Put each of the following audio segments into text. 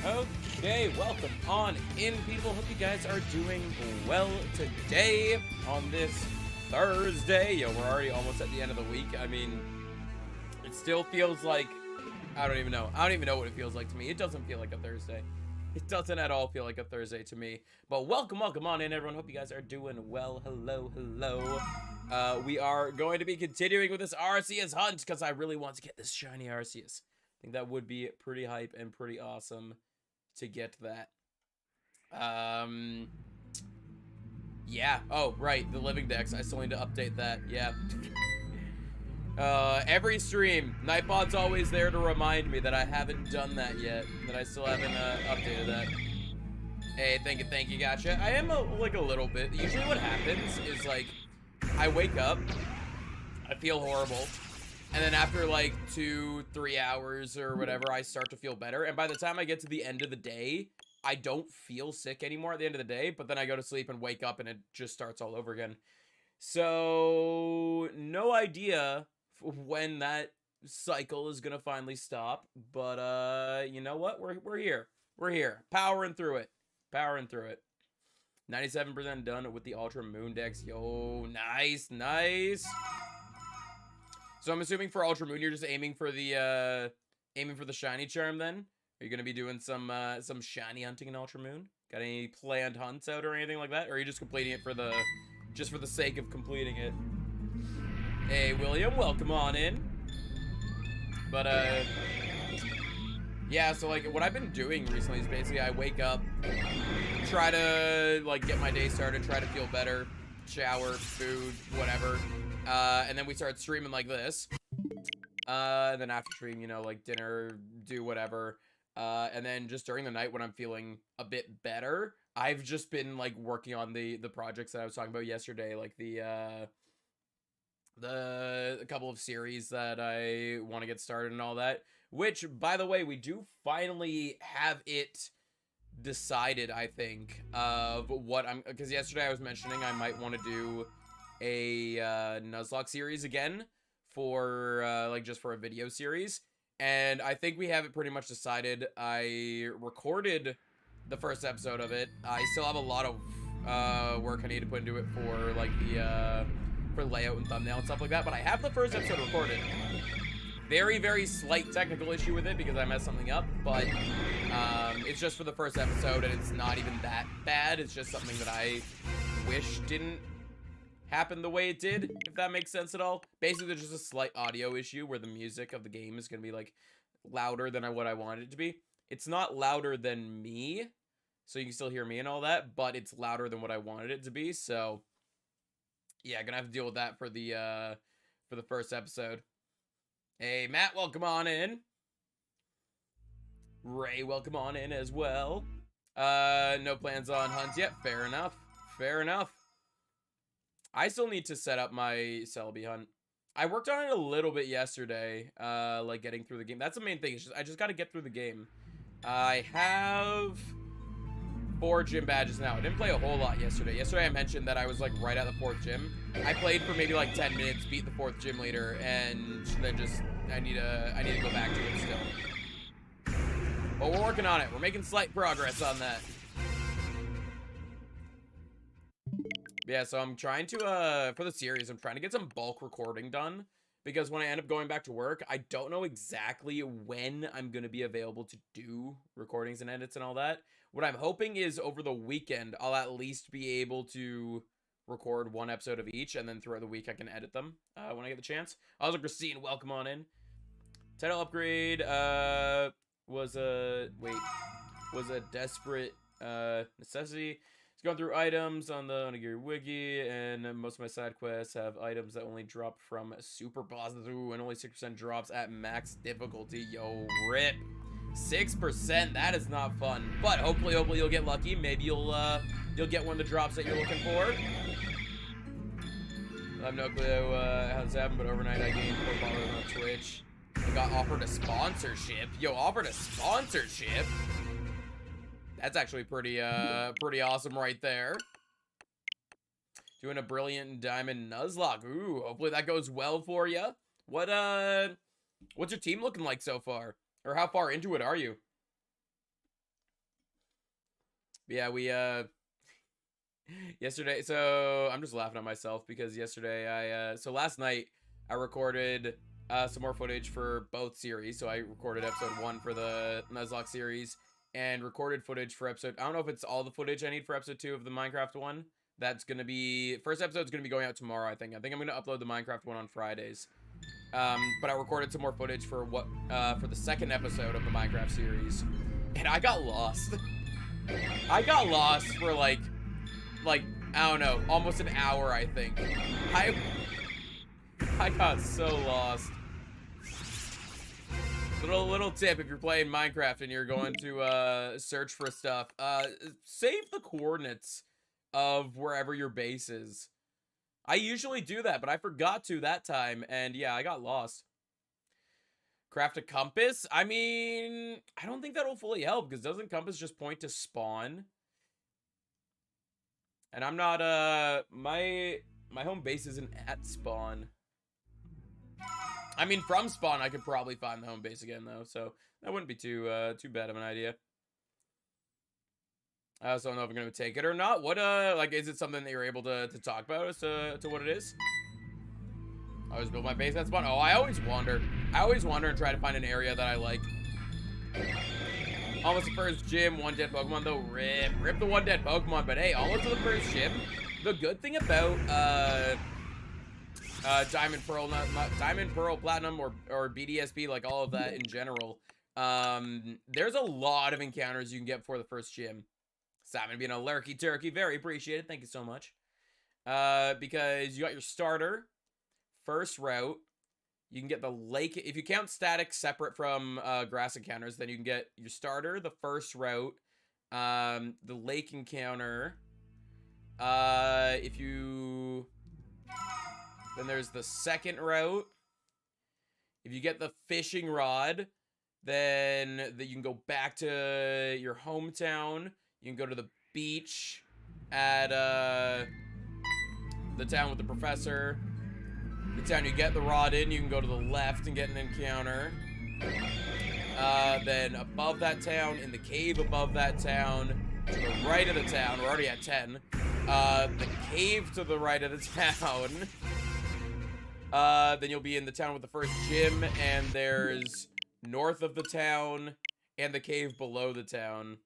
Okay, welcome on in, people. Hope you guys are doing well today on this Thursday. Yo, we're already almost at the end of the week. I mean, it still feels like, I don't even know. I don't even know what it feels like to me. It doesn't feel like a Thursday. It doesn't at all feel like a Thursday to me. But welcome on in, everyone. Hope you guys are doing well. Hello. We are going to be continuing with this Arceus hunt because I really want to get this shiny Arceus. I think that would be pretty hype and pretty awesome to get that. Yeah. Oh, right. The living dex. I still need to update that. Yeah. Every stream, Nightbot's always there to remind me that I haven't done that yet. That I still haven't updated that. Hey, thank you, gotcha. I am like a little bit. Usually what happens is like, I wake up, I feel horrible, and then after like 2-3 hours or whatever, I start to feel better. And by the time I get to the end of the day, I don't feel sick anymore at the end of the day, but then I go to sleep and wake up and it just starts all over again. So, no idea when that cycle is gonna finally stop, but you know what? We're here. We're here. Powering through it. 97% done with the Ultra Moon Dex. Yo, nice. So I'm assuming for Ultra Moon, you're just aiming for the shiny charm then? Are you gonna be doing some shiny hunting in Ultra Moon? Got any planned hunts out or anything like that? Or are you just completing it for the sake of completing it? Hey, William, welcome on in. But yeah, so like what I've been doing recently is basically I wake up, try to like get my day started, try to feel better, shower, food, whatever, and then we start streaming like this. And then after stream, you know, like dinner, do whatever, and then just during the night when I'm feeling a bit better, I've just been like working on the projects that I was talking about yesterday, like the couple of series that I want to get started and all that. Which, by the way, we do finally have it decided, I think, of what I'm... Because yesterday I was mentioning I might want to do a Nuzlocke series again for, like, just for a video series. And I think we have it pretty much decided. I recorded the first episode of it. I still have a lot of work I need to put into it for, like, the... for layout and thumbnail and stuff like that. But I have the first episode recorded. Very slight technical issue with it because I messed something up, but it's just for the first episode and it's not even that bad. It's just something that I wish didn't happen the way it did, if that makes sense at all. Basically, there's just a slight audio issue where the music of the game is going to be like louder than what I wanted it to be. It's not louder than me, so you can still hear me and all that, but it's louder than what I wanted it to be. So yeah, gonna have to deal with that for the first episode. Hey, Matt, welcome on in. Ray, welcome on in as well. No plans on hunts yet. Fair enough. I still need to set up my Celebi hunt. I worked on it a little bit yesterday, like getting through the game. That's the main thing. I just got to get through the game. I have 4 gym badges now. I didn't play a whole lot yesterday. Yesterday I mentioned that I was like right at the 4th gym. I played for maybe like 10 minutes, beat the 4th gym leader, and then just I need to go back to it still. But we're working on it. We're making slight progress on that. Yeah, so I'm trying to for the series, I'm trying to get some bulk recording done. Because when I end up going back to work, I don't know exactly when I'm going to be available to do recordings and edits and all that. What I'm hoping is over the weekend, I'll at least be able to record 1 episode of each, and then throughout the week I can edit them when I get the chance. Also, Christine, welcome on in. Title upgrade was a desperate necessity. It's going through items on the Onigiri Wiki, and most of my side quests have items that only drop from super bosses, and only 6% drops at max difficulty. Yo, rip. 6%, that is not fun. But hopefully you'll get lucky. Maybe you'll get one of the drops that you're looking for. I have no clue how this happened, but overnight I gained 4 followers on Twitch. I got offered a sponsorship. Yo, offered a sponsorship? That's actually pretty awesome right there. Doing a brilliant diamond Nuzlocke. Ooh, hopefully that goes well for you. What's your team looking like so far? Or how far into it are you? Yeah, we yesterday, so I'm just laughing at myself because yesterday so last night I recorded some more footage for both series. So I recorded episode 1 for the Nuzlocke series and recorded footage for episode, I don't know if it's all the footage I need for episode 2 of the Minecraft one. That's gonna be, first episode's gonna be going out tomorrow, I think. I'm gonna upload the Minecraft one on Fridays. But I recorded some more footage for for the second episode of the Minecraft series, and I got lost. I got lost for like I don't know, almost an hour, I think. I got so lost. Little tip: if you're playing Minecraft and you're going to search for stuff, save the coordinates of wherever your base is. I usually do that, but I forgot to that time, and yeah, I got lost. Craft a compass? I mean, I don't think that'll fully help, because doesn't compass just point to spawn? And I'm not, my home base isn't at spawn. I mean, from spawn, I could probably find the home base again, though, so that wouldn't be too bad of an idea. I also don't know if I'm gonna take it or not. What, like, is it something that you're able to talk about as to what it is? I always build my base at spawn. Oh, I always wander. I always wander and try to find an area that I like. Almost the first gym, 1 dead Pokemon, though. Rip the 1 dead Pokemon, but hey, almost to the first gym. The good thing about, Diamond, Pearl, not Diamond, Pearl, Platinum, or BDSP, like all of that in general, there's a lot of encounters you can get before the first gym. Simon being a lurky turkey, very appreciated. Thank you so much. Because you got your starter, first route. You can get the lake. If you count static separate from grass encounters, then you can get your starter, the first route, the lake encounter. Then there's the second route. If you get the fishing rod, then you can go back to your hometown. You can go to the beach at the town with the professor. The town you get the rod in, you can go to the left and get an encounter. Then above that town, in the cave above that town, to the right of the town, we're already at 10. The cave to the right of the town. Then you'll be in the town with the first gym, and there's north of the town and the cave below the town.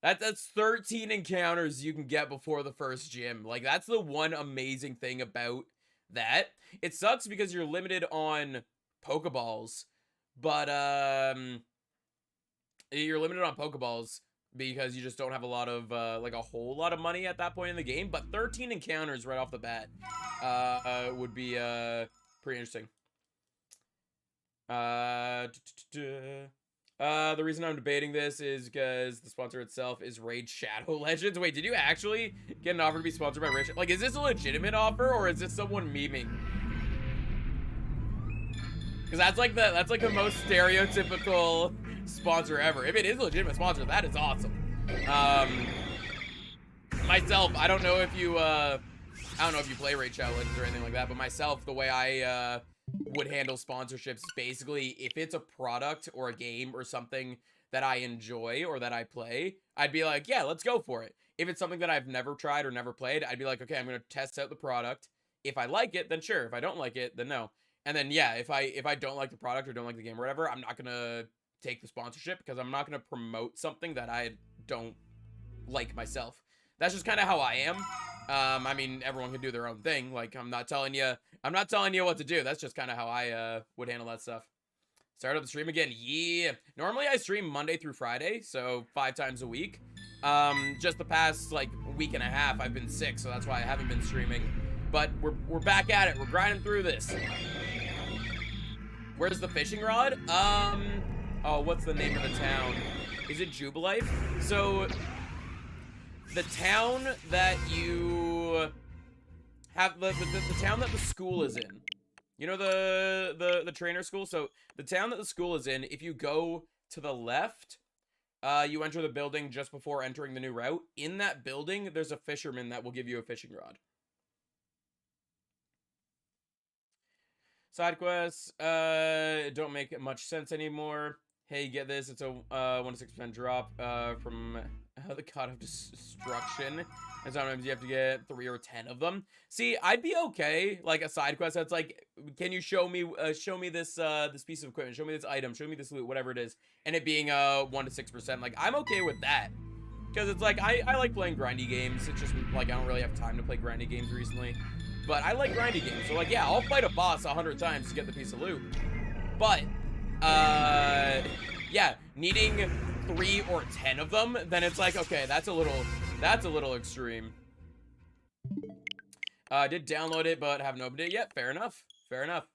That's 13 encounters you can get before the first gym. Like, that's the one amazing thing about that. It sucks because you're limited on Pokeballs, but you're limited on Pokeballs because you just don't have a lot of like a whole lot of money at that point in the game. But 13 encounters right off the bat would be pretty interesting. The reason I'm debating this is because the sponsor itself is Raid Shadow Legends. Wait, did you actually get an offer to be sponsored by Raid Shadow? Like, is this a legitimate offer, or is this someone memeing? Because that's like the most stereotypical sponsor ever. If it is a legitimate sponsor, that is awesome. Myself, I don't know if you play Raid Shadow Legends or anything like that, but myself, the way I would handle sponsorships is basically, if it's a product or a game or something that I enjoy or that I play, I'd be like, yeah, let's go for it. If it's something that I've never tried or never played, I'd be like, okay, I'm gonna test out the product. If I like it, then sure. If I don't like it, then no. And then yeah, if I don't like the product or don't like the game or whatever, I'm not gonna take the sponsorship because I'm not gonna promote something that I don't like myself. That's just kind of how I am. I mean, everyone can do their own thing. Like, I'm not telling you what to do. That's just kind of how I would handle that stuff. Start up the stream again. Yeah. Normally I stream Monday through Friday, so 5 times a week. Just the past like week and a half I've been sick, so that's why I haven't been streaming. But we're back at it. We're grinding through this. Where's the fishing rod? Oh, what's the name of the town? Is it Jubilife? So the town that you have, the town that the school is in, you know, the trainer school. So the town that the school is in, if you go to the left, you enter the building just before entering the new route. In that building, there's a fisherman that will give you a fishing rod. Side quests don't make much sense anymore. Hey, get this, it's a 1 to 6% drop from the God of Destruction, and sometimes you have to get 3 or 10 of them. See, I'd be okay, like, a side quest that's like, can you show me this, this piece of equipment, show me this item, show me this loot, whatever it is, and it being, 1 to 6%, like, I'm okay with that. Because it's like, I like playing grindy games. It's just, like, I don't really have time to play grindy games recently. But I like grindy games. So, like, yeah, I'll fight a boss 100 times to get the piece of loot. But, yeah, needing 3 or 10 of them, then it's like, okay, that's a little extreme. Did download it, but haven't opened it yet. Fair enough. Fair enough.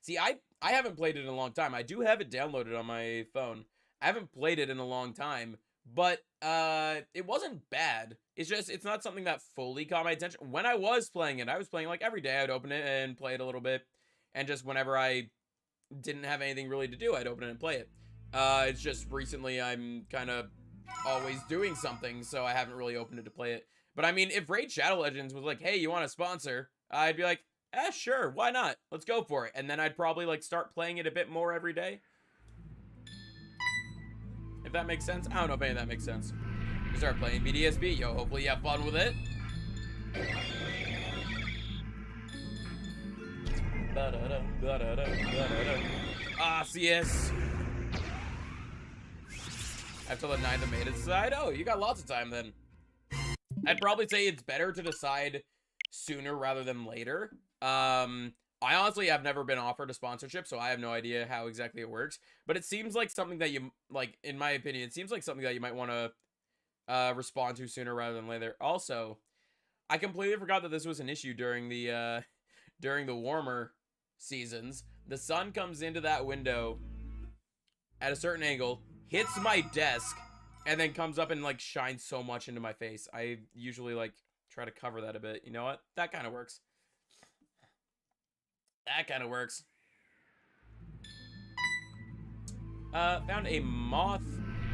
See, I haven't played it in a long time. I do have it downloaded on my phone. I haven't played it in a long time. But, it wasn't bad. It's just, it's not something that fully caught my attention. When I was playing it, I was playing, like, every day. I'd open it and play it a little bit. And just whenever I didn't have anything really to do, I'd open it and play it. It's just recently I'm kind of always doing something, so I haven't really opened it to play it. But, I mean, if Raid Shadow Legends was like, hey, you want a sponsor? I'd be like, sure, why not? Let's go for it. And then I'd probably, like, start playing it a bit more every day. If that makes sense. I don't know if any of that makes sense. You start playing BDSP. Yo, hopefully you have fun with it. Arceus. After the 9th of May to decide. Oh, you got lots of time then. I'd probably say it's better to decide sooner rather than later. I honestly have never been offered a sponsorship, so I have no idea how exactly it works. But it seems like something that you, like, in my opinion, it seems like something that you might want to respond to sooner rather than later. Also, I completely forgot that this was an issue during the warmer seasons. The sun comes into that window at a certain angle, hits my desk, and then comes up and, like, shines so much into my face. I usually, like, try to cover that a bit. You know what? That kind of works. That kind of works. Found a moth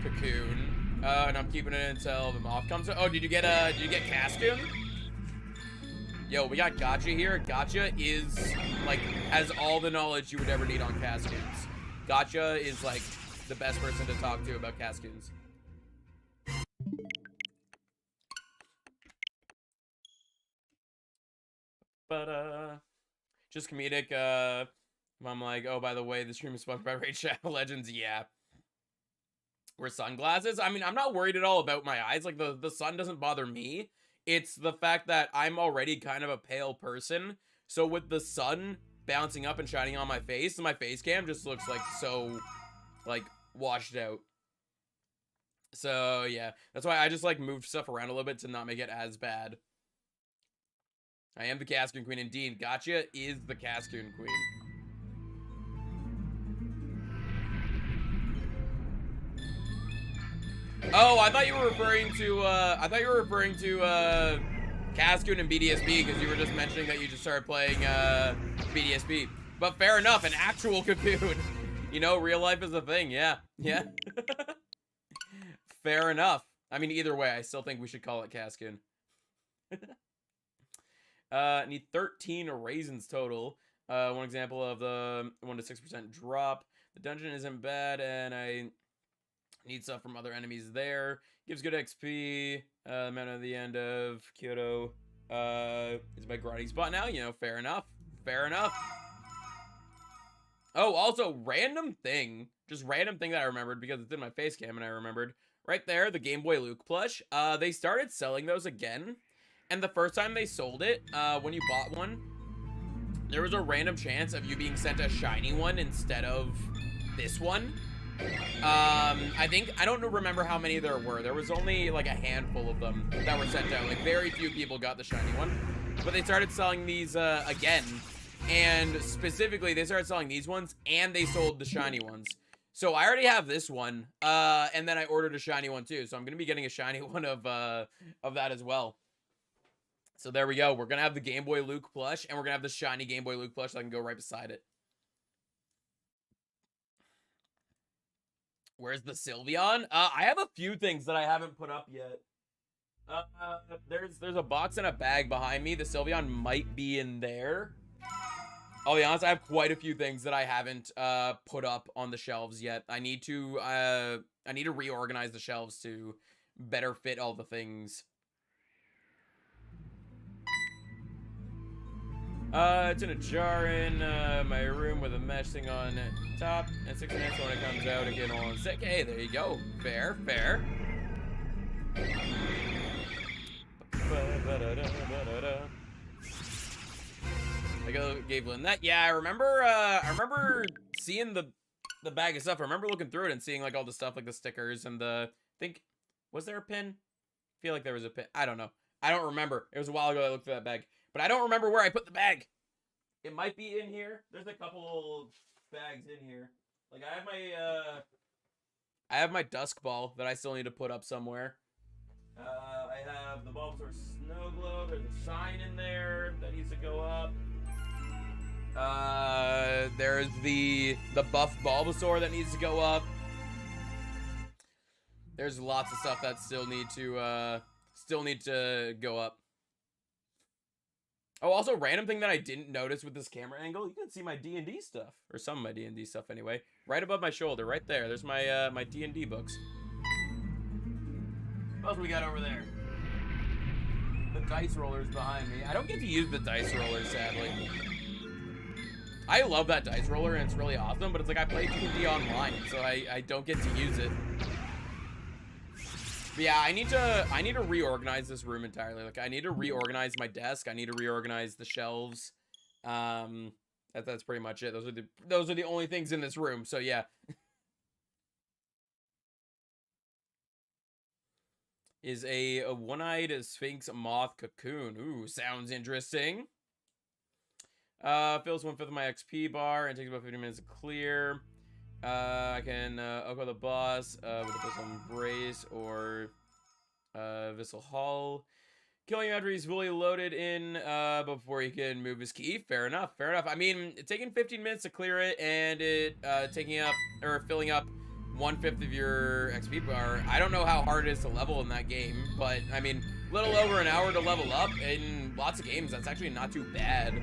cocoon. And I'm keeping it until the moth comes. Oh, did you get Cascoon? Yo, we got Gotcha here. Gotcha is, like, has all the knowledge you would ever need on Cascoons. Gotcha is, like, the best person to talk to about Cascoons. But, just comedic, I'm like, oh, by the way, the stream is sponsored by Raid Shadow Legends. Yeah. Wear sunglasses? I mean, I'm not worried at all about my eyes. Like, the sun doesn't bother me. It's the fact that I'm already kind of a pale person. So with the sun bouncing up and shining on my face cam just looks, like, so, like, washed out. So, yeah. That's why I just, like, moved stuff around a little bit to not make it as bad. I am the Cascoon Queen, indeed. Gotcha is the Cascoon Queen. Oh, I thought you were referring to, Cascoon and BDSP, because you were just mentioning that you just started playing, BDSP. But fair enough, an actual cocoon. You know, real life is a thing, yeah. Yeah. Fair enough. I mean, either way, I still think we should call it Cascoon. Need 13 raisins total. One example of the 1 to 6% drop. The dungeon isn't bad, and I need stuff from other enemies there. Gives good XP. Man at the end of Kyoto is my grinding spot now. You know, fair enough. Fair enough. Oh, also, random thing. Just random thing that I remembered because it's in my face cam and I remembered. Right there, the Game Boy Luke plush. They started selling those again. And the first time they sold it, when you bought one, there was a random chance of you being sent a shiny one instead of this one. I don't remember how many there were. There was only like a handful of them that were sent out. Like very few people got the shiny one. But they started selling these again. And specifically, they started selling these ones and they sold the shiny ones. So I already have this one. And then I ordered a shiny one too. So I'm going to be getting a shiny one of that as well. So there we go. We're going to have the Game Boy Luke plush, and we're going to have the shiny Game Boy Luke plush so I can go right beside it. Where's the Sylveon? I have a few things that I haven't put up yet. There's a box and a bag behind me. The Sylveon might be in there. I'll be honest, I have quite a few things that I haven't put up on the shelves yet. I need to reorganize the shelves to better fit all the things. It's in a jar in my room with a mesh thing on top and 6 minutes when it comes out again on sick. Hey, there you go. Fair, fair. I gave Lynn that. Yeah, I remember seeing the bag of stuff. I remember looking through it and seeing like all the stuff, like the stickers and the, I think, was there a pin? I feel like there was a pin. I don't know. I don't remember. It was a while ago I looked for that bag. But I don't remember where I put the bag. It might be in here. There's a couple bags in here. Like I have my dusk ball that I still need to put up somewhere. I have the Bulbasaur Snow Globe. There's a sign in there that needs to go up. There's the buff Bulbasaur that needs to go up. There's lots of stuff that still need to go up. Oh, also, random thing that I didn't notice with this camera angle, you can see my D&D stuff, or some of my D&D stuff anyway, right above my shoulder, right there. There's my my D&D books. What else we got over there? The dice rollers behind me. I don't get to use the dice roller, sadly. I love that dice roller, and it's really awesome, but it's like I play D&D online, so I don't get to use it. But yeah, I need to reorganize this room entirely. Like, I need to reorganize my desk. I need to reorganize the shelves. That's pretty much it. Those are the only things in this room. So yeah. Is a one-eyed Sphinx moth cocoon. Ooh, sounds interesting. Fills 1/5 of my XP bar and takes about 50 minutes to clear. I can Oko the boss with a Vissel Embrace or Vissel Hull. Killing him after he's fully loaded in before he can move his key. Fair enough, fair enough. I mean, it's taking 15 minutes to clear it, and it filling up 1/5 of your XP bar. I don't know how hard it is to level in that game, but I mean, a little over an hour to level up in lots of games. That's actually not too bad.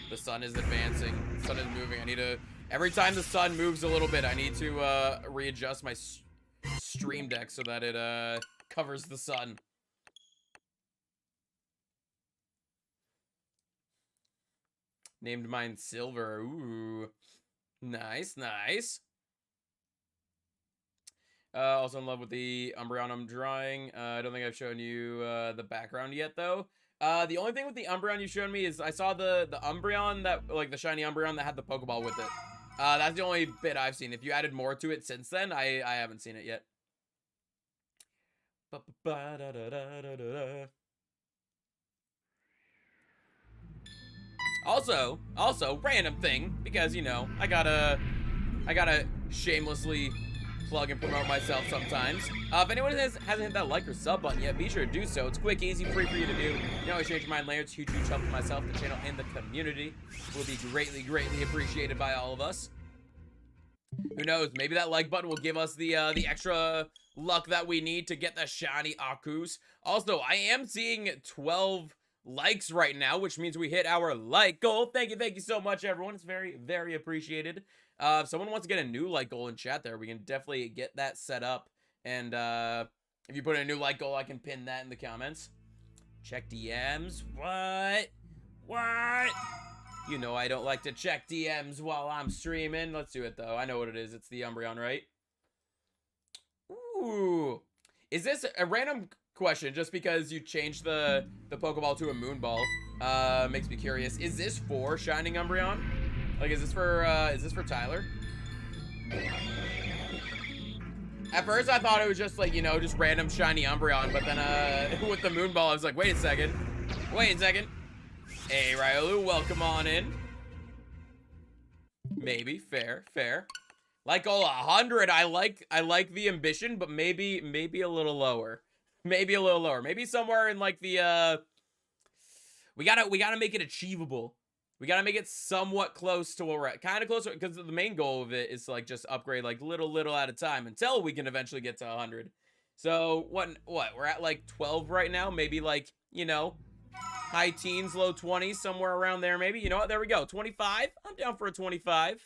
The sun is advancing. The sun is moving. I need to... Every time the sun moves a little bit, I need to readjust my stream deck so that it covers the sun. Named mine Silver. Ooh. Nice, nice. Also in love with the Umbreon I'm drawing. I don't think I've shown you the background yet, though. The only thing with the Umbreon you showed me is I saw the Umbreon that, like, the shiny Umbreon that had the Pokeball with it. That's the only bit I've seen. If you added more to it since then, I haven't seen it yet. Also, random thing, because, you know, I gotta shamelessly plug and promote myself sometimes. If anyone hasn't hit that like or sub button yet, be sure to do so. It's quick, easy, free for you to do. You know, I change your mind later. It's huge help for myself, the channel, and the community. Will be greatly appreciated by all of us. Who knows? Maybe that like button will give us the extra luck that we need to get the shiny Arceus. Also, I am seeing 12 likes right now, which means we hit our like goal. Thank you so much, everyone. It's very appreciated. If someone wants to get a new like goal in chat there, we can definitely get that set up. And if you put in a new like goal, I can pin that in the comments. Check DMs. What? You know I don't like to check DMs while I'm streaming. Let's do it, though. I know what it is. It's the Umbreon, right? Ooh. Is this a random question just because you changed the Pokeball to a Moonball? Makes me curious. Is this for Shining Umbreon? Like, is this for Tyler? At first, I thought it was just, like, you know, just random shiny Umbreon, but then, with the Moonball, I was like, wait a second. Hey, Ryolu, welcome on in. Maybe, fair. Like goal 100, I like the ambition, but maybe a little lower. Maybe somewhere in, like, the, we gotta make it achievable. We gotta make it somewhat close to where we're at. Kind of closer, because the main goal of it is to, like, just upgrade, like, little at a time until we can eventually get to 100. So, what? We're at, like, 12 right now. Maybe, like, you know, high teens, low 20s, somewhere around there, maybe. You know what? There we go. 25? I'm down for a 25.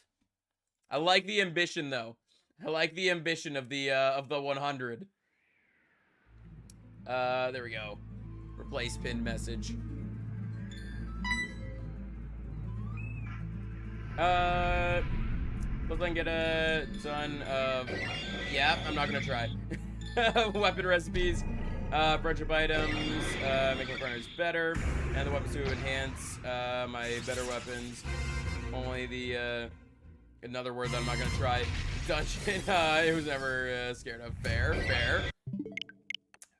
I like the ambition, though. I like the ambition of the 100. There we go. Replace pinned message. Let's then get a ton of... Yeah, I'm not gonna try. Weapon recipes, friendship items, make my partners better, and the weapons to enhance my better weapons. Only the, another word that I'm not gonna try. Dungeon, it was never scared of. Fair.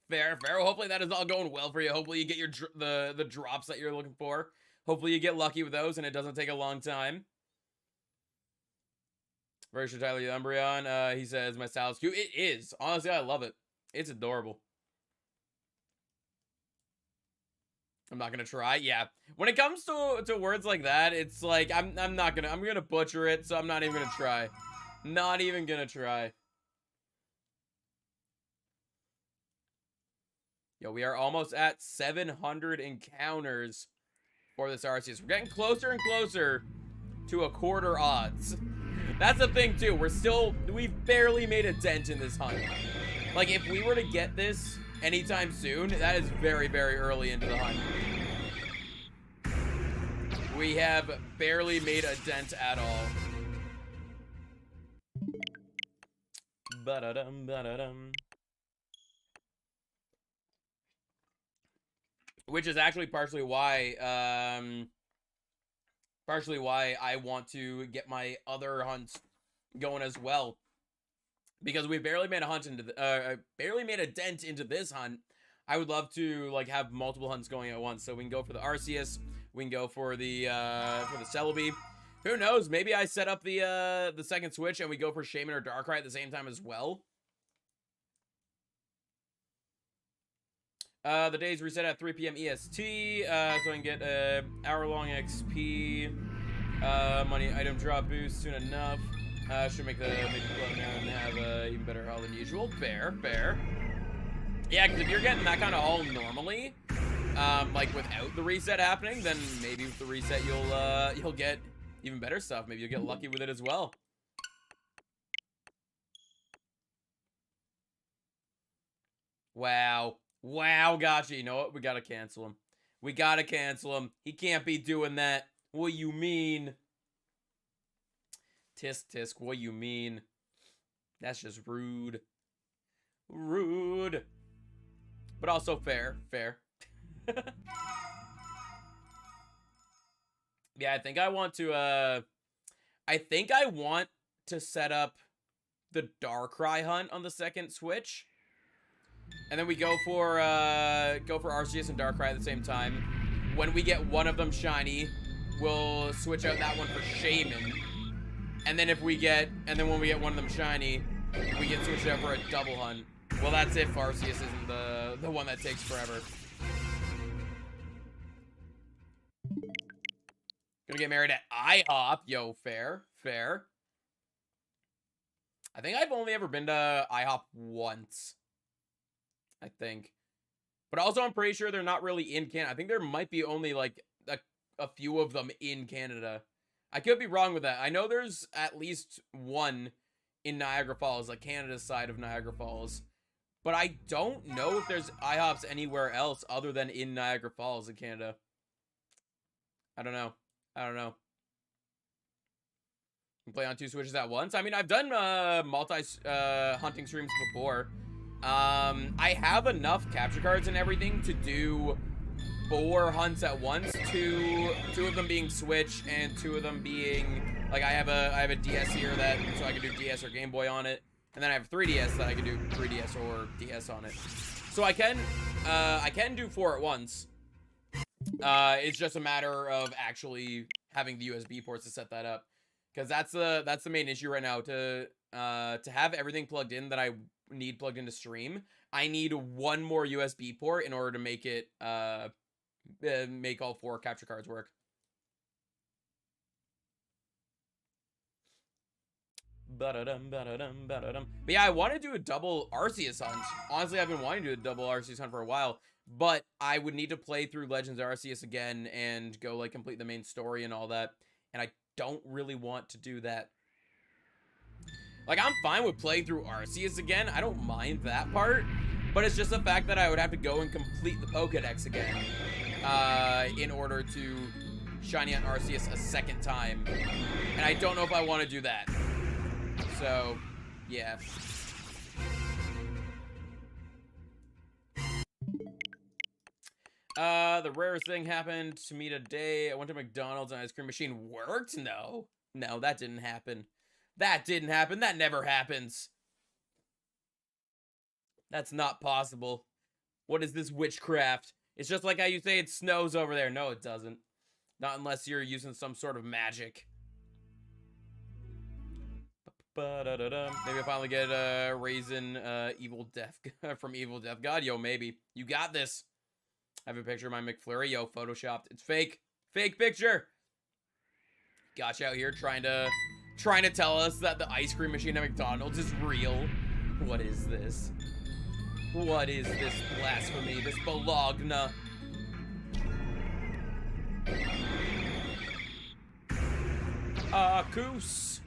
Well, hopefully that is all going well for you. Hopefully you get your the drops that you're looking for. Hopefully you get lucky with those and it doesn't take a long time. Very sure Tyler Umbreon, he says, my style is cute. It is. Honestly, I love it. It's adorable. I'm not gonna try. Yeah. When it comes to words like that, it's like, I'm gonna butcher it, so I'm not even gonna try. Not even gonna try. Yo, we are almost at 700 encounters for this Arceus. We're getting closer and closer to a quarter odds. That's the thing, too. We've barely made a dent in this hunt. Like, if we were to get this anytime soon, that is very, very early into the hunt. We have barely made a dent at all. Ba-da-dum, ba-da-dum. Which is actually partially why I want to get my other hunts going as well, because we barely made a hunt into barely made a dent into this hunt. I would love to like have multiple hunts going at once, so we can go for the Arceus, we can go for the Celebi. Who knows? Maybe I set up the second switch and we go for Shaman or Darkrai at the same time as well. The days reset at 3 p.m. EST, so I can get hour-long XP, money item drop boost soon enough. Should make the flow now and have even better haul than usual. Fair. Yeah, because if you're getting that kind of haul normally, like without the reset happening, then maybe with the reset you'll get even better stuff. Maybe you'll get lucky with it as well. Wow, gotcha. You know what? We gotta cancel him. He can't be doing that. What you mean? Tisk, what you mean? That's just rude. But also fair. Yeah, I think I want to set up the Darkrai hunt on the second switch. And then we go for Arceus and Darkrai at the same time. When we get one of them shiny, we'll switch out that one for Shaman. And then when we get one of them shiny, we get switched out for a double hunt. Well, that's if Arceus isn't the one that takes forever. Gonna get married at IHOP. Yo, fair. I think I've only ever been to IHOP once. I think. But also, I'm pretty sure they're not really in Canada. I think there might be only, like, a few of them in Canada. I could be wrong with that. I know there's at least one in Niagara Falls, like Canada's side of Niagara Falls. But I don't know if there's IHOPs anywhere else other than in Niagara Falls in Canada. I don't know. You can play on 2 switches at once. I mean, I've done multi-hunting streams before. I have enough capture cards and everything to do 4 hunts at once. Two of them being Switch and 2 of them being like I have a DS here so I can do DS or Game Boy on it, and then I have 3DS that I can do 3DS or DS on it. So I can do 4 at once. It's just a matter of actually having the USB ports to set that up, because that's the main issue right now. To have everything plugged in that I need plugged into stream, I need 1 more USB port in order to make it make all 4 capture cards work. But yeah, I want to do a double Arceus hunt. Honestly, I've been wanting to do a double Arceus hunt for a while, but I would need to play through Legends Arceus again and go like complete the main story and all that, and I don't really want to do that. Like, I'm fine with playing through Arceus again. I don't mind that part. But it's just the fact that I would have to go and complete the Pokedex again in order to shiny on Arceus a second time. And I don't know if I want to do that. So, yeah. The rarest thing happened to me today. I went to McDonald's and ice cream machine worked? No. No, that didn't happen. That didn't happen. That never happens. That's not possible. What is this witchcraft? It's just like how you say it snows over there. No, it doesn't. Not unless you're using some sort of magic. Maybe I'll finally get a raisin Evil Death from Evil Death God. Yo, maybe. You got this. I have a picture of my McFlurry. Yo, photoshopped. It's fake. Fake picture. Gotcha out here trying to tell us that the ice cream machine at McDonald's is real. What is this? What is this blasphemy? This Bologna? Arceus.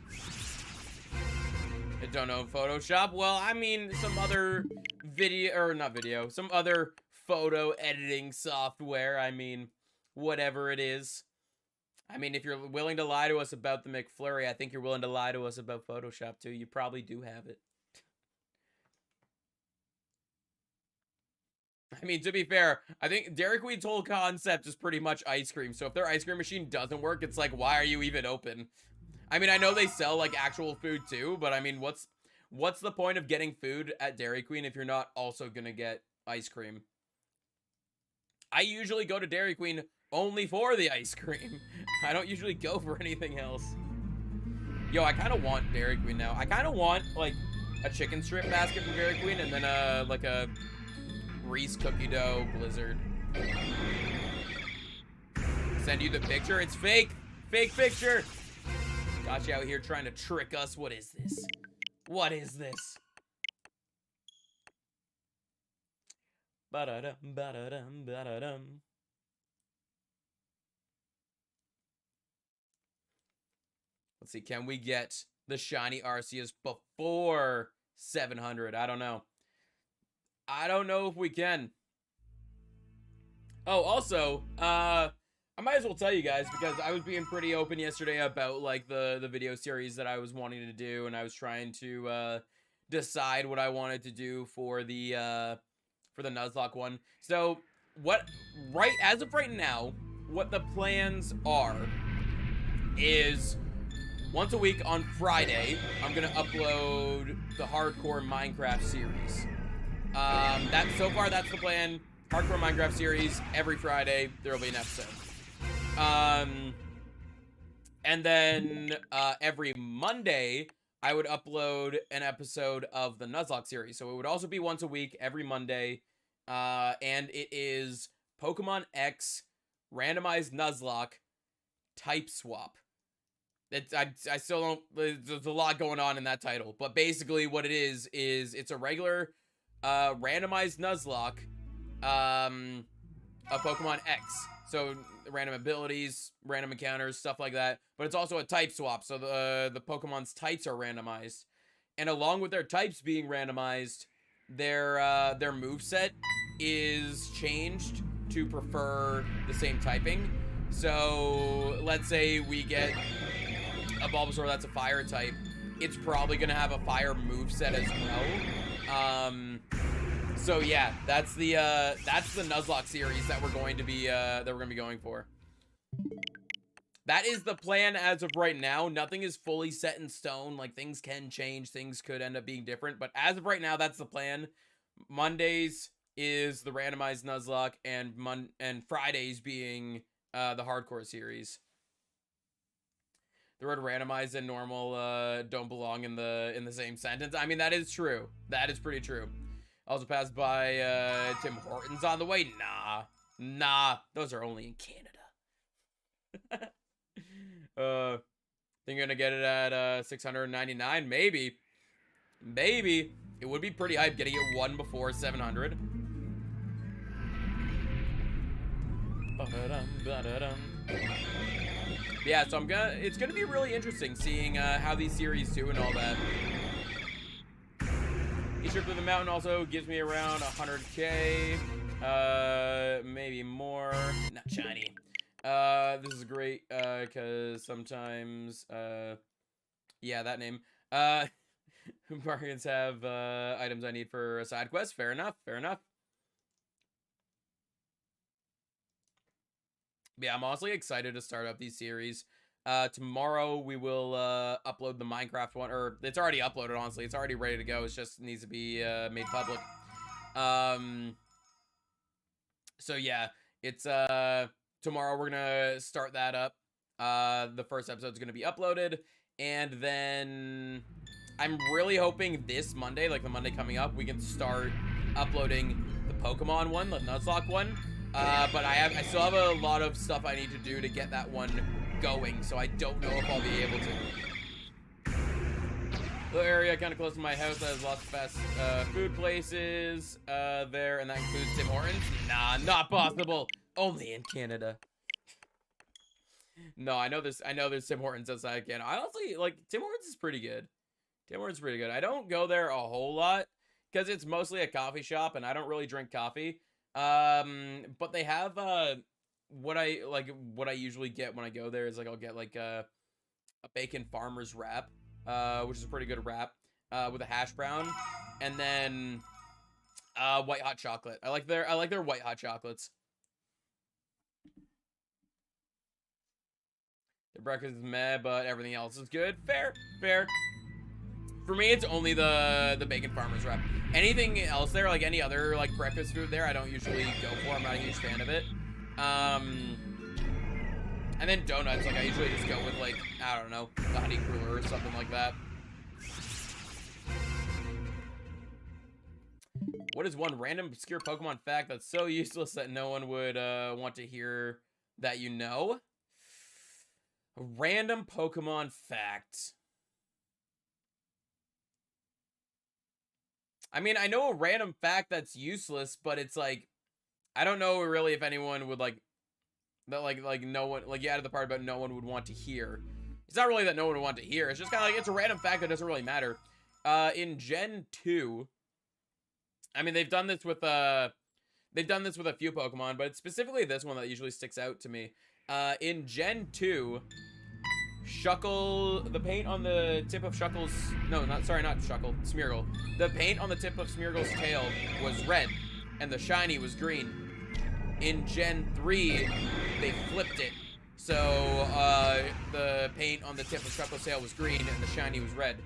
I don't know Photoshop. Well, I mean, some other some other photo editing software. I mean, whatever it is. I mean, if you're willing to lie to us about the McFlurry, I think you're willing to lie to us about Photoshop too. You probably do have it. I mean, to be fair, I think Dairy Queen's whole concept is pretty much ice cream. So if their ice cream machine doesn't work, it's like, why are you even open? I mean, I know they sell like actual food too, but I mean, what's the point of getting food at Dairy Queen if you're not also gonna get ice cream? I usually go to Dairy Queen only for the ice cream. I don't usually go for anything else. Yo, I kind of want Dairy Queen now. I kind of want like a chicken strip basket from Dairy Queen and then like a Reese cookie dough blizzard. Send you the picture. It's fake. Fake picture. Got you out here trying to trick us. What is this? What is this? Ba-da-dum, ba-da-dum, ba-da-dum. Let's see. Can we get the shiny Arceus before 700? I don't know. I don't know if we can. Oh, also, I might as well tell you guys, because I was being pretty open yesterday about, like, the video series that I was wanting to do, and I was trying to, decide what I wanted to do for the Nuzlocke one. So, as of right now, what the plans are is once a week on Friday, I'm gonna upload the Hardcore Minecraft series. So far, that's the plan. Hardcore Minecraft series, every Friday, there will be an episode. And then, every Monday, I would upload an episode of the Nuzlocke series. So it would also be once a week, every Monday. And it is Pokemon X Randomized Nuzlocke Type Swap. I still don't, there's a lot going on in that title. But basically what it is it's a regular, randomized Nuzlocke, of Pokemon X. So random abilities, random encounters, stuff like that. But it's also a type swap, so the Pokemon's types are randomized. And along with their types being randomized, their moveset is changed to prefer the same typing. So let's say we get a Bulbasaur that's a fire type. It's probably gonna have a fire moveset as well. So yeah, that's the Nuzlocke series that we're going to be going for. That is the plan as of right now. Nothing is fully set in stone. Like, things can change, things could end up being different, but as of right now, that's the plan. Mondays is the randomized Nuzlocke, and Fridays being the hardcore series. The word randomized and normal don't belong in the same sentence. I mean, that is true. That is pretty true. Also passed by Tim Hortons on the way. Nah, those are only in Canada. Think you're gonna get it at 699? Maybe. It would be pretty hype getting it one before 700. Yeah, so it's gonna be really interesting seeing how these series do and all that. Each trip through the mountain also gives me around 100k. Maybe more. Not shiny. This is great, because sometimes, yeah, that name. Bargains have, items I need for a side quest. Fair enough, fair enough. Yeah, I'm honestly excited to start up these series. Tomorrow we will, upload the Minecraft one, or it's already uploaded, honestly. It's already ready to go. It just needs to be, made public. So yeah, it's, tomorrow we're gonna start that up. The first episode's gonna be uploaded, and then I'm really hoping this Monday, like the Monday coming up, we can start uploading the Pokemon one, the Nuzlocke one. But I still have a lot of stuff I need to do to get that one going, so I don't know if I'll be able to. The area kind of close to my house has lots of fast food places there, and that includes Tim Hortons. Nah, not possible. Only in Canada. No, I know there's Tim Hortons outside Canada. I honestly, like, Tim Hortons is pretty good. Tim Hortons is pretty good. I don't go there a whole lot because it's mostly a coffee shop, and I don't really drink coffee. But they have what I usually get when I go there is, like, I'll get like a bacon farmer's wrap, which is a pretty good wrap, with a hash brown, and then white hot chocolate. I like their white hot chocolates. The breakfast is meh, but everything else is good. Fair, fair. For me, it's only the bacon farmer's wrap. Anything else there, like any other like breakfast food there, I don't usually go for. I'm not a huge fan of it. And then donuts, like I usually just go with, like, I don't know, the honey cruller or something like that. What is one random obscure Pokemon fact that's so useless that no one would want to hear that you know? A random Pokemon fact. I mean, I know a random fact that's useless, but it's like, I don't know really if anyone would like, that like no one, like you added the part about no one would want to hear. It's not really that no one would want to hear. It's just kind of like, it's a random fact that doesn't really matter. In Gen 2, I mean, they've done this with a few Pokemon, but it's specifically this one that usually sticks out to me. In Gen 2, Shuckle, the paint on the tip of Shuckle's, not Shuckle, Smeargle. The paint on the tip of Smeargle's tail was red, and the shiny was green. In Gen 3, they flipped it. So, the paint on the tip of Shuckle's tail was green, and the shiny was red.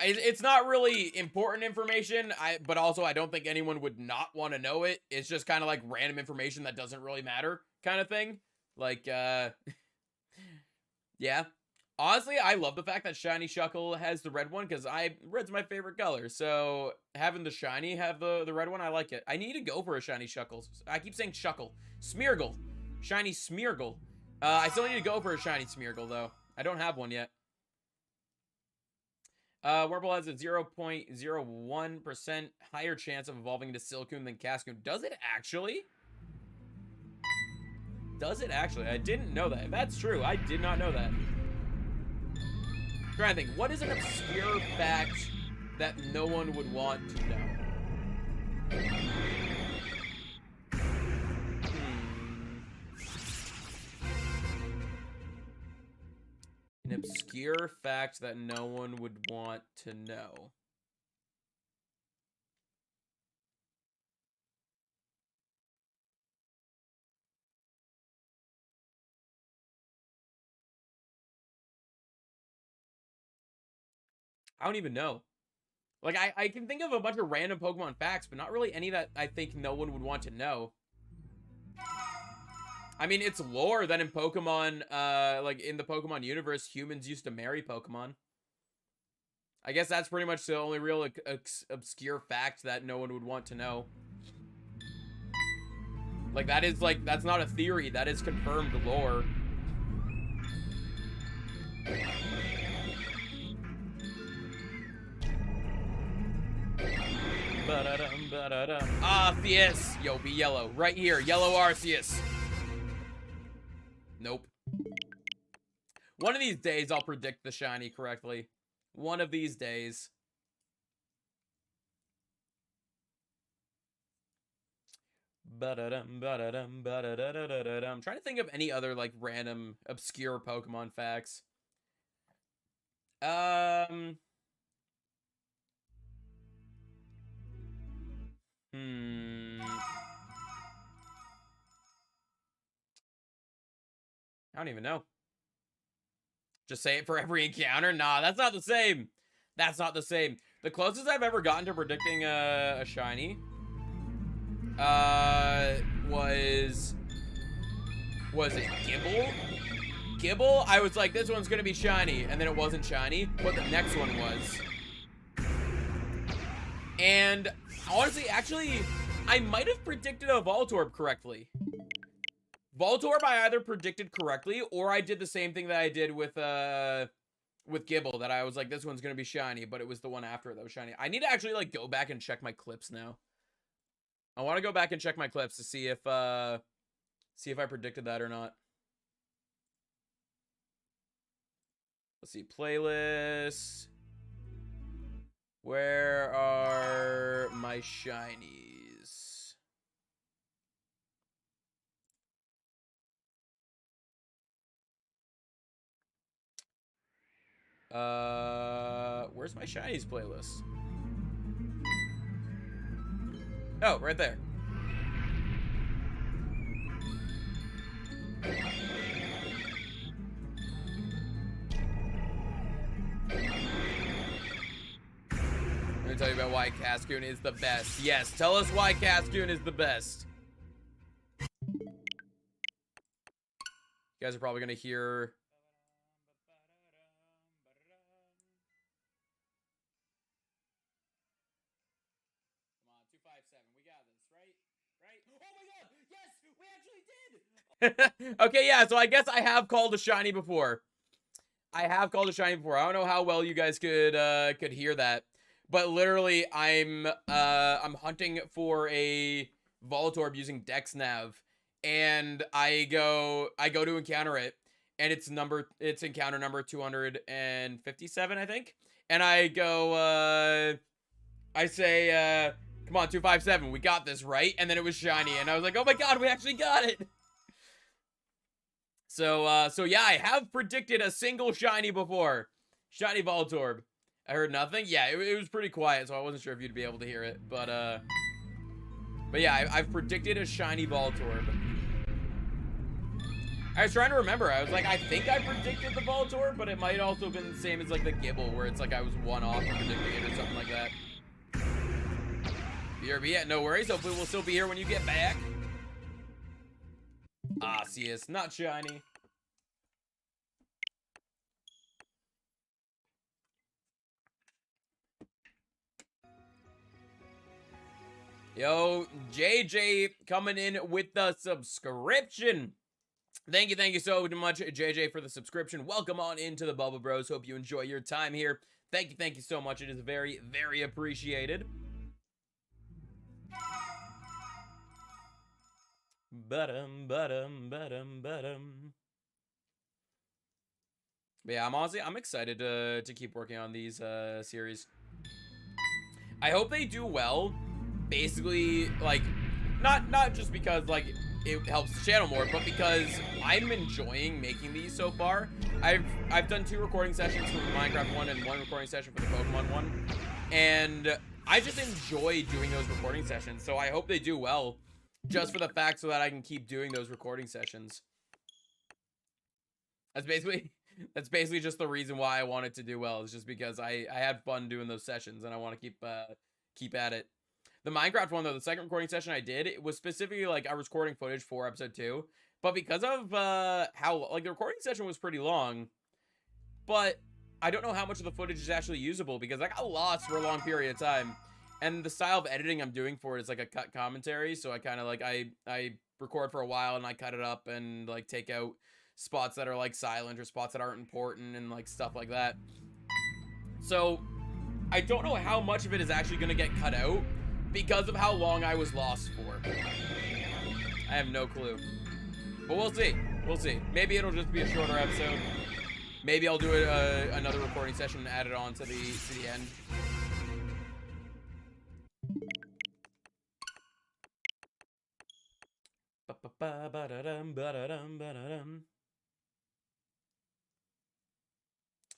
It's not really important information, but also I don't think anyone would not want to know it. It's just kind of like random information that doesn't really matter kind of thing. Like, yeah. Honestly, I love the fact that Shiny Shuckle has the red one, because red's my favorite color. So having the shiny have the red one, I like it. I need to go for a Shiny Shuckle. I keep saying Shuckle. Smeargle. Shiny Smeargle. I still need to go for a Shiny Smeargle, though. I don't have one yet. Wurmple has a 0.01% higher chance of evolving into Silcoon than Cascoon. Does it actually? Does it actually? I didn't know that. If that's true, I did not know that. I'm trying to think. What is an obscure fact that no one would want to know? An obscure fact that no one would want to know. I don't even know. Like, I can think of a bunch of random Pokemon facts, but not really any that I think no one would want to know. I mean, it's lore that in Pokemon, like, in the Pokemon universe, humans used to marry Pokemon. I guess that's pretty much the only real obscure fact that no one would want to know. Like, that is, like, that's not a theory. That is confirmed lore. Arceus! Yo, be yellow. Right here. Yellow Arceus. Nope. One of these days, I'll predict the shiny correctly. One of these days. I'm trying to think of any other like random obscure Pokemon facts. I don't even know. Just say it for every encounter? Nah, that's not the same. That's not the same. The closest I've ever gotten to predicting a shiny was it Gibble? Gibble, I was like, this one's gonna be shiny, and then it wasn't shiny, but the next one was. And honestly, actually, I might have predicted a Voltorb correctly. Voltorb I either predicted correctly, or I did the same thing that I did with Gibble, that I was like, this one's gonna be shiny, but it was the one after it that was shiny. I need to actually like go back and check my clips now. I want to go back and check my clips to see if I predicted that or not. Let's see, playlists. Where are my shinies? Where's my shinies playlist? Oh, right there. Let me tell you about why Cascoon is the best. Yes, tell us why Cascoon is the best. You guys are probably gonna hear... Okay, yeah, so I guess I have called a shiny before. I don't know how well you guys could hear that, but literally I'm hunting for a Voltorb using Dex Nav, and I go to encounter it, and it's encounter number 257, I think. And I go I say come on, 257, we got this, right? And then it was shiny, and I was like, oh my god, we actually got it. So yeah, I have predicted a single shiny before. Shiny Voltorb. I heard nothing. Yeah, it was pretty quiet, so I wasn't sure if you'd be able to hear it. But yeah, I've predicted a shiny Voltorb. I was trying to remember. I was like, I think I predicted the Voltorb, but it might also have been the same as like the Gibble, where it's like I was one off from predicting it or something like that. BRB, yeah, no worries. Hopefully we'll still be here when you get back. Arceus, not shiny. Yo, JJ coming in with the subscription. Thank you so much, JJ, for the subscription. Welcome on into the Bubble Bros. Hope you enjoy your time here. Thank you so much. It is very, very appreciated. But yeah, I'm excited to keep working on these series. I hope they do well. Basically, like, not just because like it helps the channel more, but because I'm enjoying making these so far. I've done 2 recording sessions for the Minecraft one and 1 recording session for the Pokemon one, and I just enjoy doing those recording sessions. So I hope they do well, just for the fact so that I can keep doing those recording sessions. That's basically just the reason why I want it to do well. Is just because I had fun doing those sessions, and I want to keep at it. The Minecraft one, though, the second recording session I did, it was specifically like I was recording footage for episode 2, but because of how like the recording session was pretty long, but I don't know how much of the footage is actually usable because I got lost for a long period of time, and the style of editing I'm doing for it is like a cut commentary. So I kind of like I record for a while and I cut it up and like take out spots that are like silent or spots that aren't important and like stuff like that. So I don't know how much of it is actually going to get cut out because of how long I was lost for. I have no clue. But we'll see. We'll see. Maybe it'll just be a shorter episode. Maybe I'll do another recording session and add it on to the end.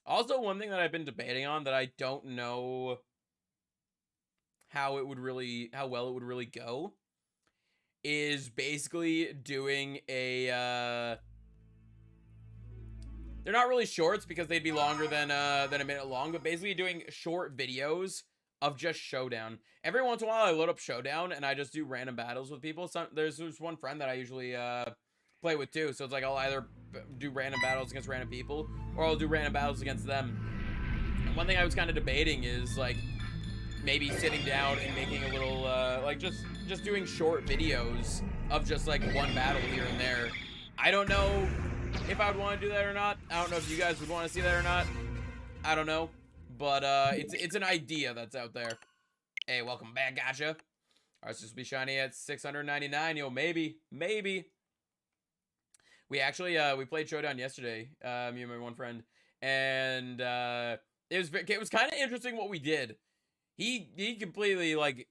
Also, one thing that I've been debating on that I don't know how well it would really go is basically doing a they're not really shorts because they'd be longer than a minute long, but basically doing short videos of just Showdown. Every once in a while I load up Showdown and I just do random battles with people. There's one friend that I usually play with too, so it's like I'll either do random battles against random people or I'll do random battles against them. And one thing I was kind of debating is like maybe sitting down and making a little like just doing short videos of just like one battle here and there. I don't know if I would want to do that or not. I don't know if you guys would want to see that or not. I don't know, but it's an idea that's out there. Hey, welcome back, gotcha. Arceus will be shiny at 699. Yo, maybe. We actually we played Showdown yesterday, me and my one friend, and it was kind of interesting what we did. He completely like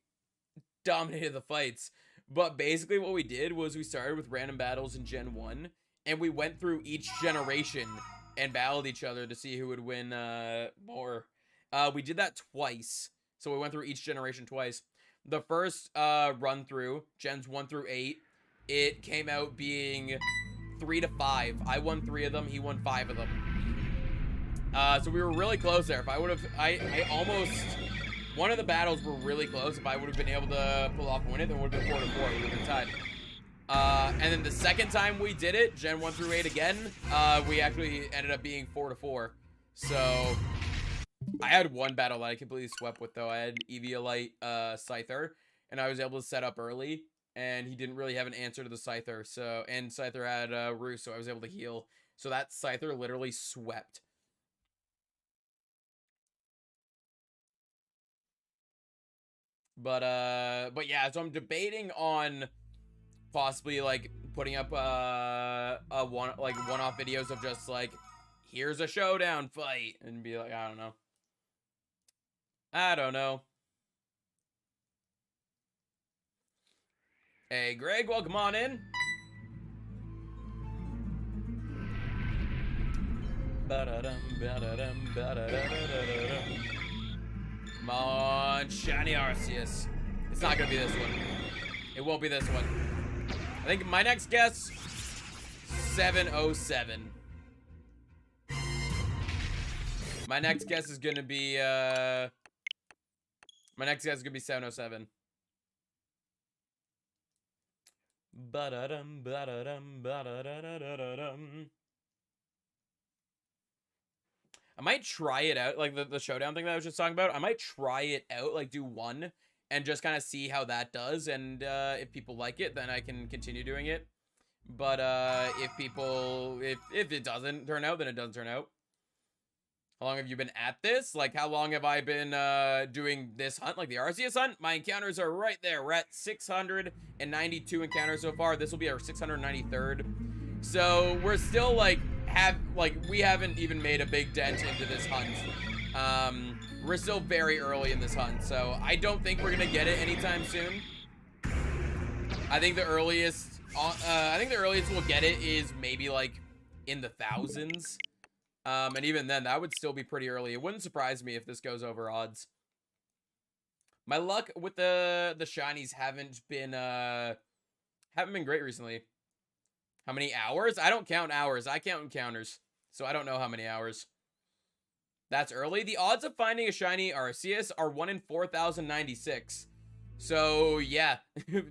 dominated the fights, but basically what we did was we started with random battles in Gen 1, and we went through each generation and battled each other to see who would win more. We did that twice, so we went through each generation twice. The first run through, Gens 1 through 8, it came out being 3-5. I won 3 of them, he won 5 of them. So we were really close there. If I would have, I almost, one of the battles were really close. If I would have been able to pull off and win it, then it would have been 4-4. We would have been tied. And then the second time we did it, Gen 1 through 8 again, we actually ended up being 4-4. So I had one battle that I completely swept with though. I had Eviolite Scyther, and I was able to set up early, and he didn't really have an answer to the Scyther. So, and Scyther had Roost, so I was able to heal. So that Scyther literally swept. But yeah, so I'm debating on possibly like putting up one-off videos of just like, here's a Showdown fight, and be like, I don't know. Hey Greg, welcome on in. Come on, shiny Arceus. It's not gonna be this one. It won't be this one. I think my next guess, 707. My next guess is gonna be 707. I might try it out, like the Showdown thing that I was just talking about. I might try it out, like do one and just kind of see how that does, and if people like it, then I can continue doing it. But if it doesn't turn out, then it doesn't turn out. How long have you been at this? Like, how long have I been doing this hunt, like the Arceus hunt? My encounters are right there. We're at 692 encounters so far. This will be our 693rd. So we're still like we haven't even made a big dent into this hunt. We're still very early in this hunt, so I don't think we're gonna get it anytime soon. I think the earliest we'll get it is maybe like in the thousands. And even then, that would still be pretty early. It wouldn't surprise me if this goes over odds. My luck with the shinies haven't been great recently. How many hours? I don't count hours. I count encounters. So I don't know how many hours. That's early. The odds of finding a shiny Arceus are 1 in 4,096. So yeah,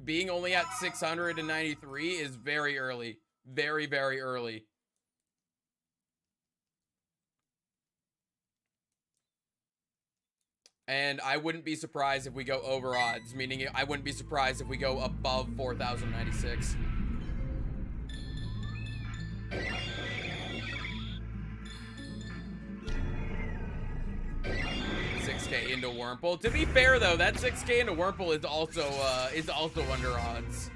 being only at 693 is very early. Very, very early. And I wouldn't be surprised if we go over odds, meaning I wouldn't be surprised if we go above 4,096. $6K into Wurmple. To be fair though, that 6K into Wurmple is also under odds.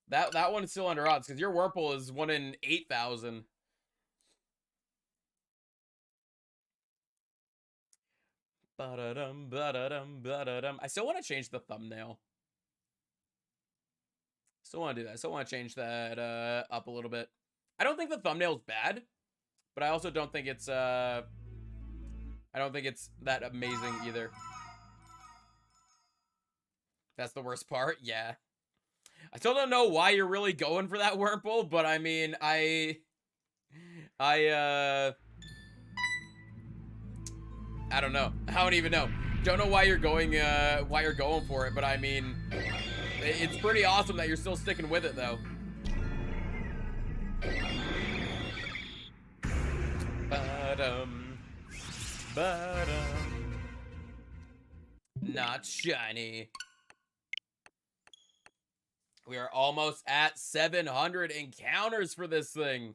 That one is still under odds because your Wurmple is 1 in 8,000. I still want to change the thumbnail. Still want to do that. Still want to change that up a little bit. I don't think the thumbnail's bad, but I also don't think it's I don't think it's that amazing either. That's the worst part. Yeah. I still don't know why you're really going for that Wurmple, but I mean, I don't know. I don't even know. Don't know why you're going for it, but I mean, it's pretty awesome that you're still sticking with it though. Not shiny. We are almost at 700 encounters for this thing.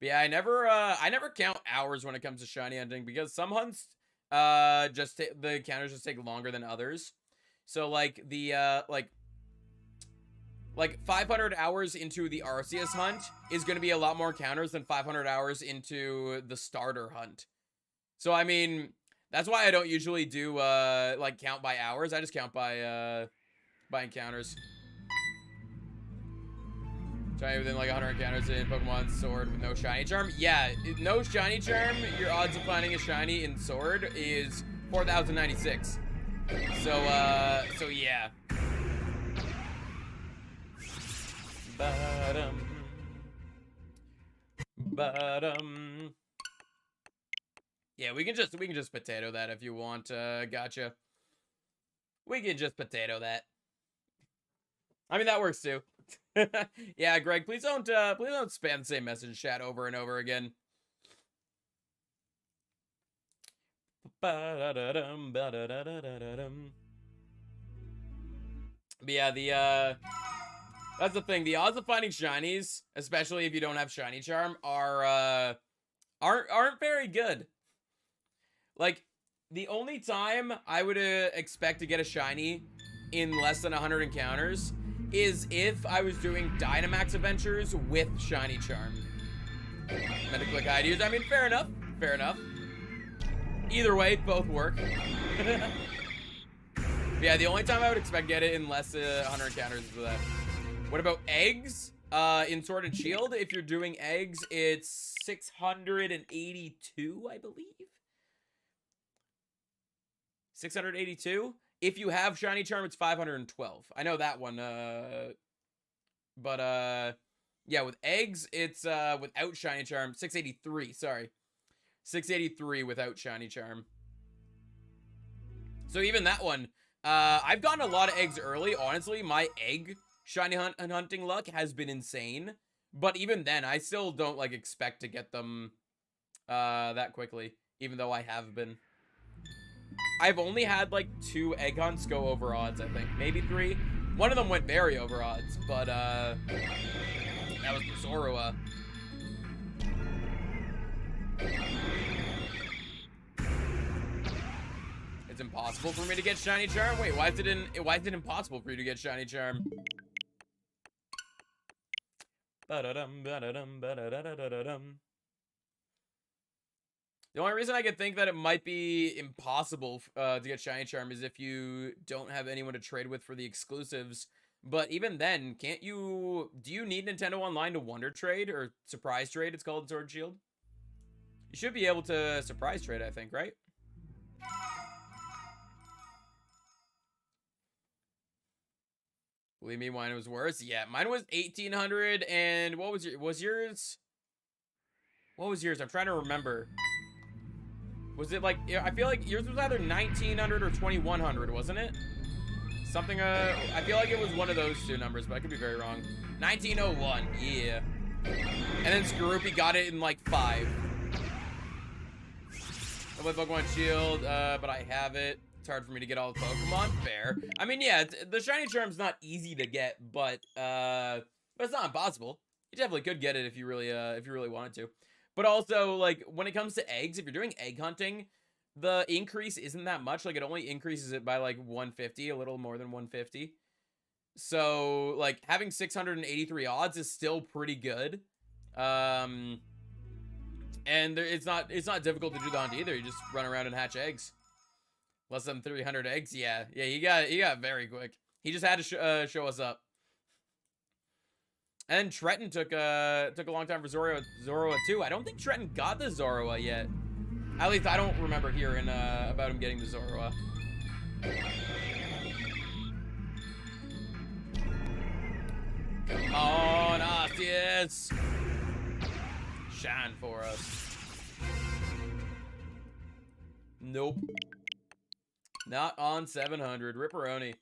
But yeah, I never count hours when it comes to shiny hunting because some hunts the encounters just take longer than others. So like the like 500 hours into the Arceus hunt is going to be a lot more encounters than 500 hours into the starter hunt. So I mean, that's why I don't usually do like count by hours. I just count by encounters. Shiny within like 100 encounters in Pokemon Sword with no shiny charm. Yeah, no shiny charm. Your odds of finding a shiny in Sword is 4,096. So yeah. Yeah, we can just potato that if you want. Gotcha. We can just potato that. I mean, that works too. Yeah, Greg, please don't spam the same message chat over and over again. But yeah, that's the thing. The odds of finding shinies, especially if you don't have shiny charm, aren't very good. Like, the only time I would expect to get a shiny in less than 100 encounters is if I was doing Dynamax adventures with shiny charm. Metaclick IDs. I mean, fair enough. Fair enough. Either way, both work. Yeah, the only time I would expect to get it in less than 100 encounters is for that. What about eggs? In Sword and Shield, if you're doing eggs, it's 682, I believe. 682. If you have shiny charm, it's 512. I know that one. But yeah, with eggs, it's without shiny charm, 683. Sorry, 683 without shiny charm. So even that one, I've gotten a lot of eggs early. Honestly, my egg shiny hunting luck has been insane. But even then, I still don't like expect to get them that quickly, even though I have been. I've only had like 2 egg hunts go over odds, I think. Maybe 3. One of them went very over odds, but that was the Zorua. It's impossible for me to get shiny charm? Wait, why is it impossible for you to get shiny charm? The only reason I could think that it might be impossible to get shiny charm is if you don't have anyone to trade with for the exclusives. But even then, do you need Nintendo Online to wonder trade or surprise trade, it's called in Sword and Shield? You should be able to surprise trade, I think, right? Believe me, mine was worse. Yeah, mine was 1,800, and what was yours? What was yours? I'm trying to remember. Was it like, I feel like yours was either 1,900 or 2,100, wasn't it? Something, I feel like it was one of those 2 numbers, but I could be very wrong. 1901, yeah. And then Skorupi got it in like 5. I play Pokemon Shield, but I have it. It's hard for me to get all the Pokemon. Fair. I mean, yeah, the shiny charm's not easy to get, but it's not impossible. You definitely could get it if you really wanted to. But also, like, when it comes to eggs, if you're doing egg hunting, the increase isn't that much. Like, it only increases it by, like, 150, a little more than 150. So, like, having 683 odds is still pretty good. And it's not difficult to do the hunt either. You just run around and hatch eggs. Less than 300 eggs? Yeah. Yeah, he got very quick. He just had to show us up. And Trenton took a long time for Zoroa too. I don't think Trenton got the Zoroa yet. At least I don't remember hearing about him getting the Zoroa. Come on, Arceus! Shine for us. Nope. Not on 700. Ripperoni.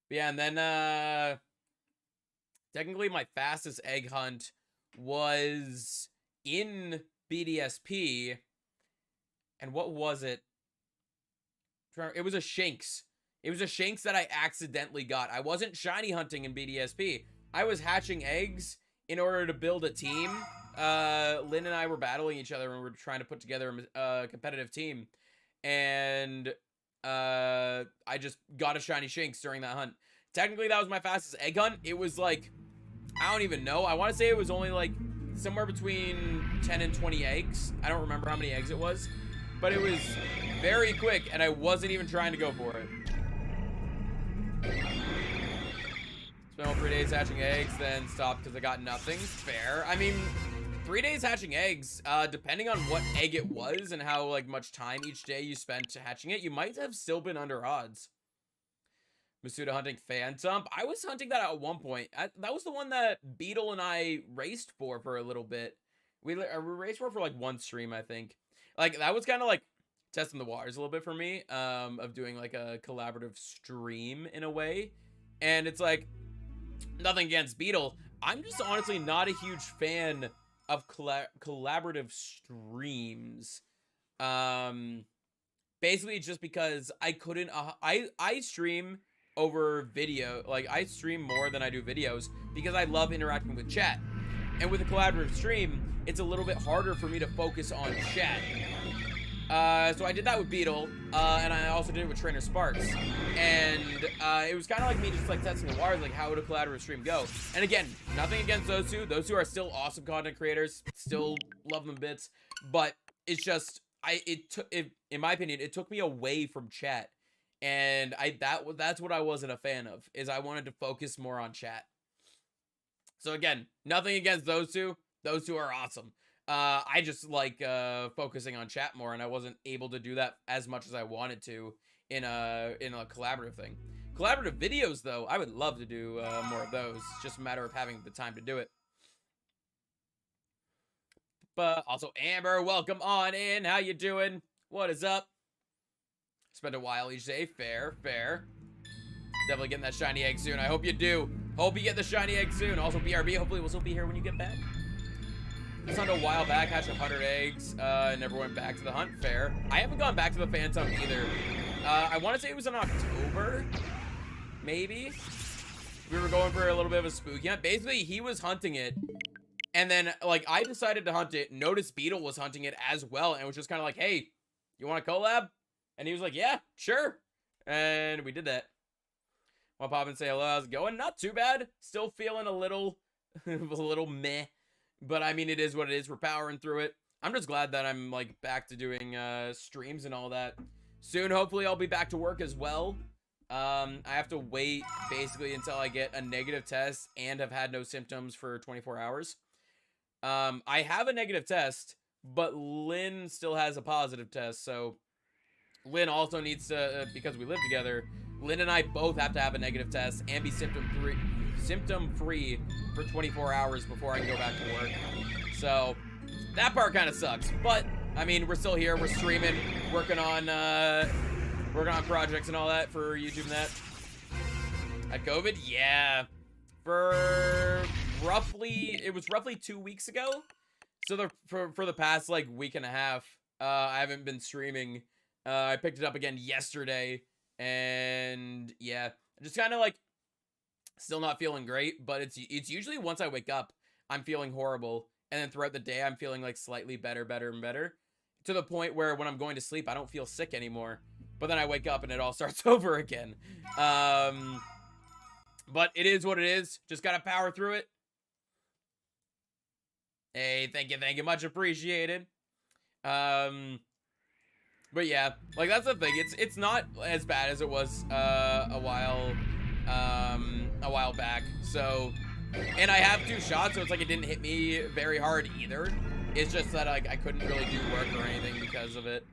But yeah, and then, technically my fastest egg hunt was in BDSP. And what was it? It was a Shanks. It was a Shanks that I accidentally got. I wasn't shiny hunting in BDSP. I was hatching eggs in order to build a team. Lynn and I were battling each other and we were trying to put together a competitive team. And I just got a shiny Shanks during that hunt. Technically, that was my fastest egg hunt. It was like, I don't even know. I want to say it was only like somewhere between 10 and 20 eggs. I don't remember how many eggs it was. But it was very quick, and I wasn't even trying to go for it. Spent all 3 days hatching eggs, then stopped because I got nothing. Fair. I mean, 3 days hatching eggs, depending on what egg it was and how like much time each day you spent hatching it, you might have still been under odds. Masuda hunting Phantom. I was hunting that at one point. That was the one that Beetle and I raced for a little bit. We raced for like one stream, I think. Like, that was kind of like testing the waters a little bit for me, of doing like a collaborative stream in a way. And it's like, nothing against Beetle. I'm just honestly not a huge fan of collaborative streams. Basically just because I couldn't, I stream over video, like I stream more than I do videos because I love interacting with chat. And with a collaborative stream, it's a little bit harder for me to focus on chat. So I did that with Beetle, and I also did it with Trainer Sparks. And it was kind of like me just like testing the waters, like how would a collaborative stream go? And again, nothing against those two. Those two are still awesome content creators. Still love them bits. But it's just, in my opinion, it took me away from chat. And that's what I wasn't a fan of, is I wanted to focus more on chat. So again, nothing against those two. Those two are awesome. I just like focusing on chat more, and I wasn't able to do that as much as I wanted to in a collaborative thing. Collaborative videos, though, I would love to do more of those. It's just a matter of having the time to do it. But also, Amber, welcome on in. How you doing? What is up? Spend a while each day. Fair, fair. Definitely getting that shiny egg soon. I hope you do. Hope you get the shiny egg soon. Also, BRB, hopefully we'll still be here when you get back. This hunt a while back, hatched 100 eggs, never went back to the hunt. Fair. I haven't gone back to the Phantom either. I want to say it was in October, maybe. We were going for a little bit of a spooky hunt. Basically, he was hunting it, and then, like, I decided to hunt it, noticed Beetle was hunting it as well, and was just kind of like, hey, you want to collab? And he was like, yeah, sure. And we did that. Want to pop and say hello, how's it going? Not too bad. Still feeling a little, a little meh. But, I mean, it is what it is. We're powering through it. I'm just glad that I'm, like, back to doing streams and all that. Soon, hopefully, I'll be back to work as well. I have to wait, basically, until I get a negative test and have had no symptoms for 24 hours. I have a negative test, but Lynn still has a positive test. So, Lynn also needs to, because we live together, Lynn and I both have to have a negative test and be symptom-free for 24 hours before I can go back to work. So, that part kind of sucks. But, I mean, we're still here. We're streaming, working on projects and all that for YouTube and that. Had COVID? Yeah. It was roughly 2 weeks ago. So, for the past, like, week and a half, I haven't been streaming. I picked it up again yesterday. And, yeah, just kind of, like, still not feeling great, but it's usually once I wake up, I'm feeling horrible, and then throughout the day, I'm feeling, like, slightly better, and better, to the point where when I'm going to sleep, I don't feel sick anymore, but then I wake up and it all starts over again. But it is what it is. Just gotta power through it. Hey, thank you, much appreciated. But yeah, like that's the thing. It's not as bad as it was a while back. So, and I have 2 shots, so it's like it didn't hit me very hard either. It's just that like I couldn't really do work or anything because of it.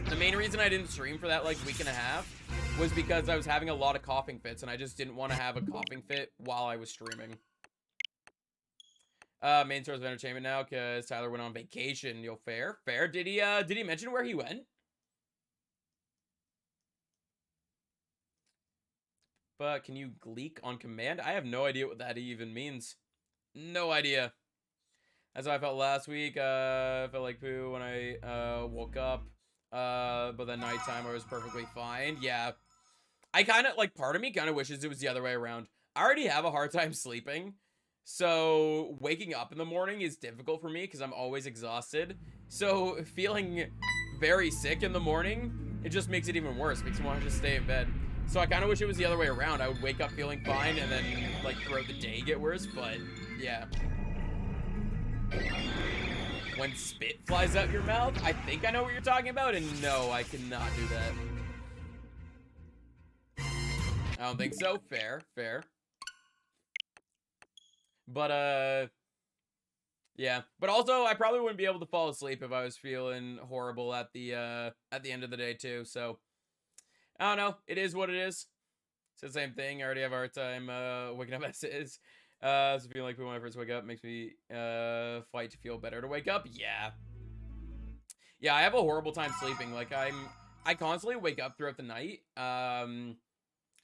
The main reason I didn't stream for that like week and a half was because I was having a lot of coughing fits, and I just didn't want to have a coughing fit while I was streaming. Main source of entertainment now, because Tyler went on vacation. Yo, fair. Did he mention where he went? But can you gleek on command? I have no idea what that even means. No idea. That's how I felt last week. I felt like poo when I woke up. But then nighttime I was perfectly fine. Yeah. I kind of, like, part of me kind of wishes it was the other way around. I already have a hard time sleeping. So waking up in the morning is difficult for me because I'm always exhausted. So feeling very sick in the morning, it just makes it even worse. Makes me want to just stay in bed. So I kind of wish it was the other way around. I would wake up feeling fine and then like throughout the day get worse. But yeah. When spit flies out your mouth, I think I know what you're talking about. And no, I cannot do that. I don't think so. Fair. But, yeah. But also, I probably wouldn't be able to fall asleep if I was feeling horrible at the end of the day, too. So, I don't know. It is what it is. It's the same thing. I already have a hard time, waking up as it is. So feeling like when I first wake up makes me, fight to feel better to wake up. Yeah. Yeah, I have a horrible time sleeping. Like, I constantly wake up throughout the night.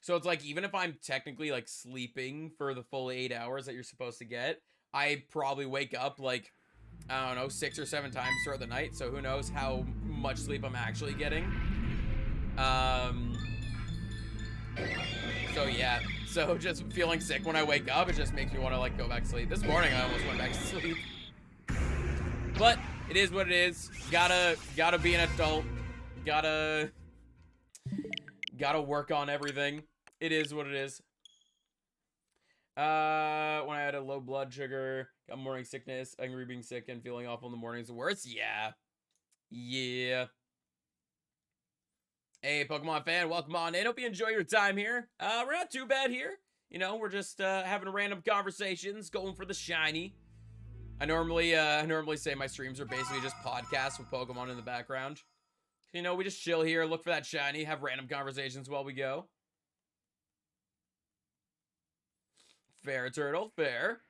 So it's like, even if I'm technically like sleeping for the full 8 hours that you're supposed to get, I probably wake up like, I don't know, 6 or 7 times throughout the night. So who knows how much sleep I'm actually getting. So yeah, so just feeling sick when I wake up, it just makes me want to like go back to sleep. This morning I almost went back to sleep. But it is what it is. Gotta be an adult. Gotta work on everything. It is what it is. When I had a low blood sugar, got morning sickness, angry being sick, and feeling awful in the mornings worse. Yeah. Hey, Pokemon fan, welcome on in. Hope you enjoy your time here. We're not too bad here. You know, we're just having random conversations, going for the shiny. I normally say my streams are basically just podcasts with Pokemon in the background. You know, we just chill here, look for that shiny, have random conversations while we go. Fair, Turtle, fair.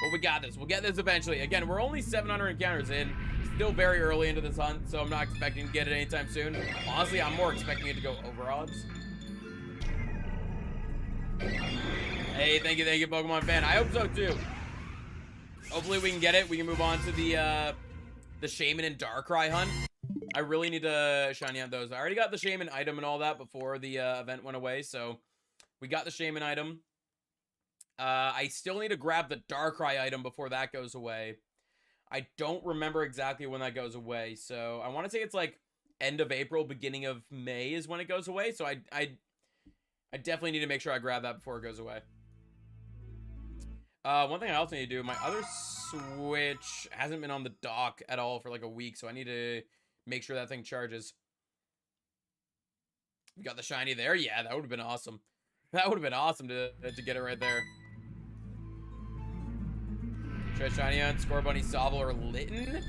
Well, we got this. We'll get this eventually. Again, we're only 700 encounters in. Still very early into this hunt, so I'm not expecting to get it anytime soon. Honestly, I'm more expecting it to go over odds. Hey, thank you, Pokemon fan. I hope so, too. Hopefully we can get it. We can move on to the Shaman and Darkrai hunt. I really need to shiny out those. I already got the Shaman item and all that before the event went away, so we got the Shaman item. I still need to grab the Darkrai item before that goes away. I don't remember exactly when that goes away, so I want to say it's like end of April, beginning of May is when it goes away, so I definitely need to make sure I grab that before it goes away. One thing I also need to do, my other Switch hasn't been on the dock at all for like a week, so I need to make sure that thing charges. We got the shiny there. Yeah, that would have been awesome. That would have been awesome to get it right there. Try shiny on Scorbunny, Sobble, or Litten?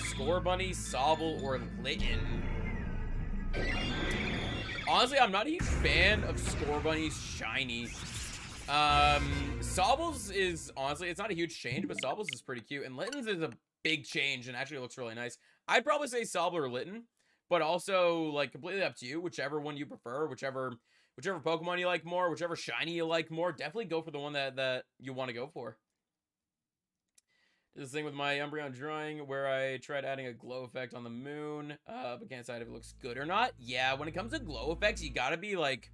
Scorbunny, Sobble, or Litten. Honestly, I'm not a huge fan of Scorbunny's shiny. Sobble's is, honestly, it's not a huge change, but Sobble's is pretty cute. And Litten's is a big change and actually looks really nice. I'd probably say Sobble or Litten, but also, like, completely up to you. Whichever one you prefer, whichever Pokemon you like more, whichever shiny you like more, definitely go for the one that you want to go for. This thing with my Umbreon drawing where I tried adding a glow effect on the moon, but can't decide if it looks good or not. Yeah, when it comes to glow effects, you gotta be like,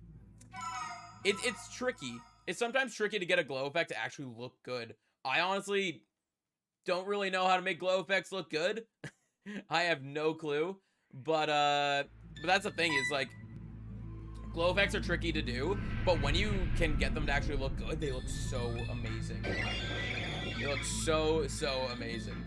it's tricky. It's sometimes tricky to get a glow effect to actually look good. I honestly don't really know how to make glow effects look good. I have no clue, but that's the thing, is like, glow effects are tricky to do, but when you can get them to actually look good, they look so amazing. They look so amazing.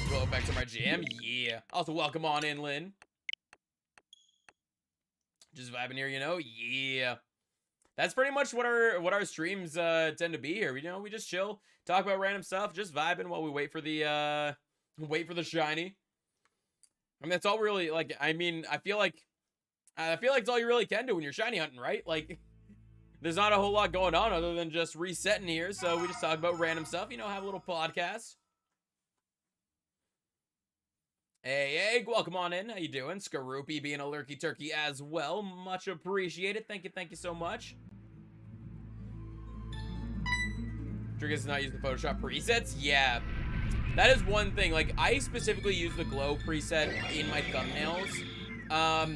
Go back to my jam. Yeah. Also, welcome on in, Lynn. Just vibing here, you know? Yeah. That's pretty much what our streams tend to be here. You know, we just chill, talk about random stuff, just vibing while we wait for the shiny. I mean, that's all really, like, I mean, I feel like it's all you really can do when you're shiny hunting, right? Like, there's not a whole lot going on other than just resetting here, so we just talk about random stuff, you know, have a little podcast. Hey, welcome on in. How you doing? Skaroopy being a lurky turkey as well. Much appreciated. Thank you so much. Triggers is not using the Photoshop presets? Yeah. That is one thing. Like, I specifically use the glow preset in my thumbnails.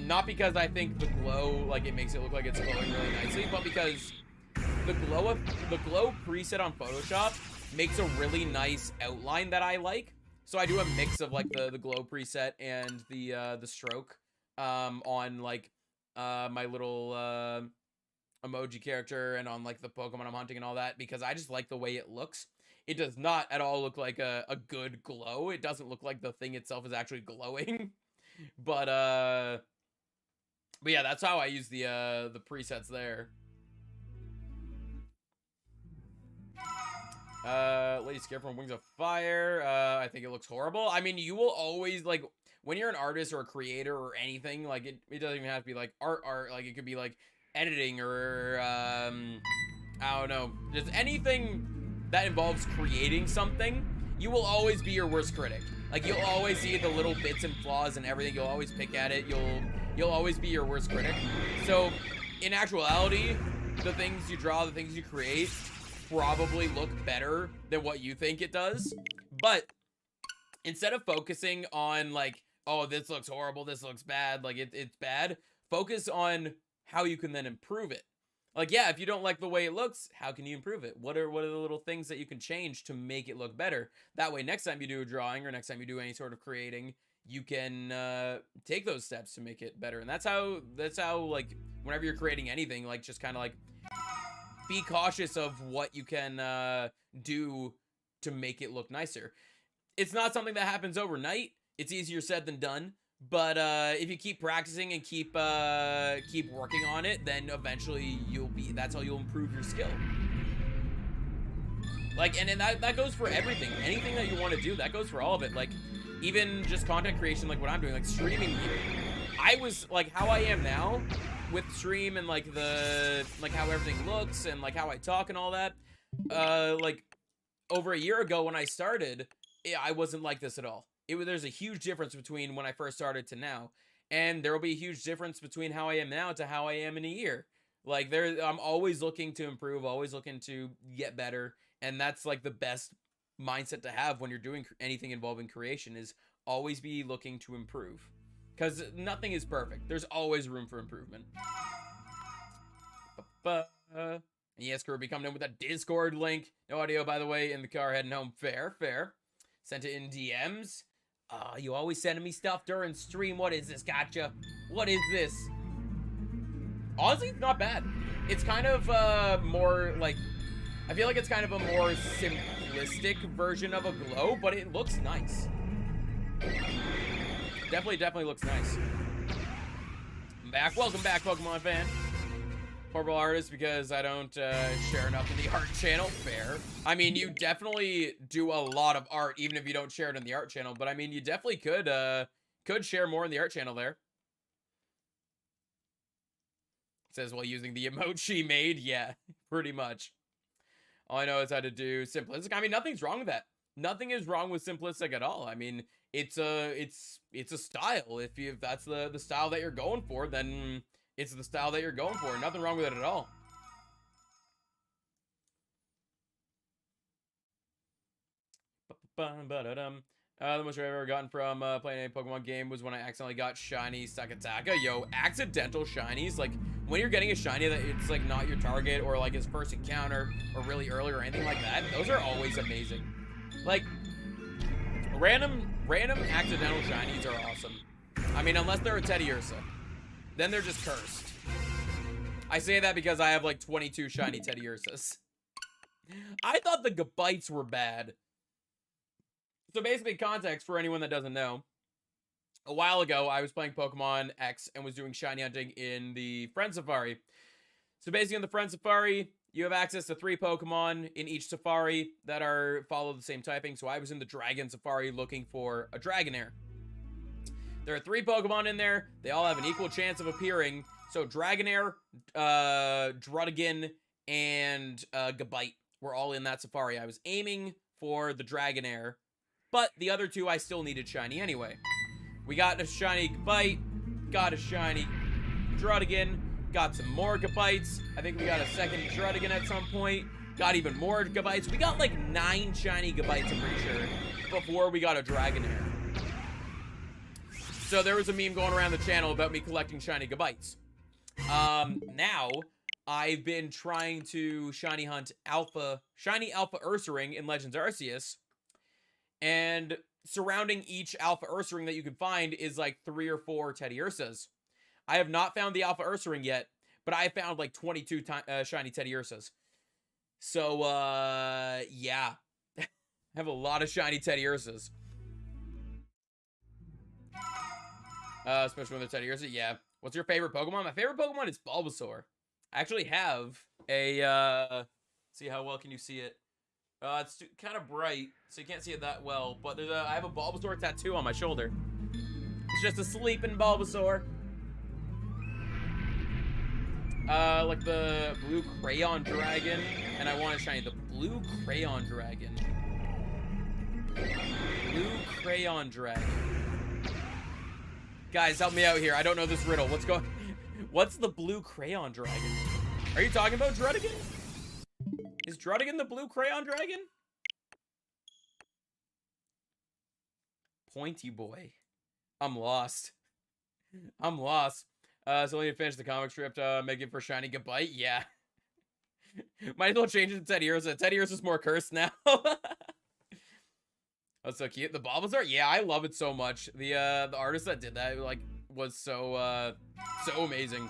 Not because I think the glow, like, it makes it look like it's glowing really nicely, but because the glow preset on Photoshop makes a really nice outline that I like. So I do a mix of, like, the glow preset and the stroke on, like, my little emoji character and on, like, the Pokemon I'm hunting and all that, because I just like the way it looks. It does not at all look like a good glow. It doesn't look like the thing itself is actually glowing. But yeah, that's how I use the presets there. Lady Scare from Wings of Fire. I think it looks horrible. I mean, you will always, like, when you're an artist or a creator or anything, like, it doesn't even have to be, like, art. Like, it could be, like, editing or, I don't know, just anything that involves creating something. You will always be your worst critic. Like, you'll always see the little bits and flaws and everything. You'll always pick at it. You'll always be your worst critic. So, in actuality, the things you draw, the things you create probably look better than what you think it does. But instead of focusing on, like, oh, this looks horrible, this looks bad, like, it's bad, focus on how you can then improve it. Like, yeah, if you don't like the way it looks, how can you improve it? What are the little things that you can change to make it look better? That way, next time you do a drawing or next time you do any sort of creating, you can take those steps to make it better. And that's how, like, whenever you're creating anything, like, just kind of, like, be cautious of what you can do to make it look nicer. It's not something that happens overnight. It's easier said than done. But if you keep practicing and keep working on it, then eventually that's how you'll improve your skill. Like, and that goes for everything. Anything that you want to do, that goes for all of it. Like, even just content creation, like what I'm doing, like streaming here. I was, like, how I am now with stream and, like, how everything looks and, like, how I talk and all that. Like, over a year ago when I started, I wasn't like this at all. There's a huge difference between when I first started to now, and there will be a huge difference between how I am now to how I am in a year. Like, I'm always looking to improve, always looking to get better, and that's, like, the best mindset to have when you're doing anything involving creation, is always be looking to improve, because nothing is perfect. There's always room for improvement. Yes, Kirby coming in with a Discord link. No audio, by the way, in the car heading home. Fair. Sent it in DMs. You always sending me stuff during stream. What is this? Gotcha. What is this? Honestly, it's not bad. It's kind of more, like, I feel like it's kind of a more simplistic version of a glow, but it looks nice. Definitely looks nice. I'm back. Welcome back, Pokemon fan. Horrible artist because I don't share enough in the art channel. Fair. I mean, you definitely do a lot of art, even if you don't share it in the art channel. But I mean, you definitely could share more in the art channel there. It says while using the emote she made. Yeah, pretty much. All I know is how to do simplistic. I mean, nothing's wrong with that. Nothing is wrong with simplistic at all. I mean, it's a style. If that's the style that you're going for, then it's the style that you're going for. Nothing wrong with it at all. The most I've ever gotten from playing a Pokemon game was when I accidentally got shiny Sakataka. Yo, accidental shinies, like when you're getting a shiny that it's like not your target or like his first encounter or really early or anything like that, those are always amazing. Like random accidental shinies are awesome. I mean, unless they're a Teddiursa. Then they're just cursed. I say that because I have like 22 shiny Teddy Ursas. I thought the Gabites were bad. So basically, context for anyone that doesn't know. A while ago, I was playing Pokemon X and was doing shiny hunting in the Friend Safari. So basically, in the Friend Safari, you have access to 3 Pokemon in each Safari that follow the same typing. So I was in the Dragon Safari looking for a Dragonair. There are 3 Pokemon in there. They all have an equal chance of appearing. So Dragonair, Druddigon, and Gabite were all in that Safari. I was aiming for the Dragonair, but the other 2 I still needed shiny anyway. We got a shiny Gabite, got a shiny Druddigon, got some more Gabites. I think we got a second Druddigon at some point. Got even more Gabites. We got like 9 shiny Gabites, I'm pretty sure, before we got a Dragonair. So there was a meme going around the channel about me collecting shiny Gabites. Now, I've been trying to shiny hunt shiny Alpha Ursaring in Legends Arceus. And surrounding each Alpha Ursaring that you can find is like 3 or 4 Teddy Ursas. I have not found the Alpha Ursaring yet, but I found like 22 shiny Teddy Ursas. So, yeah. I have a lot of shiny Teddy Ursas. Especially when they're Teddy Ursa. Yeah. What's your favorite Pokemon? My favorite Pokemon is Bulbasaur. I actually have a, see how well can you see it? It's kind of bright, so you can't see it that well, but I have a Bulbasaur tattoo on my shoulder. It's just a sleeping Bulbasaur. Like the blue crayon dragon, and I want to shiny the blue crayon dragon. Blue crayon dragon. Guys, help me out here. I don't know this riddle. What's the blue crayon dragon? Are you talking about Druddigon? Is Druddigon the blue crayon dragon? Pointy boy. I'm lost. I'm lost. So let me finish the comic strip to make it for shiny Gabite. Yeah. Might as well change it to Teddy Ursa. Teddy Ursa's more cursed now. That's so cute. The Bulbasaur? Yeah, I love it so much. The artist that did that, like, was so amazing.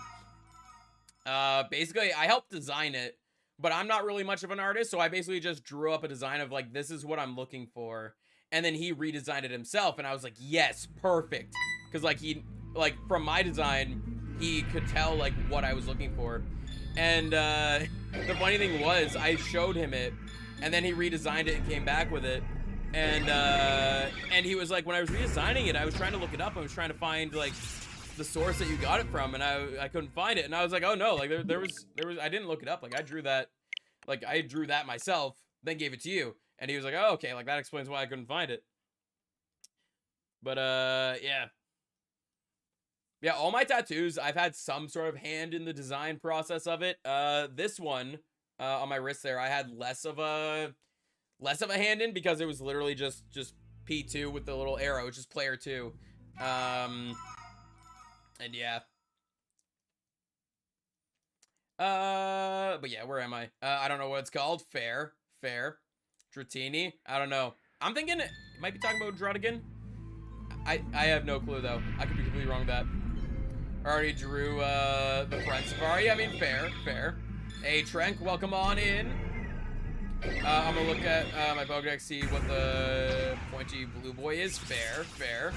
Basically, I helped design it, but I'm not really much of an artist, so I basically just drew up a design of, like, this is what I'm looking for. And then he redesigned it himself, and I was like, yes, perfect. Because, like, from my design, he could tell, like, what I was looking for. And, the funny thing was, I showed him it, and then he redesigned it and came back with it. And he was like, when I was redesigning it, I was trying to look it up. I was trying to find, like, the source that you got it from, and I couldn't find it. And I was like, oh no, like, there was, I didn't look it up. Like, I drew that myself, then gave it to you. And he was like, oh, okay, like, that explains why I couldn't find it. But, yeah. Yeah, all my tattoos, I've had some sort of hand in the design process of it. This one, on my wrist there, I had less of a hand in because it was literally just P2 with the little arrow, which is player 2. And yeah. But yeah, where am I? I don't know what it's called. Fair. Dratini? I don't know. I'm thinking it might be talking about Druddigon. I have no clue though. I could be completely wrong with that. I already drew the Friend Safari. I mean, fair. Hey Trenk, welcome on in. I'm gonna look at my Pokedex, see what the pointy blue boy is. Fair.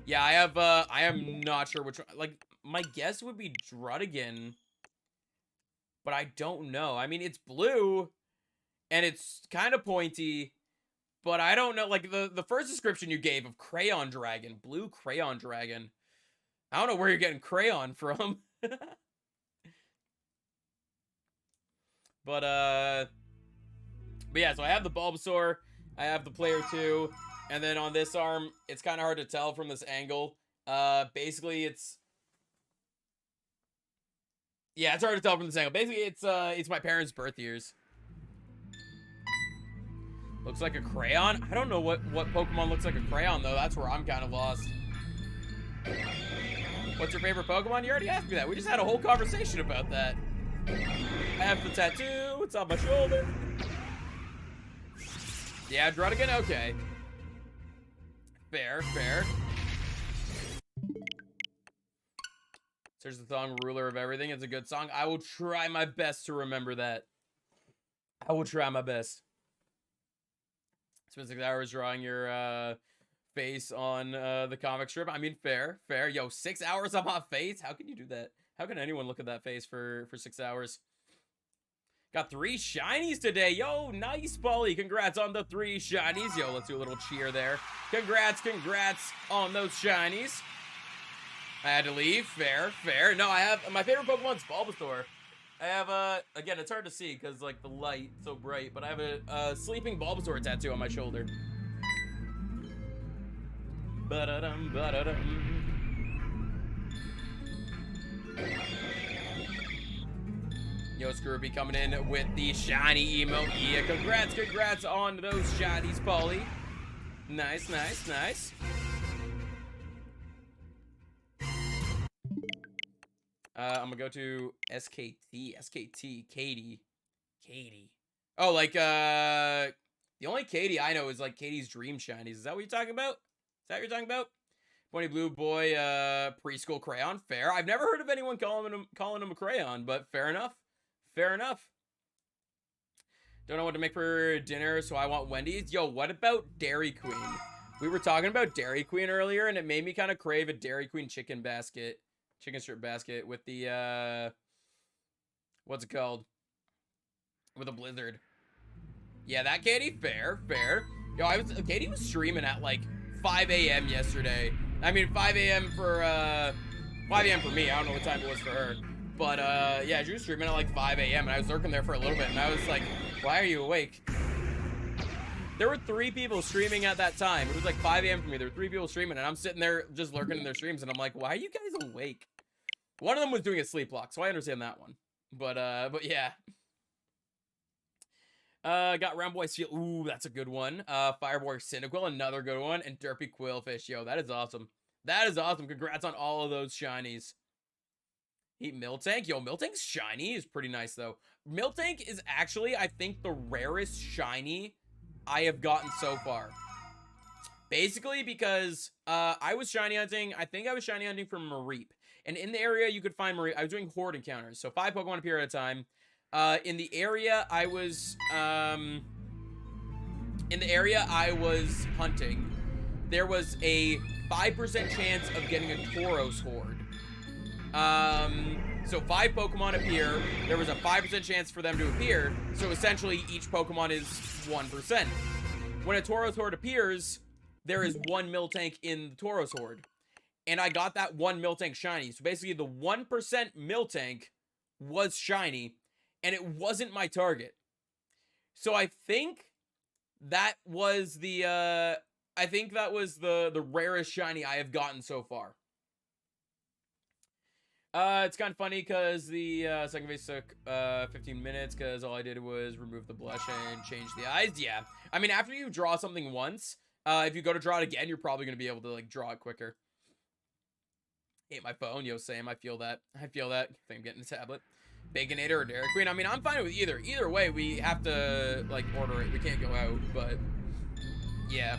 Yeah, I am not sure which one. Like, my guess would be Druddigon, but I don't know. I mean, it's blue, and it's kind of pointy, but I don't know. Like, the first description you gave of Crayon Dragon, blue Crayon Dragon, I don't know where you're getting crayon from. But yeah, so I have the Bulbasaur, I have the player 2, and then on this arm, it's kind of hard to tell from this angle. Basically, it's hard to tell from this angle. Basically, it's my parents' birth years. Looks like a crayon? I don't know what Pokemon looks like a crayon, though. That's where I'm kind of lost. What's your favorite Pokemon? You already asked me that. We just had a whole conversation about that. I have the tattoo. It's on my shoulder. Yeah, Druddigon? Okay. Fair. Search the song Ruler of Everything. It's a good song. I will try my best to remember that. I will try my best. Spend 6 hours drawing your face on the comic strip. I mean, fair. Yo, 6 hours on my face? How can you do that? How can anyone look at that face for 6 hours? Got 3 shinies today. Yo, nice, Paulie. Congrats on the 3 shinies. Yo, let's do a little cheer there. Congrats on those shinies. I had to leave. Fair. No, I have my favorite Pokemon's Bulbasaur. I have again, it's hard to see because like the light so bright, but I have a sleeping Bulbasaur tattoo on my shoulder. Yo, Scrooby coming in with the shiny emote. Yeah, congrats on those shinies, Paulie. Nice. I'm gonna go to SKT, Katie. Oh, like, the only Katie I know is, like, Katie's Dream Shinies. Is that what you're talking about? Pointy Blue Boy, preschool crayon. Fair. I've never heard of anyone calling him a crayon, but fair enough. Don't know what to make for dinner, so I want Wendy's. Yo, what about Dairy Queen? We were talking about Dairy Queen earlier, and it made me kind of crave a Dairy Queen chicken strip basket with the, what's it called? With a blizzard. Yeah, that Katie, fair. Yo, Katie was streaming at like 5 a.m. yesterday. I mean, 5 a.m. for me. I don't know what time it was for her. But, yeah, she was streaming at like 5 a.m. and I was lurking there for a little bit, and I was like, why are you awake? There were 3 people streaming at that time. It was like 5 a.m. for me. There were 3 people streaming, and I'm sitting there just lurking in their streams, and I'm like, why are you guys awake? One of them was doing a sleep lock, so I understand that one. But yeah. Got Roundboy Steel. Ooh, that's a good one. Fireboy Cyndaquil, another good one. And Derpy Quillfish. Yo, that is awesome. Congrats on all of those shinies. Heat Miltank. Yo, Miltank's shiny is pretty nice, though. Miltank is actually, I think, the rarest shiny I have gotten so far. Basically because I was shiny hunting. I think I was shiny hunting for Mareep. And in the area, you could find Mareep. I was doing horde encounters. So 5 Pokemon appear at a time. In the area I was hunting, there was a 5% chance of getting a Tauros horde. So 5 Pokemon appear. There was a 5% chance for them to appear. So essentially, each Pokemon is 1%. When a Tauros horde appears, there is 1 Miltank in the Tauros horde. And I got that 1 Miltank shiny. So basically, the 1% Miltank was shiny. And it wasn't my target. So I think that was the rarest shiny I have gotten so far. It's kind of funny because the second phase took 15 minutes because all I did was remove the blush and change the eyes. Yeah. I mean, after you draw something once, if you go to draw it again, you're probably going to be able to, like, draw it quicker. Hate my phone. Yo, same. I feel that. I think I'm getting a tablet. Baconator or Dairy Queen. I mean, I'm fine with either. Either way, we have to, like, order it. We can't go out, but yeah.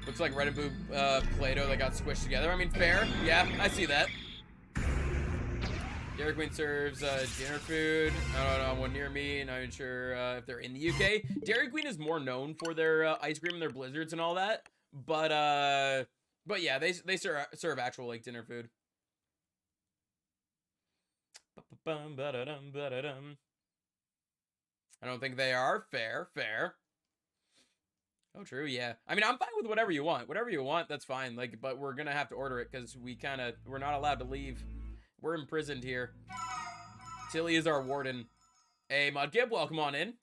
Looks like red and blue Play-Doh that got squished together. I mean, fair. Yeah, I see that. Dairy Queen serves dinner food. I don't know, one near me. Not even sure if they're in the UK. Dairy Queen is more known for their ice cream and their blizzards and all that. But yeah, they serve actual, like, dinner food. I don't think they are. Fair. Oh, true, yeah. I mean, I'm fine with whatever you want. Whatever you want, that's fine. Like, but we're gonna have to order it because we're not allowed to leave. We're imprisoned here. Tilly is our warden. Hey, Mudkip, welcome on in.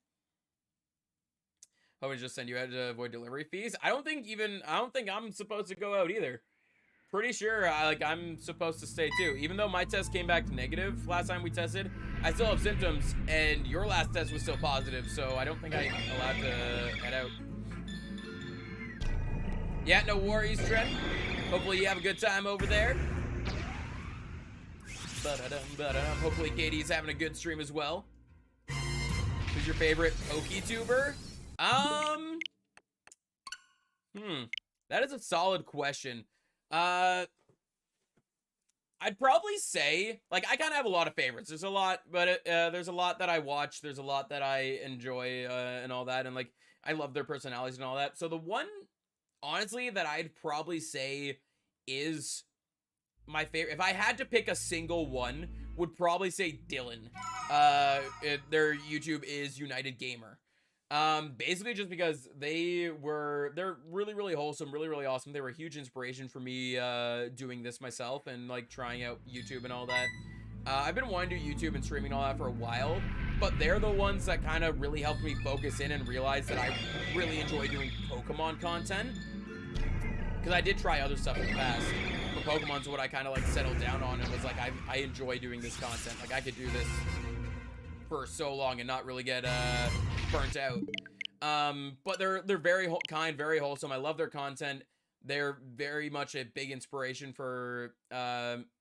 Hope we just send you out to avoid delivery fees. I don't think I'm supposed to go out either. Pretty sure I'm supposed to stay too. Even though my test came back negative last time we tested, I still have symptoms, and your last test was still positive, so I don't think I'm allowed to head out. Yeah, no worries, Trent. Hopefully you have a good time over there. Hopefully Katie's having a good stream as well. Who's your favorite PokeTuber? That is a solid question. I'd probably say, like, I kind of have a lot of favorites. There's a lot, but there's a lot that I watch. There's a lot that I enjoy and all that. And, like, I love their personalities and all that. So the one, honestly, that I'd probably say is my favorite, if I had to pick a single one, would probably say Dylan. Their YouTube is United Gamer. Basically just because they're really, really wholesome, really, really awesome. They were a huge inspiration for me, doing this myself and, like, trying out YouTube and all that. I've been wanting to do YouTube and streaming and all that for a while, but they're the ones that kind of really helped me focus in and realize that I really enjoy doing Pokemon content. Because I did try other stuff in the past, but Pokemon's what I kind of, like, settled down on and was like, I enjoy doing this content. Like, I could do this for so long and not really get burnt out. But they're very kind, very wholesome. I love their content. They're very much a big inspiration for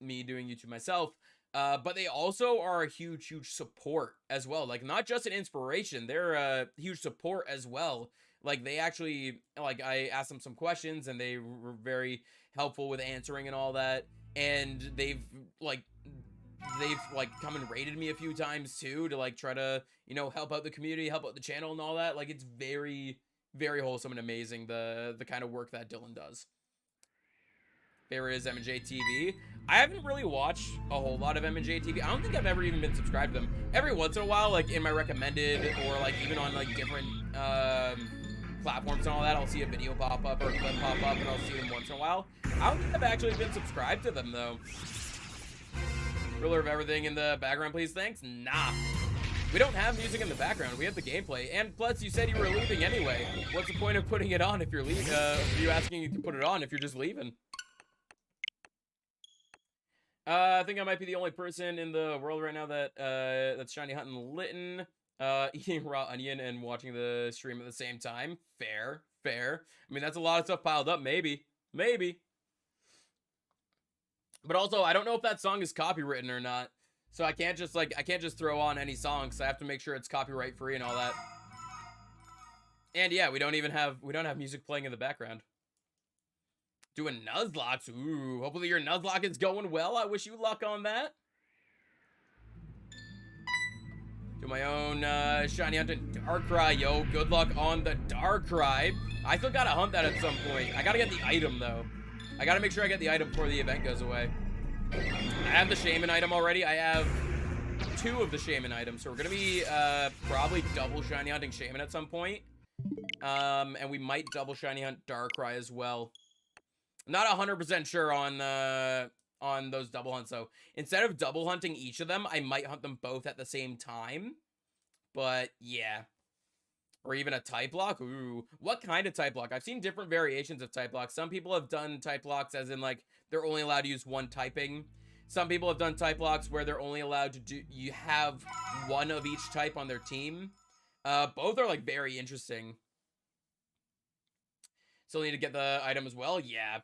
me doing YouTube myself. But they also are a huge, huge support as well. Like, not just an inspiration, they're a huge support as well. Like, they actually, like, I asked them some questions and they were very helpful with answering and all that. And they've come and rated me a few times too, to, like, try to, you know, help out the community, help out the channel and all that. Like, it's very, very wholesome and amazing, the kind of work that Dylan does. Favorite is M&J TV. I haven't really watched a whole lot of M&J TV. I don't think I've ever even been subscribed to them. Every once in a while, like, in my recommended, or, like, even on, like, different platforms and all that, I'll see a video pop up or a clip pop up and I'll see them once in a while. I don't think I've actually been subscribed to them, though. Ruler of everything in the background, please. Thanks. Nah. We don't have music in the background. We have the gameplay. And plus, you said you were leaving anyway. What's the point of putting it on if you're leaving? You asking you to put it on if you're just leaving? I think I might be the only person in the world right now that that's shiny hunting Litten, eating raw onion and watching the stream at the same time. Fair, fair. I mean, that's a lot of stuff piled up. Maybe. But also, I don't know if that song is copywritten or not. So I can't just throw on any song, so I have to make sure it's copyright free and all that. And yeah, we don't have music playing in the background. Doing Nuzlocke. Ooh, hopefully your Nuzlocke is going well. I wish you luck on that. Do my own shiny hunting Darkrai, yo. Good luck on the Darkrai. I still gotta hunt that at some point. I gotta get the item though. I gotta make sure I get the item before the event goes away. I have the Shaman item already. I have 2 of the Shaman items, so we're gonna be probably double shiny hunting Shaman at some point. And we might double shiny hunt Darkrai as well. I'm not 100% sure on those double hunts though. Instead of double hunting each of them, I might hunt them both at the same time. But yeah. Or even a type lock. Ooh, what kind of type lock? I've seen different variations of type locks. Some people have done type locks as in, like, they're only allowed to use one typing. Some people have done type locks where they're only allowed to you have one of each type on their team. Both are, like, very interesting. Still need to get the item as well. Yeah.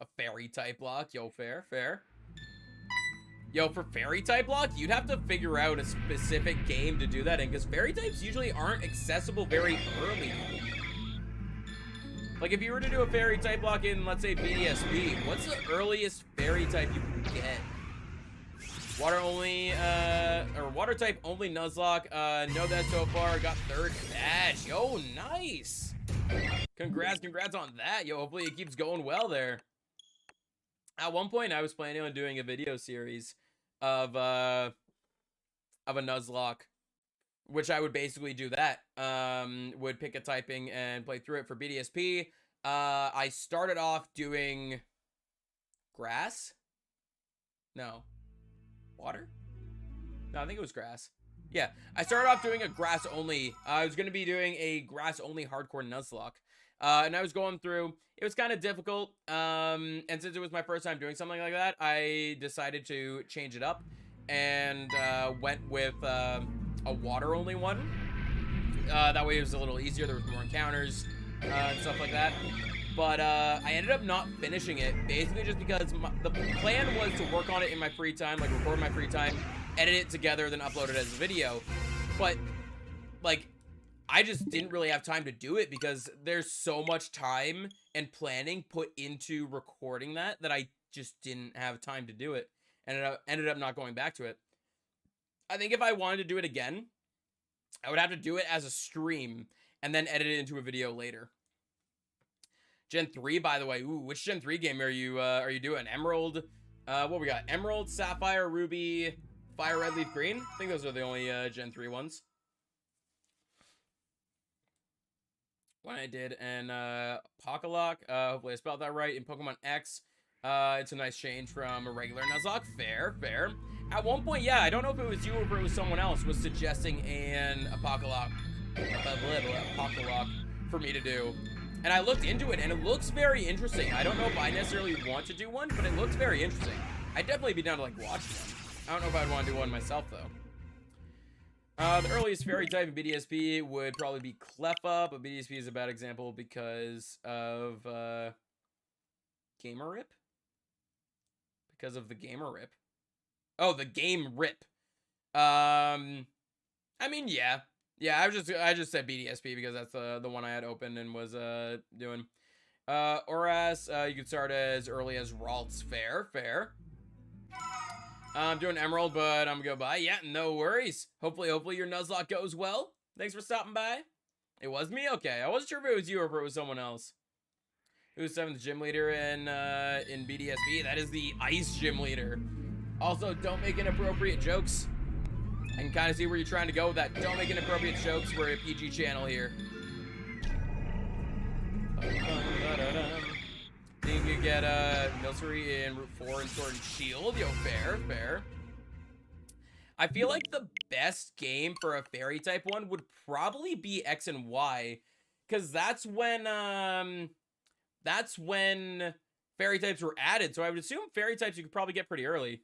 A fairy type lock. Yo, fair. Yo, for fairy type lock, you'd have to figure out a specific game to do that in, because fairy types usually aren't accessible very early. Like, if you were to do a fairy type lock in, let's say, BDSP, what's the earliest fairy type you can get? Water only, or water type only Nuzlocke. Know that so far. Got 3rd badge. Yo, nice. Congrats on that. Yo, hopefully it keeps going well there. At one point, I was planning on doing a video series of a Nuzlocke, which I would basically do that. Would pick a typing and play through it for BDSP. I started off doing grass. No, water. No, I think it was grass. Yeah, I started off doing a grass only. I was gonna be doing a grass only hardcore Nuzlocke. And I was going through, it was kind of difficult, and since it was my first time doing something like that, I decided to change it up, and went with a water-only one. That way it was a little easier, there was more encounters, and stuff like that, but I ended up not finishing it, basically just because the plan was to work on it in my free time, like record my free time, edit it together, then upload it as a video, but, like, I just didn't really have time to do it because there's so much time and planning put into recording that I just didn't have time to do it. Ended up not going back to it. I think if I wanted to do it again, I would have to do it as a stream and then edit it into a video later. Gen 3, by the way. Ooh, which Gen 3 game are you doing? Emerald? What we got? Emerald, Sapphire, Ruby, Fire, Red, Leaf, Green? I think those are the only Gen 3 ones. When I did, and Apocalypse, hopefully I spelled that right, in Pokemon X. It's a nice change from a regular Nuzlocke. Fair. At one point, yeah, I don't know if it was you or if it was someone else, was suggesting an Apocalypse for me to do. And I looked into it, and it looks very interesting. I don't know if I necessarily want to do one, but it looks very interesting. I'd definitely be down to, like, watch one. I don't know if I'd want to do one myself, though. The earliest fairy type in BDSP would probably be Cleffa, but BDSP is a bad example because of, Gamer Rip? Because of the Gamer Rip. Oh, the Game Rip. I mean, yeah. Yeah, I just said BDSP because that's the one I had open and was doing. Oras, you could start as early as Ralts. Fair. I'm doing Emerald, but I'm gonna go by. Yeah, no worries. Hopefully your Nuzlocke goes well. Thanks for stopping by. It was me? Okay. I wasn't sure if it was you or if it was someone else. Who's 7th gym leader in BDSP? That is the Ice gym leader. Also, don't make inappropriate jokes. I can kind of see where you're trying to go with that. Don't make inappropriate jokes. We're a PG channel here. Think you get Milcery in Route 4 and Sword and Shield. Yo, fair. I feel like the best game for a fairy type one would probably be X and Y, because that's when fairy types were added. So I would assume fairy types you could probably get pretty early.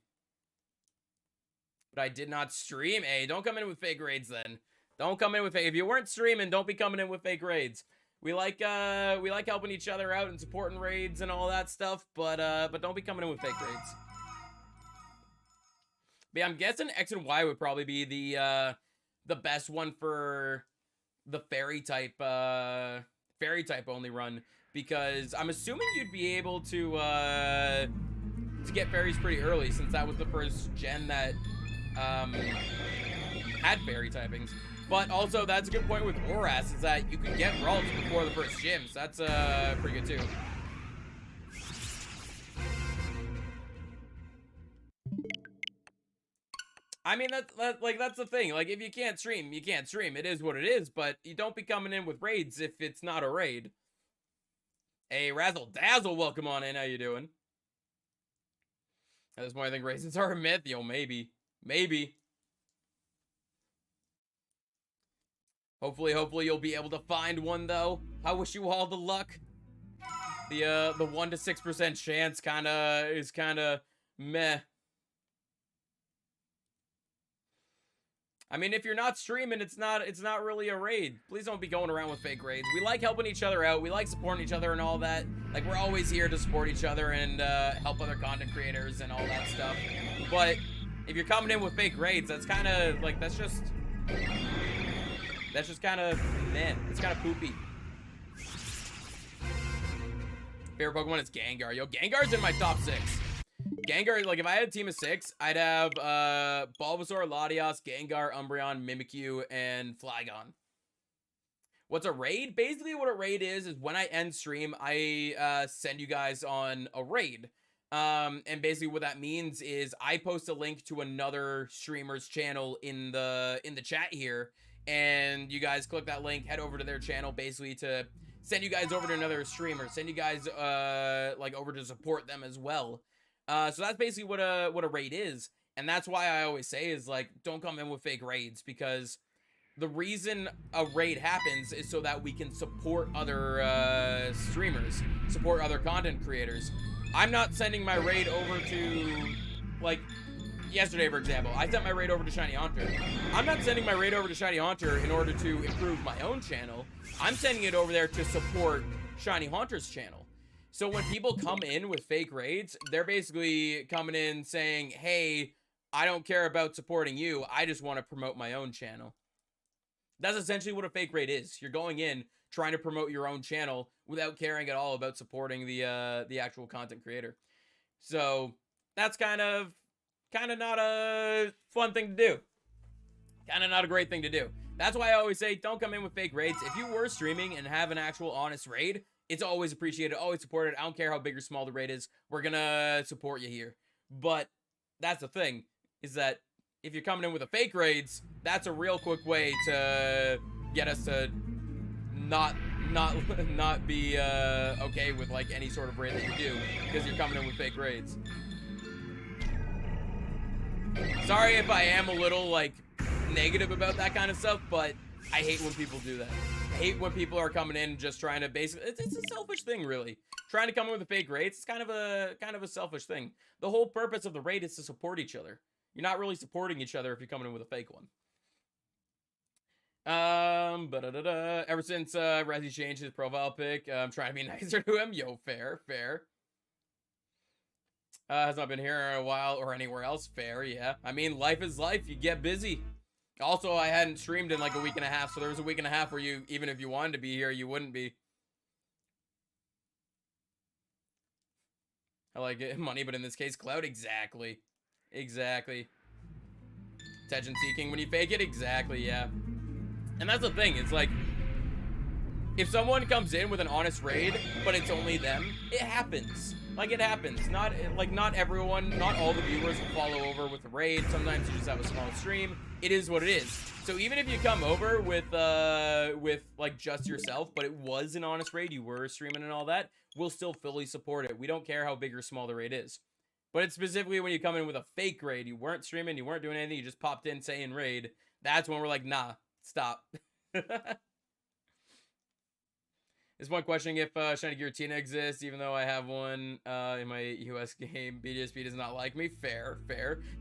But I did not stream. Hey, don't come in with fake raids then. Don't come in with fake. If you weren't streaming, don't be coming in with fake raids. We like helping each other out and supporting raids and all that stuff, but don't be coming in with fake raids. But yeah, I'm guessing X and Y would probably be the best one for the fairy type only run, because I'm assuming you'd be able to get fairies pretty early, since that was the first gen that had fairy typings. But also, that's a good point with Oras, is that you can get Ralts before the first gym, so that's pretty good too. I mean, that's the thing. Like, if you can't stream, you can't stream. It is what it is, but you don't be coming in with raids if it's not a raid. Hey, Razzle Dazzle, welcome on in. How you doing? At this point, I think raisins are a myth. Yo, maybe. Hopefully you'll be able to find one, though. I wish you all the luck. The 1 to 6% chance is kinda meh. I mean, if you're not streaming, it's not really a raid. Please don't be going around with fake raids. We like helping each other out. We like supporting each other and all that. Like, we're always here to support each other and help other content creators and all that stuff. But if you're coming in with fake raids, that's kind of like, that's just kind of meh. It's kind of poopy. Favorite Pokemon is Gengar. Yo, Gengar's in my top 6. Gengar, like, if I had a team of 6, I'd have Bulbasaur, Latios, Gengar, Umbreon, Mimikyu, and Flygon. What's a raid? Basically, what a raid is when I end stream, I send you guys on a raid. And basically what that means is I post a link to another streamer's channel in the chat here, and you guys click that link, head over to their channel, basically to send you guys over to another streamer, send you guys like over to support them as well. So that's basically what a raid is, and that's why I always say is, like, don't come in with fake raids, because the reason a raid happens is so that we can support other streamers, support other content creators. I'm not sending my raid over to, like, yesterday, for example, I sent my raid over to Shiny Haunter. I'm not sending my raid over to Shiny Haunter in order to improve my own channel. I'm sending it over there to support Shiny Haunter's channel. So when people come in with fake raids, they're basically coming in saying, hey, I don't care about supporting you. I just want to promote my own channel. That's essentially what a fake raid is. You're going in trying to promote your own channel without caring at all about supporting the actual content creator. So that's kind of not a fun thing to do. Kind of not a great thing to do. That's why I always say don't come in with fake raids. If you were streaming and have an actual honest raid, it's always appreciated, always supported. I don't care how big or small the raid is. We're gonna support you here. But that's the thing, is that if you're coming in with a fake raids, that's a real quick way to get us to not be okay with like any sort of raid that you do, because you're coming in with fake raids. Sorry if I am a little like negative about that kind of stuff, but I hate when people do that. I hate when people are coming in just trying to basically, it's a selfish thing, really. Trying to come in with a fake raid, it's kind of a selfish thing. The whole purpose of the raid is to support each other. You're not really supporting each other if you're coming in with a fake one. Ever since Resi changed his profile pic, I'm trying to be nicer to him. Yo, fair. Has not been here in a while or anywhere else. Fair, yeah. I mean, life is life. You get busy. Also, I hadn't streamed in like a week and a half, so there was a week and a half where you, even if you wanted to be here, you wouldn't be. I like it. Money, but in this case, clout. Exactly. Attention seeking when you fake it. Exactly, yeah. And that's the thing. It's like, if someone comes in with an honest raid, but it's only them, it happens. Like, it happens. Not everyone, not all the viewers will follow over with the raid. Sometimes you just have a small stream. It is what it is. So even if you come over with like just yourself, but it was an honest raid, you were streaming and all that, we'll still fully support it. We don't care how big or small the raid is. But it's specifically when you come in with a fake raid, you weren't streaming, you weren't doing anything, you just popped in saying raid, that's when we're like, nah, stop. There's one questioning if Shiny Giratina exists, even though I have one in my US game. BDSP does not like me. Fair.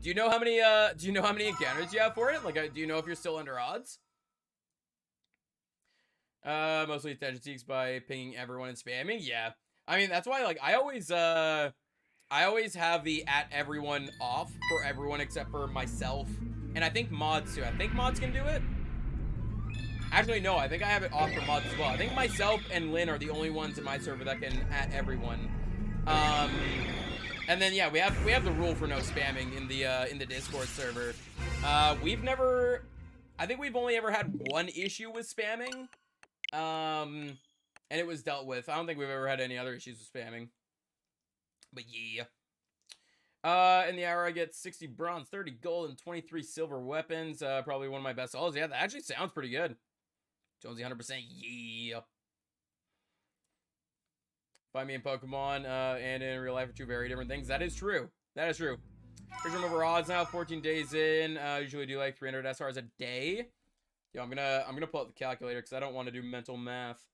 Do you know how many encounters you have for it? Like, do you know if you're still under odds? Mostly attention seeks by pinging everyone and spamming. Yeah, I mean that's why like I always have the @everyone off for everyone except for myself, and I think mods too. I think mods can do it. Actually, no, I think I have it off for mods as well. I think myself and Lynn are the only ones in my server that can @everyone. And then yeah, we have the rule for no spamming in the Discord server. I think we've only ever had one issue with spamming. And it was dealt with. I don't think we've ever had any other issues with spamming. But yeah. In the hour I get 60 bronze, 30 gold, and 23 silver weapons. Probably one of my best hauls. Yeah, that actually sounds pretty good. Jonesy 100%, yeah. Find me in Pokemon and in real life are two very different things. That is true. First remember odds now, 14 days in. Usually do like 300 SRs a day. Yeah, I'm gonna pull up the calculator because I don't want to do mental math.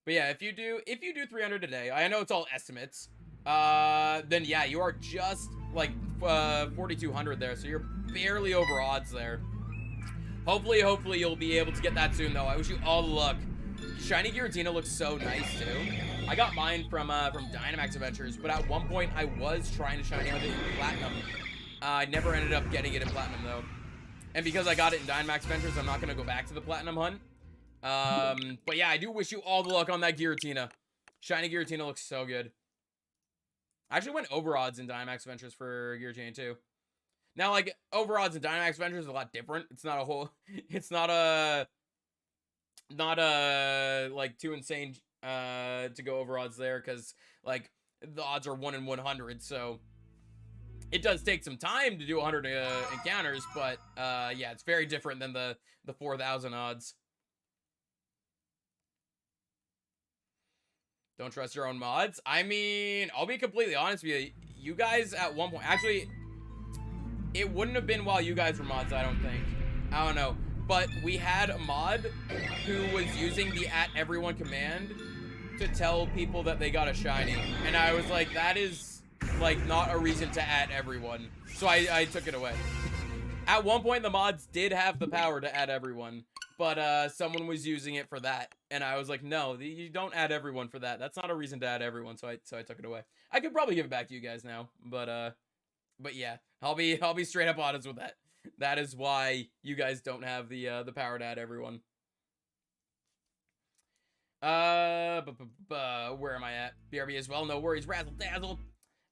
But yeah, if you do 300 a day, I know it's all estimates. Then yeah, you are just like 4,200 there, so you're barely over odds there. Hopefully you'll be able to get that soon, though. I wish you all the luck. Shiny Giratina looks so nice, too. I got mine from Dynamax Adventures, but at one point I was trying to shiny hunt it in Platinum. I never ended up getting it in Platinum, though. And because I got it in Dynamax Adventures, I'm not going to go back to the Platinum hunt. But yeah, I do wish you all the luck on that Giratina. Shiny Giratina looks so good. I actually went over odds in Dynamax Adventures for Giratina, too. Now, like, over odds in Dynamax Adventures is a lot different. It's not a whole... It's not like, too insane to go over odds there, because, like, the odds are 1 in 100, so... It does take some time to do 100 encounters, but, yeah, it's very different than the 4,000 odds. Don't trust your own mods? I mean, I'll be completely honest with you. You guys at one point... Actually... It wouldn't have been while you guys were mods, I don't think. I don't know. But we had a mod who was using the @everyone command to tell people that they got a shiny. And I was like, that is, like, not a reason to @everyone. So I took it away. At one point, the mods did have the power to @everyone. But someone was using it for that. And I was like, no, you don't @everyone for that. That's not a reason to @everyone. So I took it away. I could probably give it back to you guys now. But yeah, I'll be straight up honest with that. That is why you guys don't have the power to @everyone. Where am I at? BRB as well. No worries. Razzle dazzle.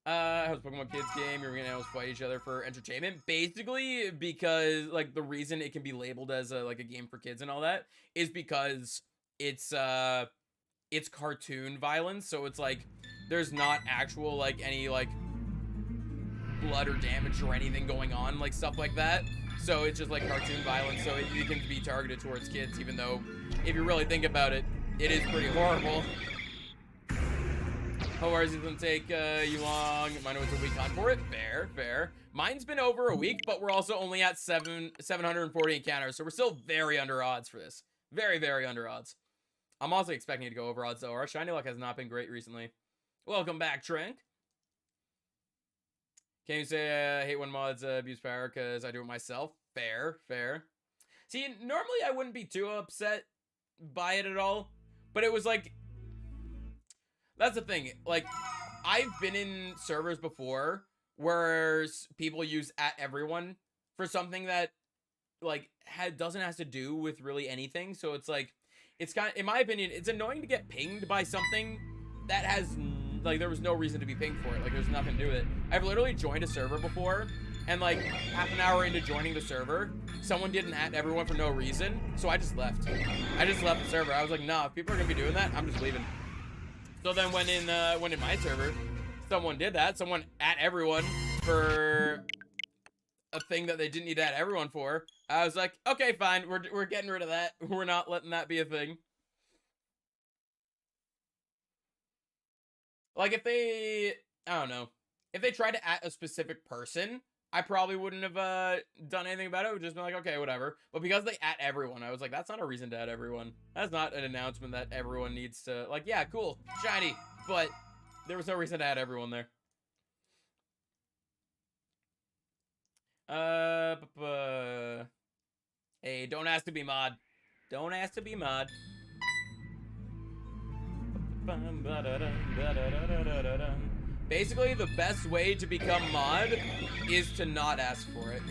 How's Pokemon Kids game? You're gonna almost fight each other for entertainment. Basically, because like the reason it can be labeled as like a game for kids and all that is because it's cartoon violence. So it's like there's not actual like any like blood or damage or anything going on, like stuff like that. So it's just like cartoon violence. So it can be targeted towards kids, even though if you really think about it, it is pretty horrible. How hard is it gonna take you long? Mine was a week on for it. Fair, fair. Mine's been over a week, but we're also only at 740 encounters, so we're still very under odds for this. Very, very under odds. I'm also expecting it to go over odds, though. Our shiny luck has not been great recently. Welcome back, Trink. Can you say I hate when mods abuse power because I do it myself? Fair, fair. See, normally I wouldn't be too upset by it at all, but it was like... That's the thing, like, I've been in servers before where people use @everyone for something that, like, doesn't have to do with really anything, so it's like, it's kind of, in my opinion, it's annoying to get pinged by something that has, like, there was no reason to be pinged for it, like, there's nothing to do with it. I've literally joined a server before, and, like, half an hour into joining the server, someone did an @everyone for no reason, so I just left. I just left the server. I was like, nah, if people are gonna be doing that, I'm just leaving. So then when in my server, someone did that. Someone @everyone for a thing that they didn't need @everyone for. I was like, okay, fine. We're getting rid of that. We're not letting that be a thing. Like if they, I don't know, if they tried to @ a specific person, I probably wouldn't have done anything about it. I would just be like, okay, whatever. But because they @everyone, I was like, that's not a reason to @everyone. That's not an announcement that everyone needs to, like, yeah, cool, shiny. But there was no reason to @everyone there. Hey, don't ask to be mod. Don't ask to be mod. Basically, the best way to become mod is to not ask for it.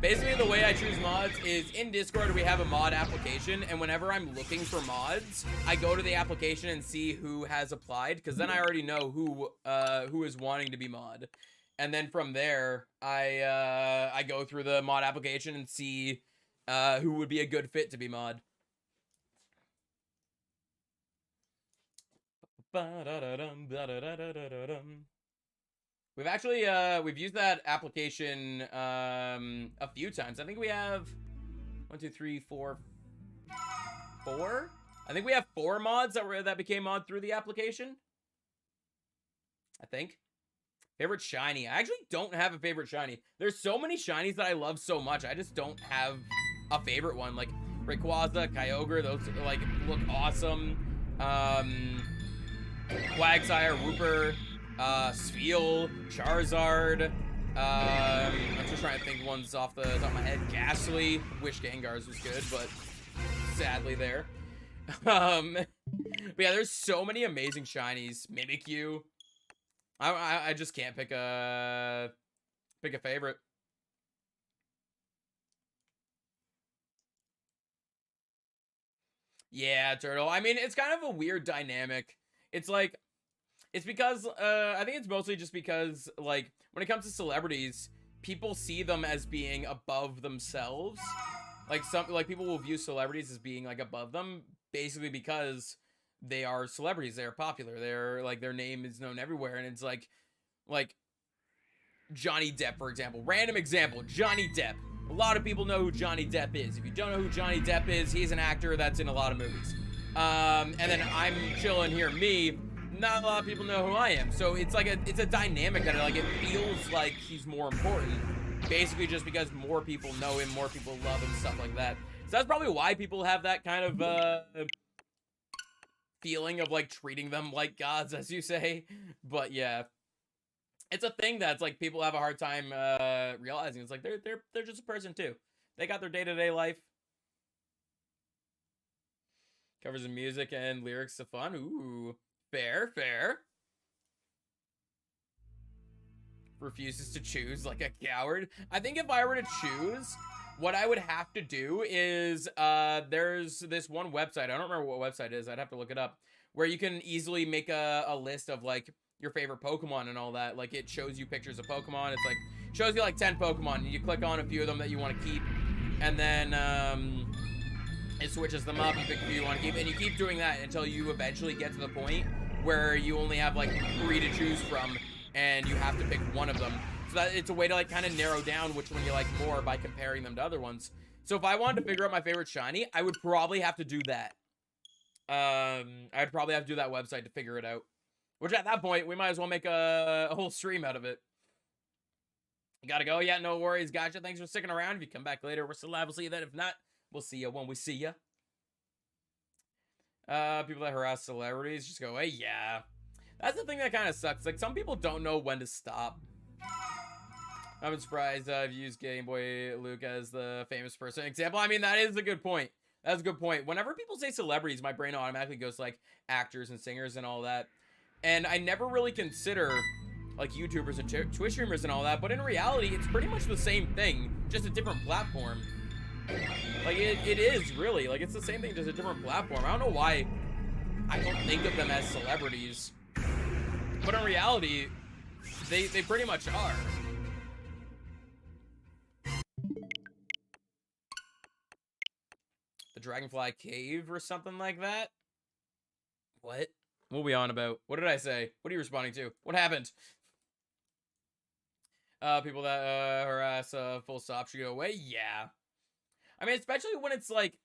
Basically, the way I choose mods is in Discord, we have a mod application, and whenever I'm looking for mods, I go to the application and see who has applied, because then I already know who is wanting to be mod. And then from there, I go through the mod application and see who would be a good fit to be mod. We've actually we've used that application a few times. I think we have 1, 2, 3, 4. I think we have 4 mods that became mod through the application. I think. Favorite shiny. I actually don't have a favorite shiny. There's so many shinies that I love so much. I just don't have a favorite one. Like Rayquaza, Kyogre, those like look awesome. Quagsire, Wooper, Spheal, Charizard. I'm just trying to think ones off the top of my head. Ghastly. Wish Gengar's was good, but sadly there. But yeah, there's so many amazing shinies. Mimikyu. I just can't pick a favorite. Yeah, Turtle. I mean, it's kind of a weird dynamic. It's like, it's because, I think it's mostly just because, like, when it comes to celebrities, people see them as being above themselves. Like, people will view celebrities as being, like, above them, basically because they are celebrities. They're popular. They're, like, their name is known everywhere, and it's like, Johnny Depp, for example. Random example, Johnny Depp. A lot of people know who Johnny Depp is. If you don't know who Johnny Depp is, he's an actor that's in a lot of movies. And then I'm chilling here, me. Not a lot of people know who I am. So it's like it's a dynamic that like it feels like he's more important. Basically just because more people know him, more people love him, stuff like that. So that's probably why people have that kind of feeling of like treating them like gods, as you say. But yeah. It's a thing that's like people have a hard time realizing. It's like they're just a person too. They got their day-to-day life. Covers of music and lyrics of fun. Ooh, fair, fair. Refuses to choose like a coward. I think if I were to choose, what I would have to do is, there's this one website. I don't remember what website it is. I'd have to look it up. Where you can easily make a list of, like, your favorite Pokemon and all that. Like, it shows you pictures of Pokemon. It's, like, shows you, like, 10 Pokemon. And you click on a few of them that you want to keep. And then, it switches them up. You pick a few you want to keep. And you keep doing that until you eventually get to the point where you only have, like, 3 to choose from. And you have to pick one of them. So that it's a way to, like, kind of narrow down which one you like more by comparing them to other ones. So if I wanted to figure out my favorite shiny, I would probably have to do that. I'd probably have to do that website to figure it out. Which at that point, we might as well make a whole stream out of it. You gotta go? Yeah, no worries. Gotcha. Thanks for sticking around. If you come back later, we're still live. We'll see you then. If not, we'll see you when we see you. People that harass celebrities just go, hey, yeah. That's the thing that kind of sucks. Like, some people don't know when to stop. I'm surprised I've used Game Boy Luke as the famous person example. I mean, that is a good point. That's a good point. Whenever people say celebrities, my brain automatically goes to, like, actors and singers and all that. And I never really consider, like, YouTubers and Twitch streamers and all that. But in reality, it's pretty much the same thing, just a different platform. Like, it is, really. Like, it's the same thing, just a different platform. I don't know why I don't think of them as celebrities. But in reality, they pretty much are. The Dragonfly Cave or something like that? What? What are we on about? What did I say? What are you responding to? What happened? People that harass full stop should go away? Yeah. I mean, especially when it's like,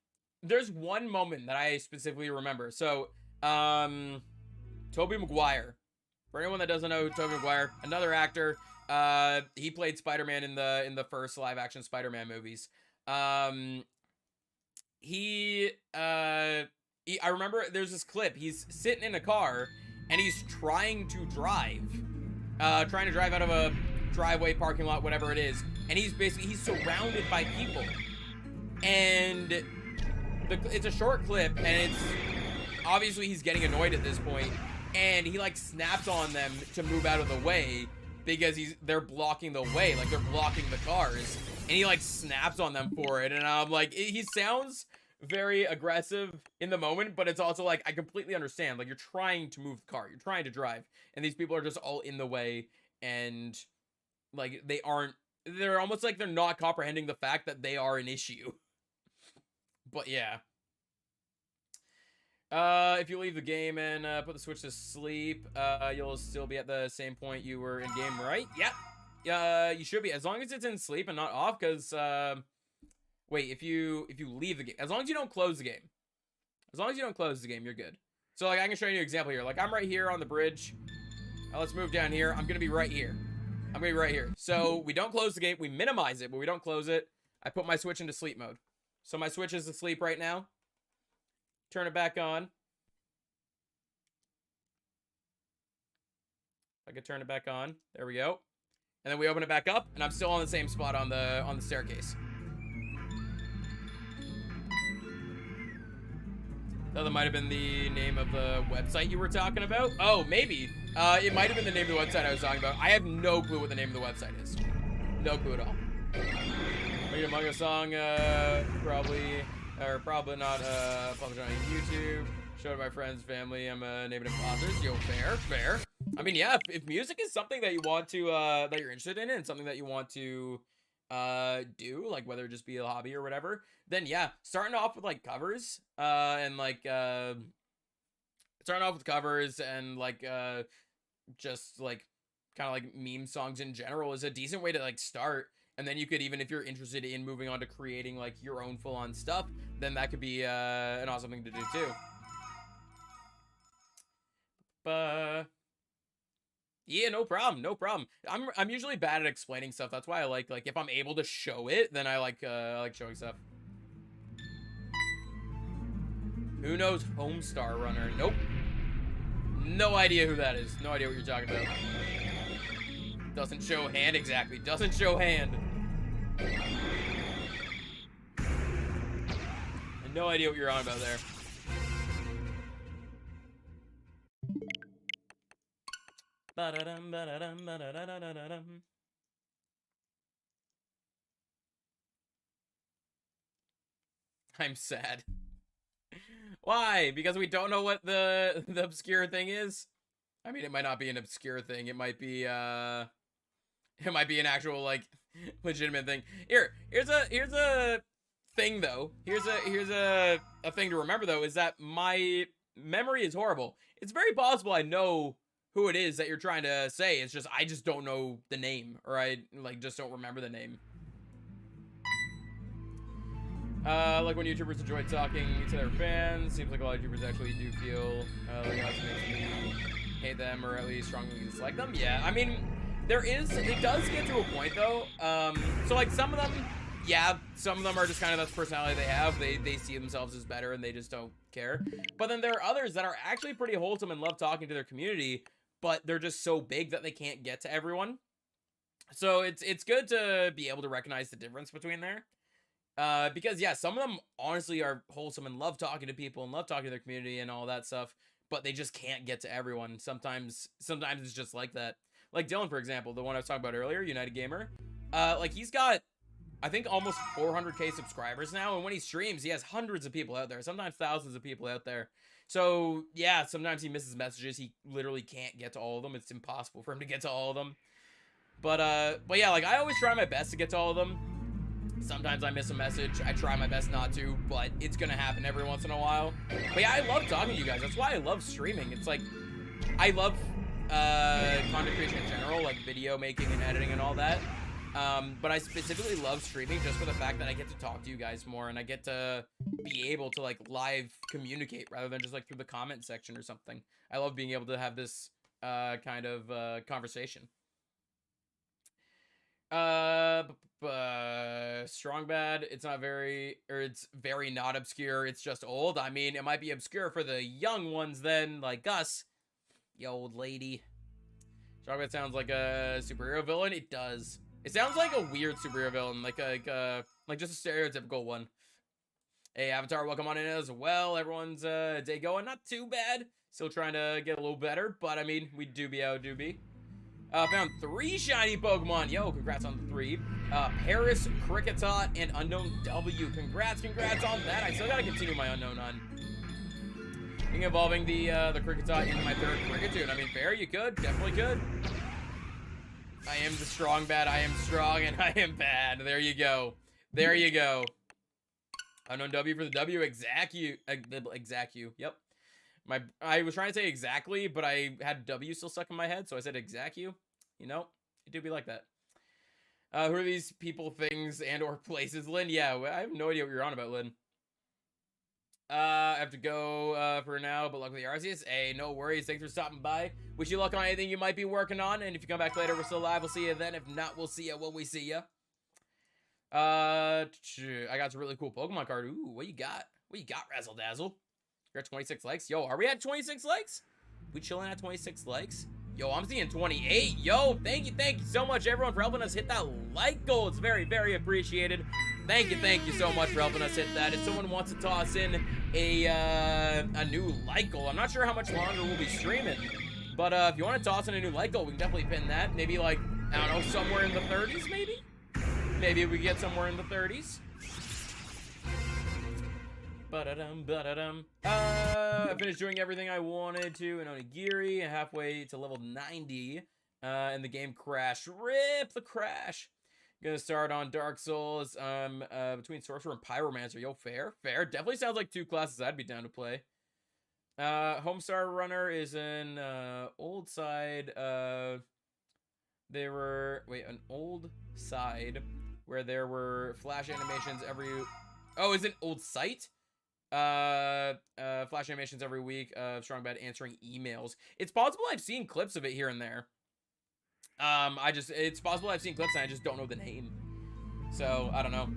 there's one moment that I specifically remember. So, Tobey Maguire. For anyone that doesn't know Tobey Maguire, another actor. He played Spider-Man in the first live-action Spider-Man movies. I remember there's this clip. He's sitting in a car, and he's trying to drive out of a driveway, parking lot, whatever it is. And he's surrounded by people. And it's a short clip, and it's obviously he's getting annoyed at this point. And he, like, snaps on them to move out of the way because they're blocking the way, like they're blocking the cars. And he, like, snaps on them for it. And I'm like, he sounds very aggressive in the moment, but it's also like, I completely understand. Like, you're trying to move the car, you're trying to drive, and these people are just all in the way, and like they're almost like they're not comprehending the fact that they are an issue. But yeah. If you leave the game and put the Switch to sleep, you'll still be at the same point you were in game, right? Yeah. You should be, as long as it's in sleep and not off, because wait, if you leave the game, as long as you don't close the game. As long as you don't close the game, you're good. So, like, I can show you an example here. Like, I'm right here on the bridge. Let's move down here. I'm gonna be right here. I'm gonna be right here. So, we don't close the game. We minimize it, but we don't close it. I put my Switch into sleep mode. So, my Switch is asleep right now. Turn it back on. I could turn it back on. There we go. And then we open it back up, and I'm still on the same spot on the staircase. So that might have been the name of the website you were talking about. Oh, maybe. It might have been the name of the website I was talking about. I have no clue what the name of the website is. No clue at all. Making a manga song, probably not, published on YouTube. Showed to my friends, family. I'm naming it authors. Yo, fair. I mean, yeah, if music is something that you want to, that you're interested in, and something that you want to, do, like, whether it just be a hobby or whatever, then yeah, starting off with, like, covers, and, like, starting off with covers and, like, just, like, kind of, like, meme songs in general is a decent way to, like, start. And then you could, even if you're interested in moving on to creating, like, your own full-on stuff, then that could be, an awesome thing to do, too. Yeah, no problem. I'm usually bad at explaining stuff. That's why I like, if I'm able to show it, then I like showing stuff. Who knows Homestar Runner? Nope. No idea who that is. No idea what you're talking about. Doesn't show hand exactly. Doesn't show hand. And no idea what you're on about there. I'm sad. Why? Because we don't know what the obscure thing is? I mean, it might not be an obscure thing. It might be an actual, like, legitimate thing. Here's a thing though. Here's a thing to remember though, is that my memory is horrible. It's very possible I know who it is that you're trying to say. It's just I just don't know the name, or I like just don't remember the name. Like when YouTubers enjoy talking to their fans. Seems like a lot of YouTubers actually do feel like that makes me hate them, or at least strongly dislike them. Yeah, I mean, it does get to a point though. So like some of them, yeah, some of them are just kind of that's the personality they have. They see themselves as better and they just don't care. But then there are others that are actually pretty wholesome and love talking to their community, but they're just so big that they can't get to everyone. So it's good to be able to recognize the difference between there. Because yeah, some of them honestly are wholesome and love talking to people and love talking to their community and all that stuff, but they just can't get to everyone. Sometimes it's just like that. Like Dylan, for example, the one I was talking about earlier, United Gamer. Like he's got, I think, almost 400k subscribers now, and when he streams, he has hundreds of people out there, sometimes thousands of people out there. So yeah, sometimes he misses messages. He literally can't get to all of them. It's impossible for him to get to all of them. But yeah, like I always try my best to get to all of them. Sometimes I miss a message. I try my best not to, but it's gonna happen every once in a while. But yeah, I love talking to you guys. That's why I love streaming. It's like, I love content creation in general, like video making and editing and all that. But I specifically love streaming just for the fact that I get to talk to you guys more, and I get to be able to like live communicate rather than just like through the comment section or something. I love being able to have this kind of conversation. Strong bad, it's very not obscure, it's just old. I mean, it might be obscure for the young ones then, like us. You old lady. Strong bad sounds like a superhero villain. It does. It sounds like a weird superhero villain, like just a stereotypical one. Hey, Avatar, welcome on in as well. Everyone's day going not too bad. Still trying to get a little better, but I mean, we do be how do be. Found 3 shiny Pokemon. Yo, congrats on the 3. Paris, Kricketot, and Unknown W. Congrats on that. I still gotta continue my Unknown Hun. Being evolving the Kricketot into my 3rd Kricketune. I mean, fair, you could. Definitely could. I am the strong bad. I am strong and I am bad. There you go. There you go. Unknown W for the W. Exactly. Yep. I was trying to say exactly, but I had W still stuck in my head, so I said exactly. You know, it do be like that. Who are these people, things, and or places? Lynn, yeah, I have no idea what you're on about, Lynn. I have to go for now, but luck with the Arceus. Hey, no worries. Thanks for stopping by. Wish you luck on anything you might be working on, and if you come back later, we're still live. We'll see you then. If not, we'll see you when we see you. I got some really cool Pokemon card. Ooh, what you got? What you got, Razzle Dazzle? You're at 26 likes. Yo, are we at 26 likes? We chilling at 26 likes? Yo, I'm seeing 28. Yo, thank you so much, everyone, for helping us hit that like goal. It's very, very appreciated. Thank you so much for helping us hit that. If someone wants to toss in a new like goal, I'm not sure how much longer we'll be streaming, but if you want to toss in a new like goal, we can definitely pin that. Maybe like, I don't know, somewhere in the 30s, maybe? Maybe we get somewhere in the 30s. I finished doing everything I wanted to in Onigiri, halfway to level 90, and the game crashed. RIP the crash. Gonna start on Dark Souls, between Sorcerer and Pyromancer. Yo, fair. Definitely sounds like 2 classes I'd be down to play. Homestar Runner is an, old side, an old side where there were flash animations every... Oh, is it old site? Flash animations every week of Strong Bad answering emails. It's possible I've seen clips of it here and there. It's possible I've seen clips and I just don't know the name. So, I don't know.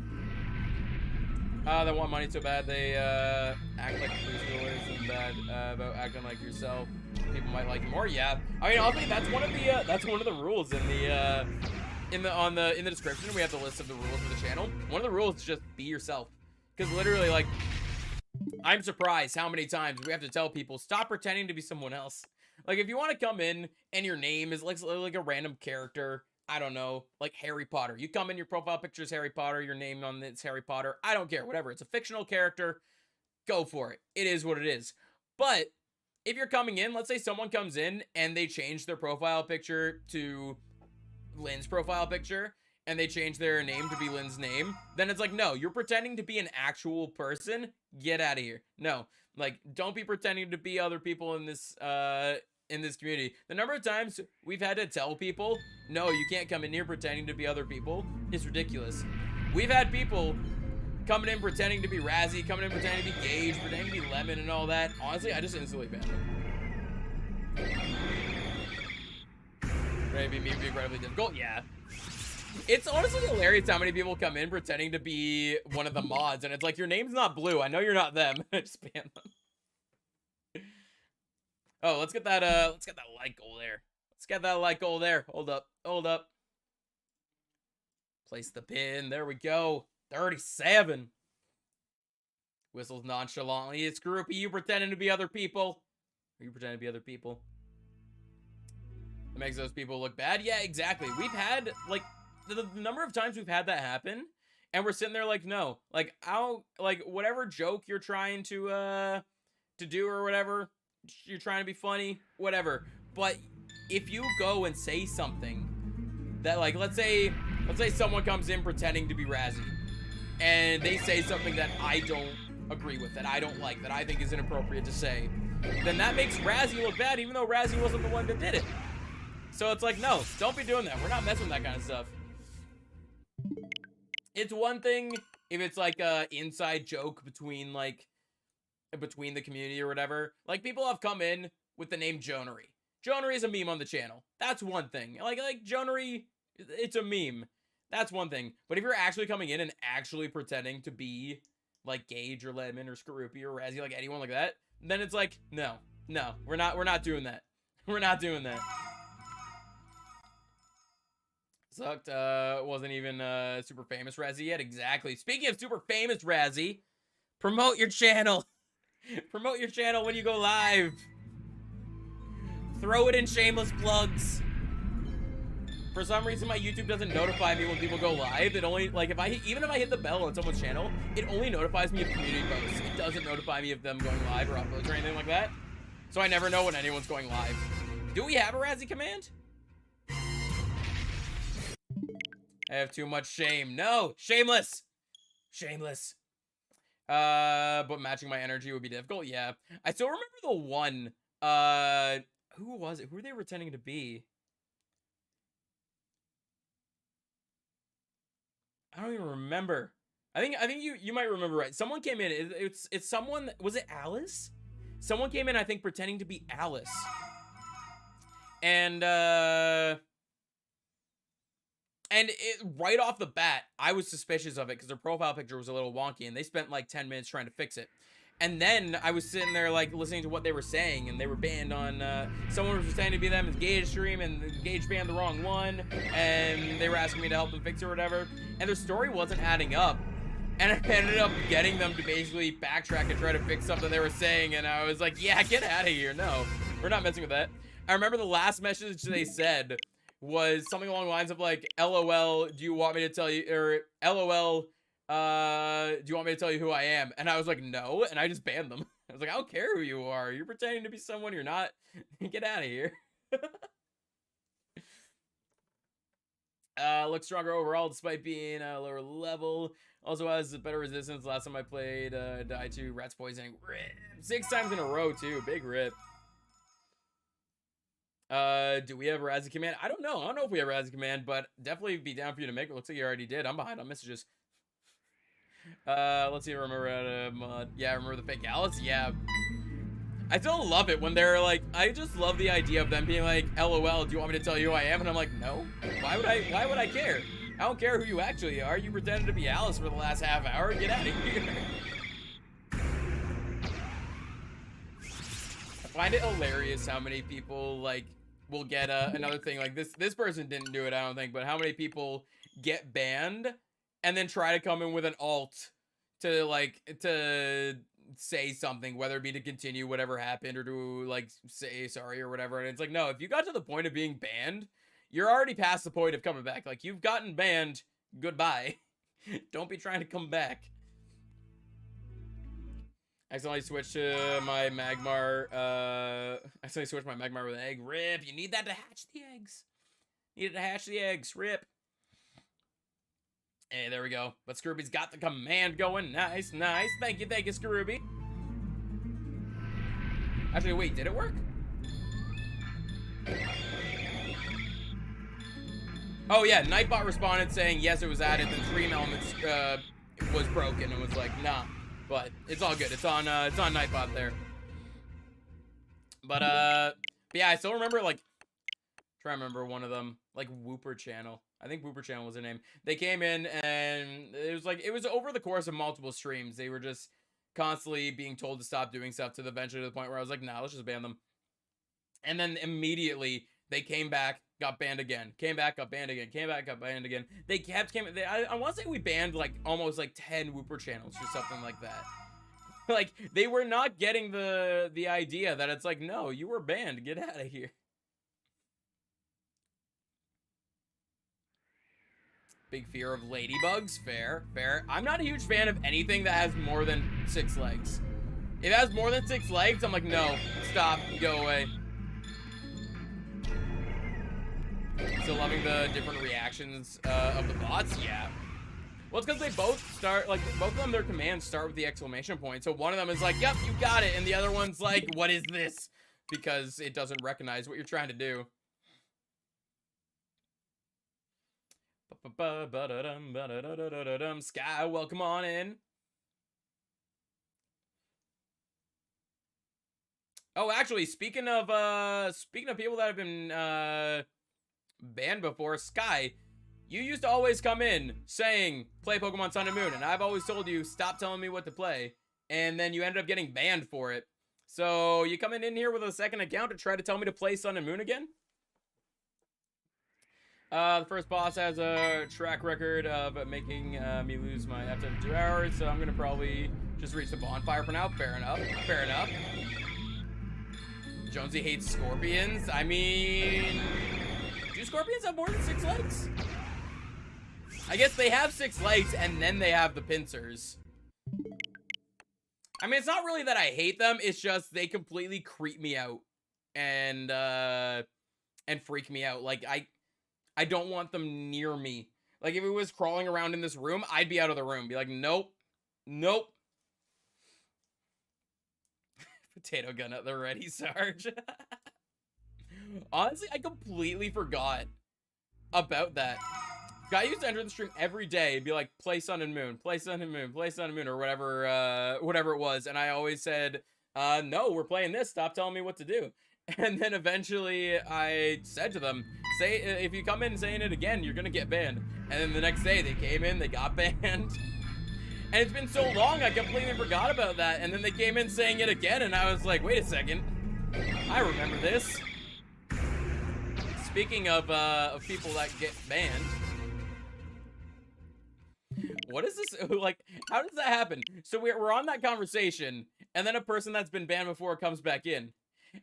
They want money so bad they, act like preschoolers and bad, about acting like yourself. People might like you more. Yeah. I mean, honestly, that's one of the rules in the, in the description. We have the list of the rules for the channel. One of the rules is just be yourself. Because literally, like, I'm surprised how many times we have to tell people, stop pretending to be someone else. Like, if you want to come in and your name is like a random character, I don't know, like Harry Potter. You come in, your profile picture is Harry Potter, your name on it's Harry Potter. I don't care, whatever. It's a fictional character. Go for it. It is what it is. But if you're coming in, let's say someone comes in and they change their profile picture to Lynn's profile picture and they change their name to be Lynn's name, then it's like, no, you're pretending to be an actual person. Get out of here. No, like, don't be pretending to be other people in this community. The number of times we've had to tell people, no, you can't come in here pretending to be other people is ridiculous. We've had people coming in pretending to be Razzie, coming in pretending to be Gage, pretending to be Lemon and all that. Honestly, I just instantly banned them. Maybe me be incredibly difficult? Yeah. It's honestly hilarious how many people come in pretending to be one of the mods, and it's like, your name's not Blue. I know you're not them. Just ban them. Oh, let's get that like goal there. Let's get that like goal there. Hold up. Place the pin. There we go. 37. Whistles nonchalantly. It's groupie. You pretending to be other people. Are you pretending to be other people? It makes those people look bad. Yeah, exactly. We've had, like, the number of times we've had that happen, and we're sitting there like, no, like, whatever joke you're trying to do or whatever, you're trying to be funny, whatever. But if you go and say something that, like, let's say someone comes in pretending to be Razzie, and they say something that I don't agree with, that I don't like, that I think is inappropriate to say, then that makes Razzie look bad, even though Razzie wasn't the one that did it. So it's like, no, don't be doing that. We're not messing with that kind of stuff. It's one thing if it's like a inside joke between the community or whatever. Like, people have come in with the name Jonery. Jonery is a meme on the channel. That's one thing. Like Jonery, it's a meme. That's one thing. But if you're actually coming in and actually pretending to be like Gage or Lemon or Skorupi or Razzie, like anyone like that, then it's like, no, we're not doing that. We're not doing that. Sucked. Wasn't even super famous Razzie yet. Exactly. Speaking of super famous Razzie, promote your channel. Promote your channel when you go live. Throw it in shameless plugs. For some reason, my YouTube doesn't notify me when people go live. It only, like, even if I hit the bell on someone's channel, it only notifies me of community posts. It doesn't notify me of them going live or uploads or anything like that. So I never know when anyone's going live. Do we have a Razzie command? I have too much shame. No, shameless. Shameless. But matching my energy would be difficult. Yeah. I still remember the one, who was it? Who were they pretending to be? I don't even remember. I think you might remember, right? Someone came in. It's someone. Was it Alice? Someone came in, I think, pretending to be Alice. And right off the bat, I was suspicious of it because their profile picture was a little wonky, and they spent like 10 minutes trying to fix it. And then I was sitting there like listening to what they were saying, and they were banned on, someone was pretending to be them in the Gage stream, and the Gage banned the wrong one, and they were asking me to help them fix it or whatever, and their story wasn't adding up. And I ended up getting them to basically backtrack and try to fix something they were saying, and I was like, yeah, get out of here. No, we're not messing with that. I remember the last message they said was something along the lines of like, LOL, do you want me to tell you, or LOL, do you want me to tell you who I am? And I was like, no, and I just banned them. I was like, I don't care who you are. You're pretending to be someone you're not. Get out of here. Looks stronger overall despite being a lower level. Also has better resistance. Last time I played, died to rats poisoning. Rip. 6 times in a row too. Big rip. Do we have a Razzie command? I don't know. I don't know if we have a Razzie command, but definitely be down for you to make it. Looks like you already did. I'm behind on messages. Let's see. Remember how to mod. Yeah, remember the fake Alice? Yeah. I still love it when they're like, I just love the idea of them being like, LOL, do you want me to tell you who I am? And I'm like, no. Why would I care? I don't care who you actually are. You pretended to be Alice for the last half hour. Get out of here. I find it hilarious how many people like will get another thing like this person didn't do it, I don't think, but how many people get banned and then try to come in with an alt to say something, whether it be to continue whatever happened or to like say sorry or whatever. And it's like, no, if you got to the point of being banned, you're already past the point of coming back. Like, you've gotten banned. Goodbye. Don't be trying to come back. Accidentally switched to my Magmar. Accidentally switched my Magmar with an egg. Rip. You need that to hatch the eggs. Needed to hatch the eggs. Rip. Hey, there we go. But Scrooby's got the command going. Nice, nice. Thank you, Scrooby. Actually, wait, did it work? Oh yeah, Nightbot responded saying yes, it was added. Then Stream Elements was broken and was like, nah. But it's all good. It's on Nightbot there. But yeah, I still remember, like, try to remember one of them, like Whooper Channel. I think Whooper Channel was the name. They came in and it was over the course of multiple streams. They were just constantly being told to stop doing stuff to eventually to the point where I was like, nah, let's just ban them. And then immediately they came back, got banned again. Came back, got banned again. Came back, got banned again. They kept I want to say we banned like almost like 10 Whooper channels or something like that. Like, they were not getting the idea that it's like, no, you were banned. Get out of here. Big fear of ladybugs. Fair, fair. I'm not a huge fan of anything that has more than 6 legs. If it has more than 6 legs, I'm like, no, stop, go away. Still loving the different reactions of the bots? Yeah. Well, it's because they both start, like, both of them, their commands start with the exclamation point. So one of them is like, yep, you got it. And the other one's like, what is this? Because it doesn't recognize what you're trying to do. Sky, welcome on in. Oh, actually, speaking of people that have been banned before, Sky, you used to always come in saying play Pokemon Sun and Moon, and I've always told you stop telling me what to play, and then you ended up getting banned for it. So you coming in here with a second account to try to tell me to play Sun and Moon again? The first boss has a track record of making me lose my after 2 hours, so I'm gonna probably just reach the bonfire for now. Fair enough. Fair enough. Jonesy hates scorpions. I mean, do scorpions have more than 6 legs? I guess they have 6 legs, and then they have the pincers. I mean, it's not really that I hate them. It's just they completely creep me out and freak me out. Like, I don't want them near me. Like, if it was crawling around in this room, I'd be out of the room. Be like, nope. Nope. Potato gun at the ready, Sarge. Honestly, I completely forgot about that. Guy used to enter the stream every day and be like, play Sun and Moon, play Sun and Moon, play Sun and Moon, or whatever it was. And I always said, no, we're playing this. Stop telling me what to do. And then eventually I said to them, if you come in saying it again, you're gonna get banned. And then the next day they came in, they got banned. And it's been so long, I completely forgot about that. And then they came in saying it again, and I was like, wait a second. I remember this. Speaking of people that get banned, what is this? Like, how does that happen? So we're on that conversation, and then a person that's been banned before comes back in.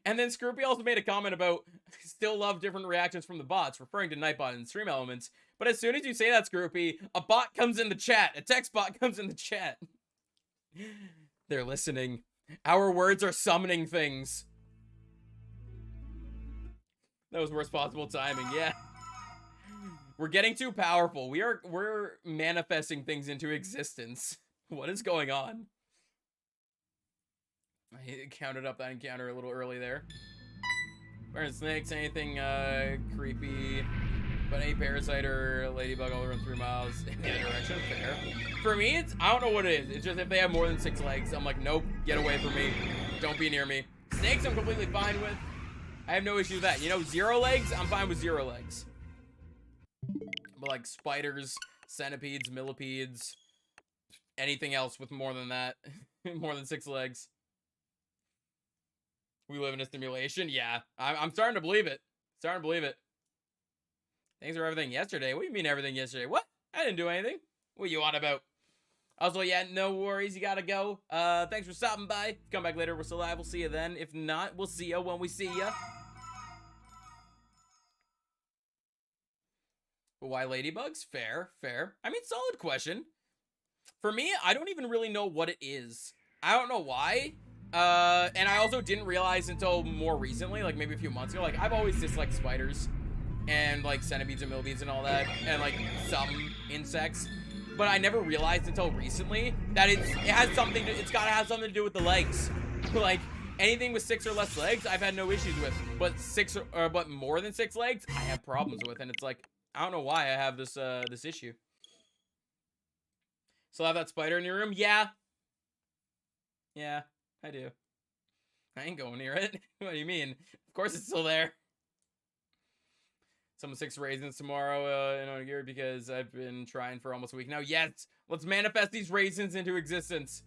And then Scroopy also made a comment about still love different reactions from the bots, referring to Nightbot and Stream Elements. But as soon as you say that, Scroopy, a bot comes in the chat. A text bot comes in the chat. They're listening. Our words are summoning things. That was worst possible timing, yeah. We're getting too powerful. We're manifesting things into existence. What is going on? I counted up that encounter a little early there. Burn snakes, anything creepy, but any parasite or ladybug all run 3 miles in the other direction. Fair. For me, I don't know what it is. It's just if they have more than 6 legs, I'm like, nope, get away from me. Don't be near me. Snakes, I'm completely fine with. I have no issue with that. You know, 0 legs, I'm fine with 0 legs. But like spiders, centipedes, millipedes, anything else with more than that, more than 6 legs. We live in a simulation? Yeah. I'm starting to believe it. Starting to believe it. Thanks for everything yesterday. What do you mean everything yesterday? What? I didn't do anything. What you on about? Also, yeah, no worries. You gotta go. Thanks for stopping by. Come back later. We're still live. We'll see you then. If not, we'll see you when we see you. But why ladybugs? Fair, fair. I mean, solid question. For me, I don't even really know what it is. I don't know why. And I also didn't realize until more recently, like maybe a few months ago, like I've always disliked spiders and like centipedes and millipedes and all that, and like some insects. But I never realized until recently that it's gotta have something to do with the legs. Like anything with 6 or less legs, I've had no issues with. But but more than 6 legs, I have problems with. And it's like, I don't know why I have this this issue. Still have that spider in your room? Yeah. Yeah, I do. I ain't going near it. What do you mean? Of course it's still there. Some 6 raisins tomorrow in on gear because I've been trying for almost a week now. Yes, let's manifest these raisins into existence.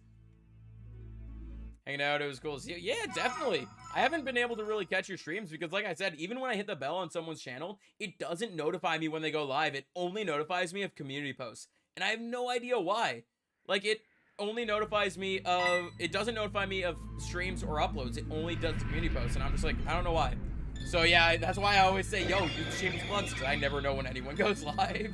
Hanging out, it was cool to see you. Yeah, definitely. I haven't been able to really catch your streams because, like I said, even when I hit the bell on someone's channel, it doesn't notify me when they go live. It only notifies me of community posts. And I have no idea why. Like, it only notifies me of... It doesn't notify me of streams or uploads. It only does the community posts. And I'm just like, I don't know why. So, yeah, that's why I always say, yo, use shameless plugs, because I never know when anyone goes live.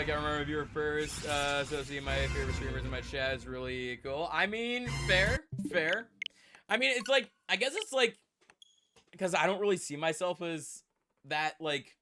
Gotta remember viewer first. So seeing my favorite streamers in my chat is really cool. I mean, fair. I mean, it's like, I guess it's like, because I don't really see myself as that, like,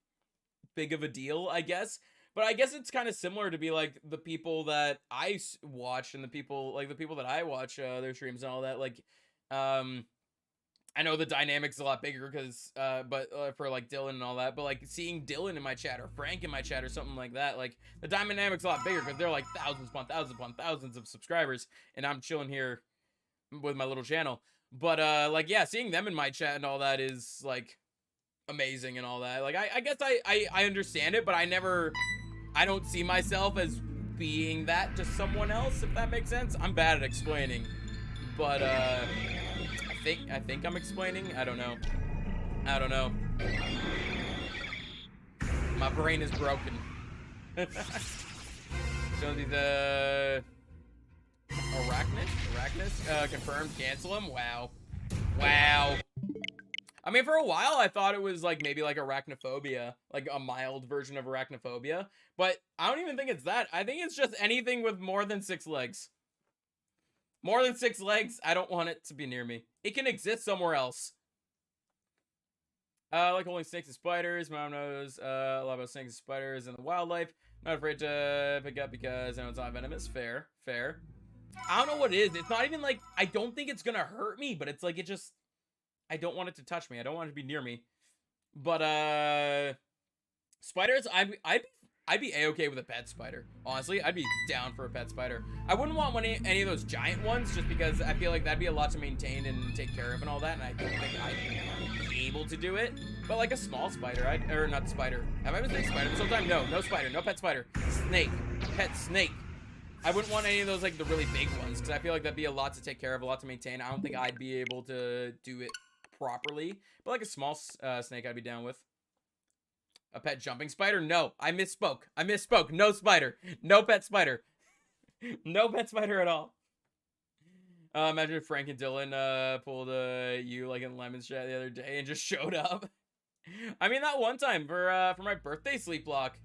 big of a deal, I guess. But I guess it's kind of similar to be like the people that I watch and the people that I watch their streams and all that. Like, I know the dynamic's a lot bigger because, for like Dylan and all that. But like seeing Dylan in my chat or Frank in my chat or something like that, like the dynamic's a lot bigger because they're like thousands upon thousands upon thousands of subscribers, and I'm chilling here with my little channel. But like yeah, seeing them in my chat and all that is like amazing and all that. Like I guess I understand it, but I don't see myself as being that to someone else, if that makes sense. I'm bad at explaining, but I think I'm explaining. I don't know. My brain is broken. Jonesy the Arachnus confirmed. Cancel him. Wow. I mean, for a while, I thought it was, like, maybe, like, arachnophobia. Like, a mild version of arachnophobia. But I don't even think it's that. I think it's just anything with more than 6 legs. More than 6 legs, I don't want it to be near me. It can exist somewhere else. Like only snakes and spiders. Mom knows a lot about snakes and spiders and the wildlife. Not afraid to pick up because I know it's not venomous. Fair. I don't know what it is. It's not even, like, I don't think it's gonna hurt me, but it's, like, it just... I don't want it to touch me. I don't want it to be near me. But, spiders, I'd be a-okay with a pet spider. Honestly, I'd be down for a pet spider. I wouldn't want any of those giant ones just because I feel like that'd be a lot to maintain and take care of and all that, and I don't think I'd be able to do it. But like a small spider, or not spider. Have I been saying spider this whole time? No spider. No pet spider. Snake. Pet snake. I wouldn't want any of those, like, the really big ones, because I feel like that'd be a lot to take care of, a lot to maintain. I don't think I'd be able to do it properly, but like a small snake I'd be down with. A pet jumping spider? No, I misspoke. No spider. No pet spider. No pet spider at all. Imagine if Frank and Dylan pulled you like in Lemon's chat the other day and just showed up. I mean, that one time for my birthday sleep block.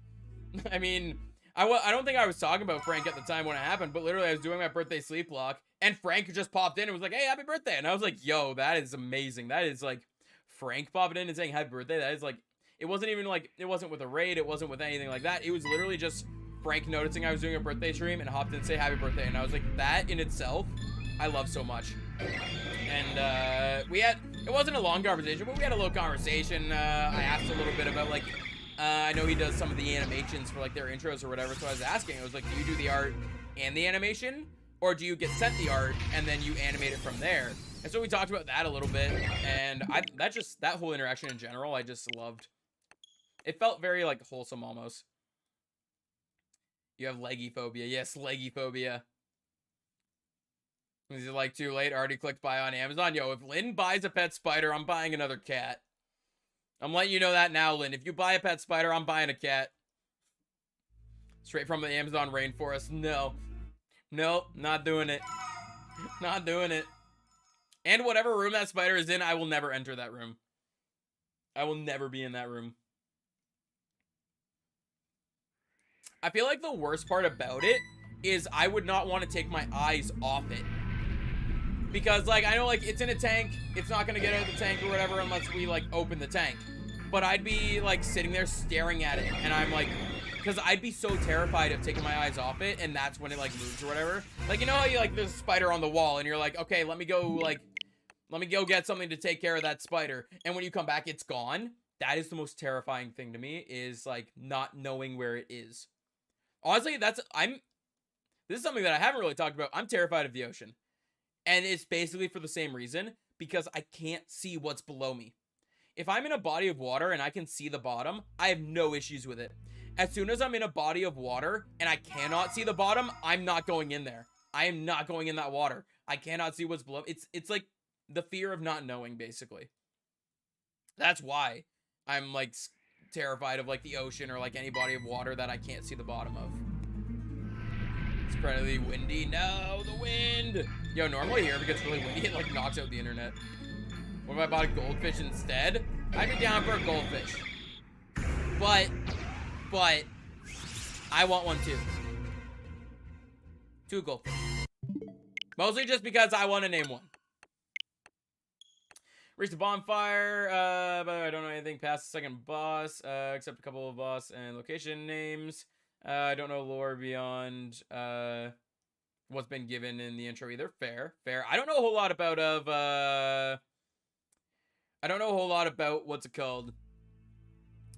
I mean, I don't think I was talking about Frank at the time when it happened, but literally I was doing my birthday sleep block and Frank just popped in and was like, hey, happy birthday. And I was like, yo, that is amazing. That is like Frank popping in and saying happy birthday. That is like, it wasn't even like, it wasn't with a raid. It wasn't with anything like that. It was literally just Frank noticing I was doing a birthday stream and hopped in and say happy birthday. And I was like, that in itself, I love so much. And it wasn't a long conversation, but we had a little conversation. I asked a little bit about like, I know he does some of the animations for like their intros or whatever. So I was asking, I was like, do you do the art and the animation? Or do you get sent the art and then you animate it from there? And so we talked about that a little bit. And that whole interaction in general, I just loved. It felt very like wholesome almost. You have leggy phobia. Yes, leggy phobia. Is it like too late? Already clicked buy on Amazon. Yo, if Lynn buys a pet spider, I'm buying another cat. I'm letting you know that now, Lynn. If you buy a pet spider, I'm buying a cat. Straight from the Amazon rainforest. No. Nope, not doing it. Not doing it. And whatever room that spider is in, I will never enter that room. I will never be in that room. I feel like the worst part about it is I would not want to take my eyes off it. Because, like, I know, like, it's in a tank. It's not going to get out of the tank or whatever unless we, like, open the tank. But I'd be, like, sitting there staring at it. And I'm, like, because I'd be so terrified of taking my eyes off it. And that's when it, like, moves or whatever. Like, you know how you, like, there's a spider on the wall. And you're like, okay, let me go get something to take care of that spider. And when you come back, it's gone. That is the most terrifying thing to me, is, like, not knowing where it is. Honestly, this is something that I haven't really talked about. I'm terrified of the ocean. And it's basically for the same reason, because I can't see what's below me. If I'm in a body of water and I can see the bottom, I have no issues with it. As soon as I'm in a body of water and I cannot see the bottom, I'm not going in there. I am not going in that water. I cannot see what's below. It's like the fear of not knowing, basically. That's why I'm, like, terrified of, like, the ocean or, like, any body of water that I can't see the bottom of. It's incredibly windy. No, the wind. Yo, normally here, if it gets really windy, it, like, knocks out the internet. What if I bought a goldfish instead? I'd be down for a goldfish. But, I want one too. 2 goldfish. Mostly just because I want to name one. Reached the bonfire, but I don't know anything past the second boss, except a couple of boss and location names. I don't know lore beyond what's been given in the intro either. Fair. I don't know a whole lot about what's it called?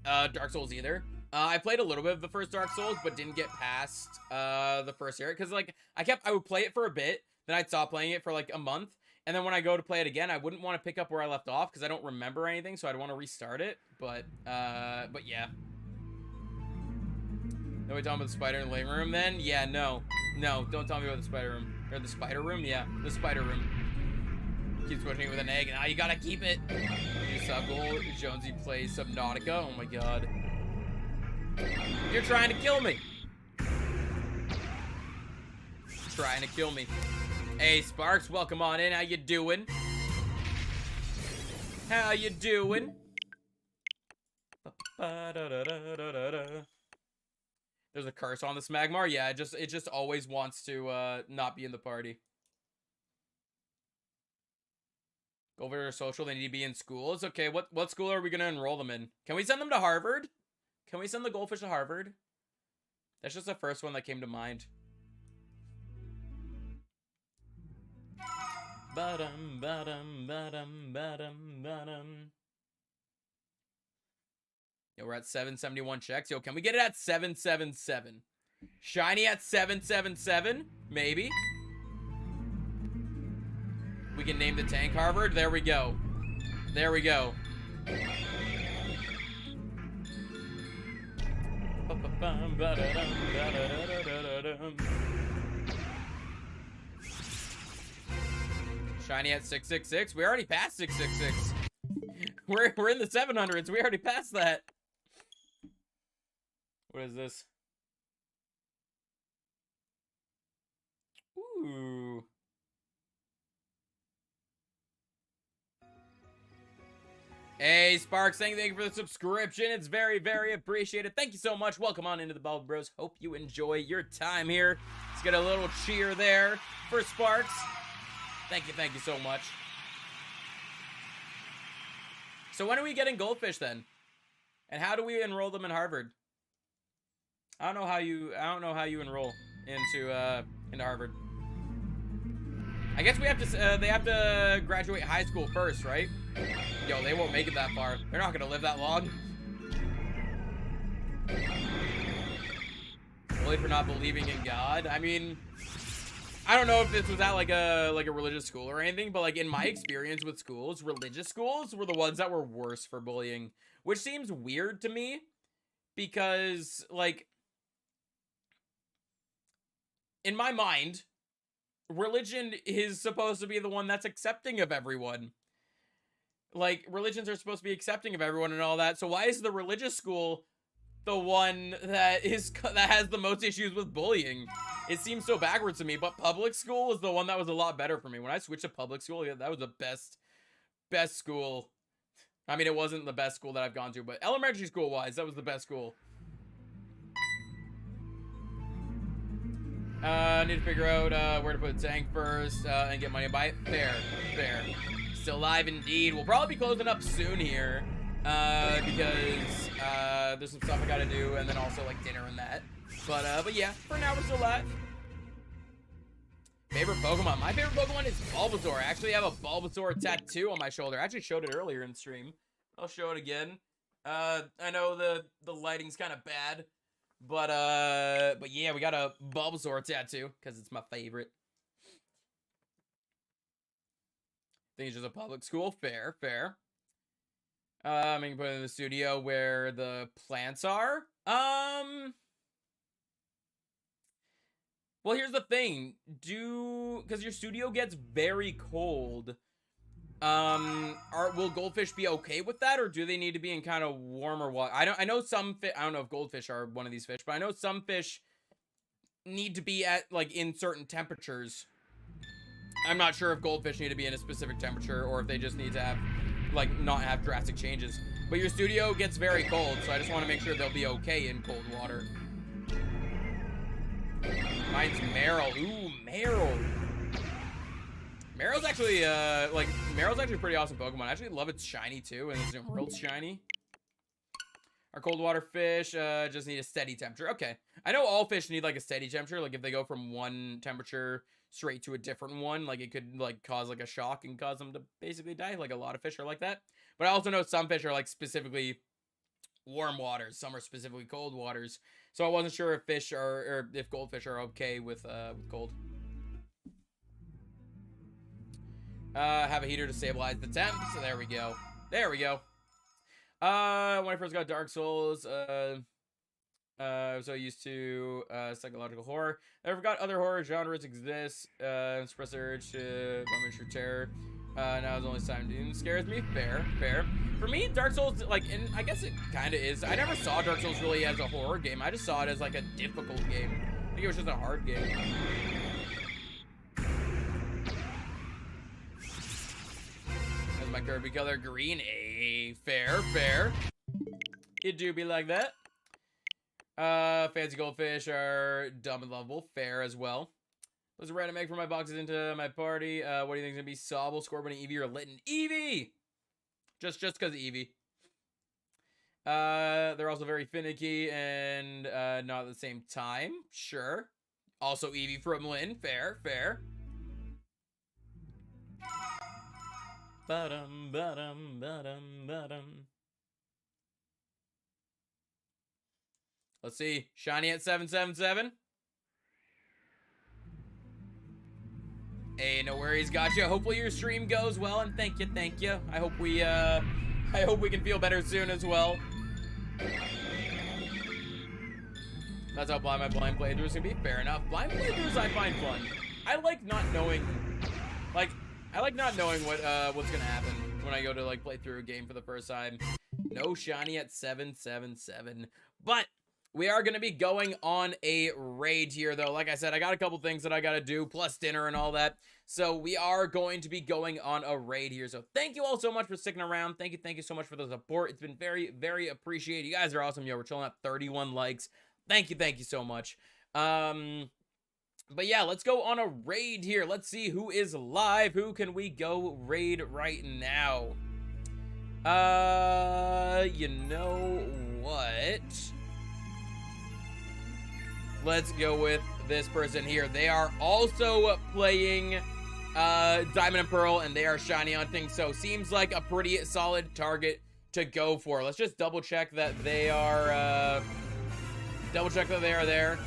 Dark Souls either. I played a little bit of the first Dark Souls, but didn't get past the first area, because, like, I would play it for a bit, then I'd stop playing it for, like, a month. And then when I go to play it again, I wouldn't want to pick up where I left off because I don't remember anything, so I'd want to restart it. But yeah. No, we talking about the spider in the living room then? Yeah, no. No, don't tell me about the spider room. Or the spider room? Yeah, the spider room. Keeps pushing it with an egg, and you gotta keep it. You suck goal. Jonesy plays Subnautica. Oh my god. You're trying to kill me. Trying to kill me. Hey, Sparks, welcome on in. How you doing? How you doing? There's a curse on the Smagmar. Yeah, it just always wants to not be in the party. Go over to social. They need to be in schools. Okay, what school are we gonna enroll them in? Can we send them to Harvard? Can we send the goldfish to Harvard? That's just the first one that came to mind. Ba-dum, ba-dum, ba-dum, ba-dum, ba-dum. Yo, we're at 771 checks. Yo, can we get it at 777? Shiny at 777? Maybe. We can name the tank Harvard. There we go. There we go. Shiny at 666. We already passed 666. We're in the 700s. We already passed that. What is this? Ooh. Hey, Sparks, thank you for the subscription. It's very, very appreciated. Thank you so much. Welcome on into the Bubble Bros. Hope you enjoy your time here. Let's get a little cheer there for Sparks. Thank you so much. So when are we getting goldfish then? And how do we enroll them in Harvard? I don't know how you enroll into Harvard. I guess we have to they have to graduate high school first, right? Yo, they won't make it that far. They're not gonna live that long. Only for not believing in God. I mean, I don't know if this was at like a religious school or anything, but like in my experience with schools, religious schools were the ones that were worse for bullying, which seems weird to me because like in my mind, religion is supposed to be the one that's accepting of everyone. Like religions are supposed to be accepting of everyone and all that. So why is the religious school the one that has the most issues with bullying? It seems so backwards to me, but public school is the one that was a lot better for me. When I switched to public school, yeah, that was the best school. I mean, it wasn't the best school that I've gone to, but elementary school wise, that was the best school. Need to figure out where to put Zang first and get money to buy it. Fair. Still alive indeed. We'll probably be closing up soon here because there's some stuff I gotta do, and then also like dinner and that. But yeah, for now we're still alive. Favorite Pokemon? My favorite Pokemon is Bulbasaur. I actually have a Bulbasaur tattoo on my shoulder. I actually showed it earlier in stream. I'll show it again. I know the lighting's kind of bad. But yeah, we got a Bulbasaur tattoo because it's my favorite. I think it's just a public school. Fair. I can put it in the studio where the plants are. Well, here's the thing. Because your studio gets very cold. Will goldfish be okay with that, or do they need to be in kind of warmer water? I know some I don't know if goldfish are one of these fish, but I know some fish need to be at like in certain temperatures. I'm not sure if goldfish need to be in a specific temperature or if they just need to have like not have drastic changes. But your studio gets very cold, so I just want to make sure they'll be okay in cold water. Mine's Meryl. Ooh, Meryl. Meryl's actually, Meryl's actually a pretty awesome Pokemon. I actually love its shiny, too, and it's Emerald shiny. Our cold water fish, just need a steady temperature. Okay. I know all fish need, like, a steady temperature. Like, if they go from one temperature straight to a different one, like, it could, like, cause, like, a shock and cause them to basically die. Like, a lot of fish are like that. But I also know some fish are, like, specifically warm waters. Some are specifically cold waters. So I wasn't sure if fish are, or if goldfish are okay with cold. Have a heater to stabilize the temp. So there we go. When I first got Dark Souls, I was so used to psychological horror. I forgot other horror genres exist. Suppress the urge to miniature terror. Now it's only time Doom scares me. Fair. For me, Dark Souls, like, and I guess it kind of is. I never saw Dark Souls really as a horror game. I just saw it as like a difficult game. I think it was just a hard game. My Kirby color green. Fair. It do be like that. Fancy goldfish are dumb and lovable. Fair as well. There's a random egg for my boxes into my party. What do you think is gonna be Sobble, Scorbunny, Eevee, or Litten? Eevee! Just because of Eevee. They're also very finicky and not at the same time. Sure. Also Eevee from Lynn. Fair. Ba-dum. Let's see. Shiny at 777. Hey, no worries, gotcha. Hopefully your stream goes well, and thank you. I hope we can feel better soon as well. That's how blind my blind playthroughs can be. Fair enough. Blind playthroughs I find fun. I like not knowing what's gonna happen when I go to like play through a game for the first time. No shiny at 777. But we are gonna be going on a raid here though. Like I said, I got a couple things that I gotta do, plus dinner and all that. So we are going to be going on a raid here. So thank you all so much for sticking around. Thank you so much for the support. It's been very, very appreciated. You guys are awesome. Yo, we're chilling at 31 likes. Thank you so much. But yeah, let's go on a raid here. Let's see who is live. Who can we go raid right now? You know what? Let's go with this person here. They are also playing Diamond and Pearl, and they are shiny hunting, so seems like a pretty solid target to go for. Let's just double check that they are there.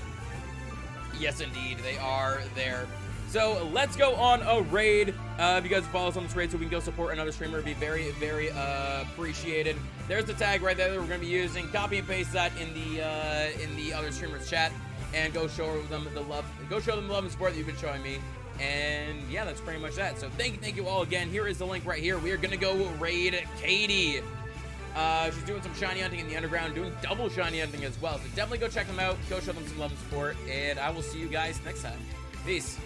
Yes, indeed, they are there. So let's go on a raid. If you guys follow us on this raid so we can go support another streamer, it'd be very, very appreciated. There's the tag right there that we're gonna be using. Copy and paste that in the other streamers chat, and go show them the love. Go show them the love and support that you've been showing me. And yeah, that's pretty much that. So thank you all again. Here is the link right here. We are gonna go raid Katie. She's doing some shiny hunting in the underground, doing double shiny hunting as well. So definitely go check them out. Go show them some love and support. And I will see you guys next time. Peace.